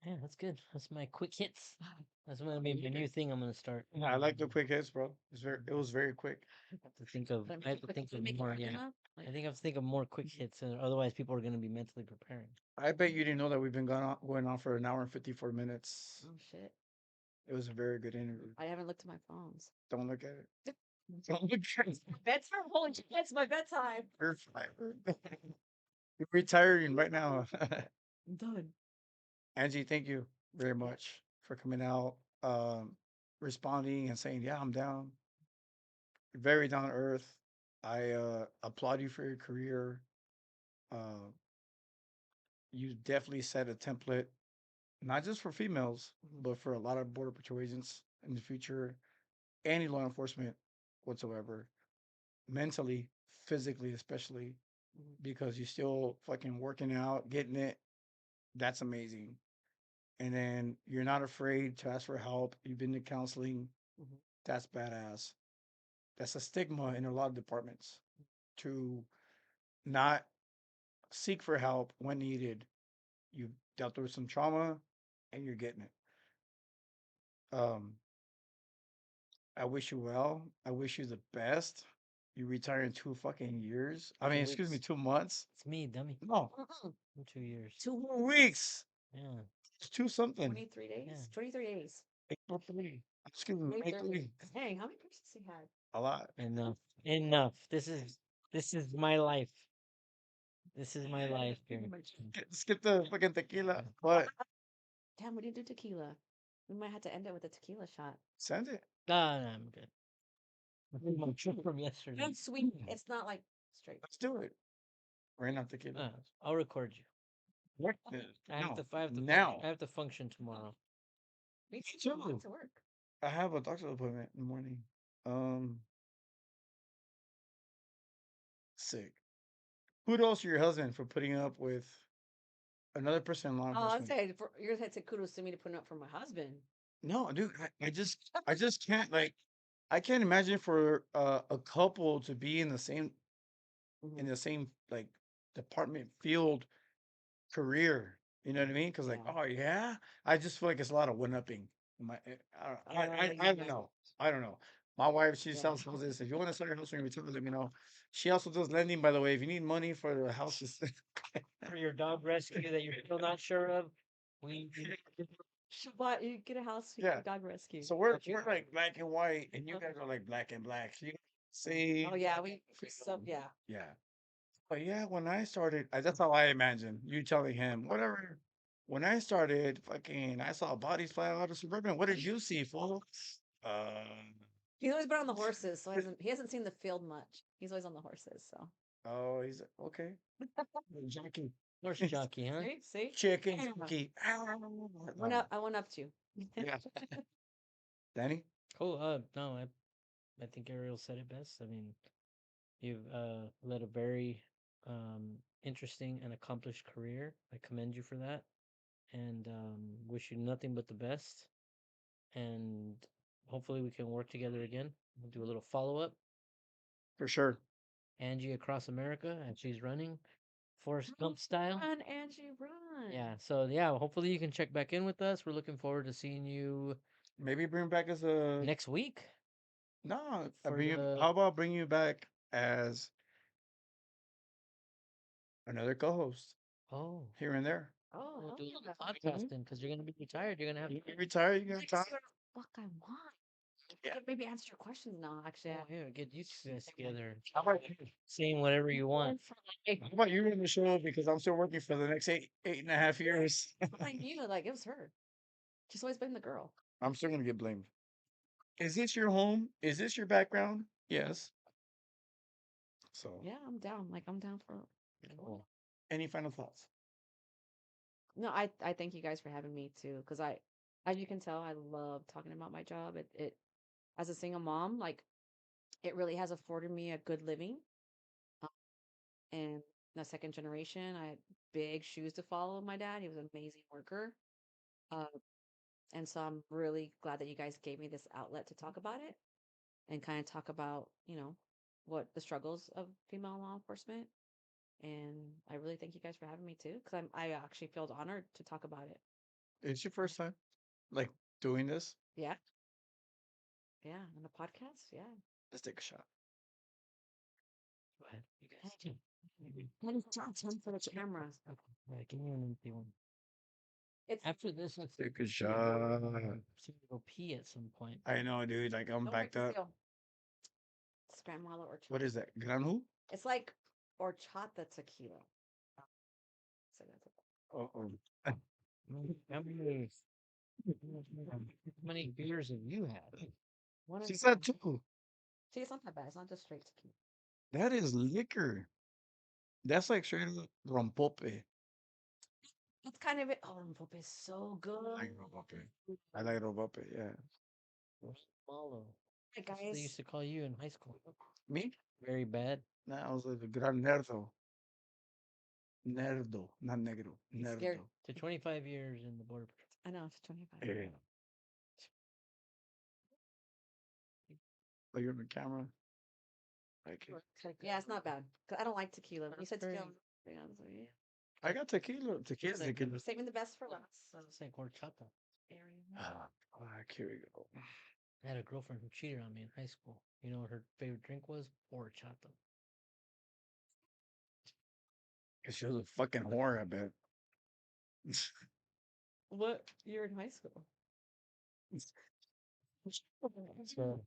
Yeah, that's good. That's my quick hits. That's gonna be my new thing. I'm gonna start. I like the quick hits, bro. It was very quick. I have to think of. But I have to think of make it more. quick Yeah, enough. I Like, think I have to think of more quick hits, otherwise people are gonna be mentally preparing. I bet you didn't know that we've been going on for an hour and 54 minutes. oh shit. It was a very good interview. I haven't looked at my phones. Don't look at it. Don't look at it. Bedtime. Holy shit, it's my bedtime. You're fine. You're retiring right now. I'm done. Angie, thank you very much for coming out, responding and saying, "Yeah, I'm down." Very down to earth. I applaud you for your career. Uh, you definitely set a template, not just for females, Mhm. but for a lot of border patrol agents in the future, any law enforcement whatsoever, mentally, physically, especially Mhm. because you're still fucking working out, getting it. That's amazing. And then you're not afraid to ask for help. You've been to counseling. Mhm. That's badass. That's a stigma in a lot of departments to not seek for help when needed. You've dealt with some trauma and you're getting it. Um, I wish you well. I wish you the best. You retire in 2 fucking years. I mean, excuse me, Weeks. 2 months. It's me, dummy. No, In 2 years. 2 weeks. Yeah. It's two something. 23 days? Yeah. 23 days. April 3. Excuse me, May 23. 3. Dang, how many persons he had? A lot. Enough. Enough. This is my life. This is my life here. Skip the fucking tequila. What? Damn, we didn't do tequila. We might have to end it with a tequila shot. Send it. No, no, I'm good. My trip from yesterday. It's sweet. It's not like straight. Let's do it. Right now, tequila. I'll record you. What? I have to. Now. I have to function tomorrow. Me Me too. too. To work. I have a doctor's appointment in the morning. Sick. Kudos to your husband for putting up with another person in law Oh, I'd enforcement. say you're gonna say kudos to me to putting up for my husband. No, dude, I just can't like, I can't imagine for a couple to be in Mhm. the same like department field career. You know what I mean? Because like, Yeah. oh yeah, I just feel like it's a lot of one upping. I don't know. I don't know. My wife, she Yeah. sells houses. If you want to sell your house when you retire, let me know. She also does lending, by the way. If you need money for the houses, For your dog rescue that you're still not sure of, we But you get a house, you yeah. get a dog rescue. So we're like black and white, and you guys are like black and black. So you see, Oh yeah, we so yeah. yeah. But yeah, when I started, that's how I imagine you telling him whatever. When I started, fucking, I saw bodies fly out of Suburban. What did you see, fool? He's always been on the horses, so he hasn't seen the field much. He's always on the horses, so Oh, he's okay. Jockey, horse jockey, huh? see? chicken Yeah. jockey. I went up to you. Yeah. Danny, Cool. No, I think Ariel said it best. I mean, you've led a very interesting and accomplished career. I commend you for that, and wish you nothing but the best. And hopefully we can work together again. We'll do a little follow up. for sure. Angie across America, and she's running Forrest Gump style. Run, Angie, run. Yeah. So yeah, hopefully you can check back in with us. We're looking forward to seeing you Maybe bring back as a next week. no. for How about bring you back as another co-host Oh, here and there? Oh, we'll hell do a little yeah. podcasting because you're gonna be retired. You're gonna have You retire, you I got can time. see what the fuck I want. Yeah. Maybe answer your questions now, actually. Oh, yeah, get you guys together, How about you? saying whatever you want. How about you in the show? Because I'm still working for the next 8.5 years. I knew, like, it was her. She's always been the girl. I'm still gonna get blamed. Is this your home? Is this your background? Yes. So, Yeah, I'm down. Like, I'm down for. Cool. any final thoughts? No, I thank you guys for having me too, because as you can tell, I love talking about my job. It as a single mom, like, it really has afforded me a good living, and the second generation. I had big shoes to follow with my dad. He was an amazing worker. Uh, and so I'm really glad that you guys gave me this outlet to talk about it and kind of talk about, what the struggles of female law enforcement. And I really thank you guys for having me too, because I actually felt honored to talk about it. It's your first time, like doing this. Yeah, yeah, on the podcast. Yeah. Let's take a shot. Go ahead. You guys. What is Johnson for the camera? Yeah, give me an empty one. It's After this, let's Take a shot. see to go pee at some point. I know, dude. Like I'm don't break backed the up. seal. It's Grand Malo or What is that? Gran who? It's like horchata tequila. So that's it. Oh, How many beers have you had? One she is said two. See, it's not that bad. It's not just straight tequila. That is liquor. That's like straight up rompope. That's kind of it. Oh, Mpope is so I good. like rompope. I like rompope. Yeah. Malo. Hey That's what they used guys, to call you in high school. Me? Very bad. Nah, I was a gran nerdo. Nerdo, not negro. I'm scared. Nerdo. To 25 years in the border patrol. I know it's 25. Yeah. Like you're on the camera. Like Yeah, it's not bad. 'Cause I don't like tequila. When you That's said tequila, very- I was like, yeah. I got tequila. Tequila's like- tequila. Saving the best for last. So. It's like horchata. Ah, fuck, here we go. I had a girlfriend who cheated on me in high school. You know what her favorite drink was? Horchata. Cause she was a fucking whore, I bet. What year in high school? So,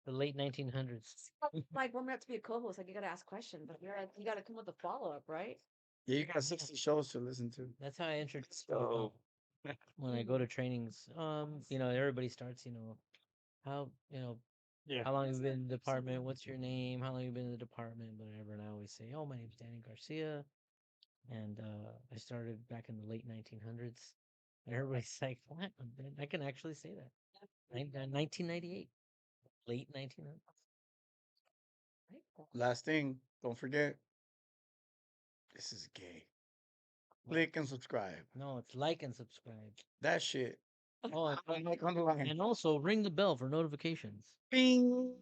the late 1900s. Like, we're meant to be a co-host. Like, you gotta ask questions, but you gotta come with a follow-up, right? Yeah, you got 60 shows to listen to. That's how I introduce So when I go to trainings. Everybody starts, how, yeah. how long have you been in the department? What's your name? How long have you been in the department? Whatever. And I always say, oh, my name's Danny Garcia. And I started back in the late 1900s. And everybody's like, what? I can actually say that. 1998. Late 1900s. Last thing, don't forget. This is gay. Click and subscribe. No, it's like and subscribe. That shit. Oh, I'm like on the line. and also ring the bell for notifications. Bing.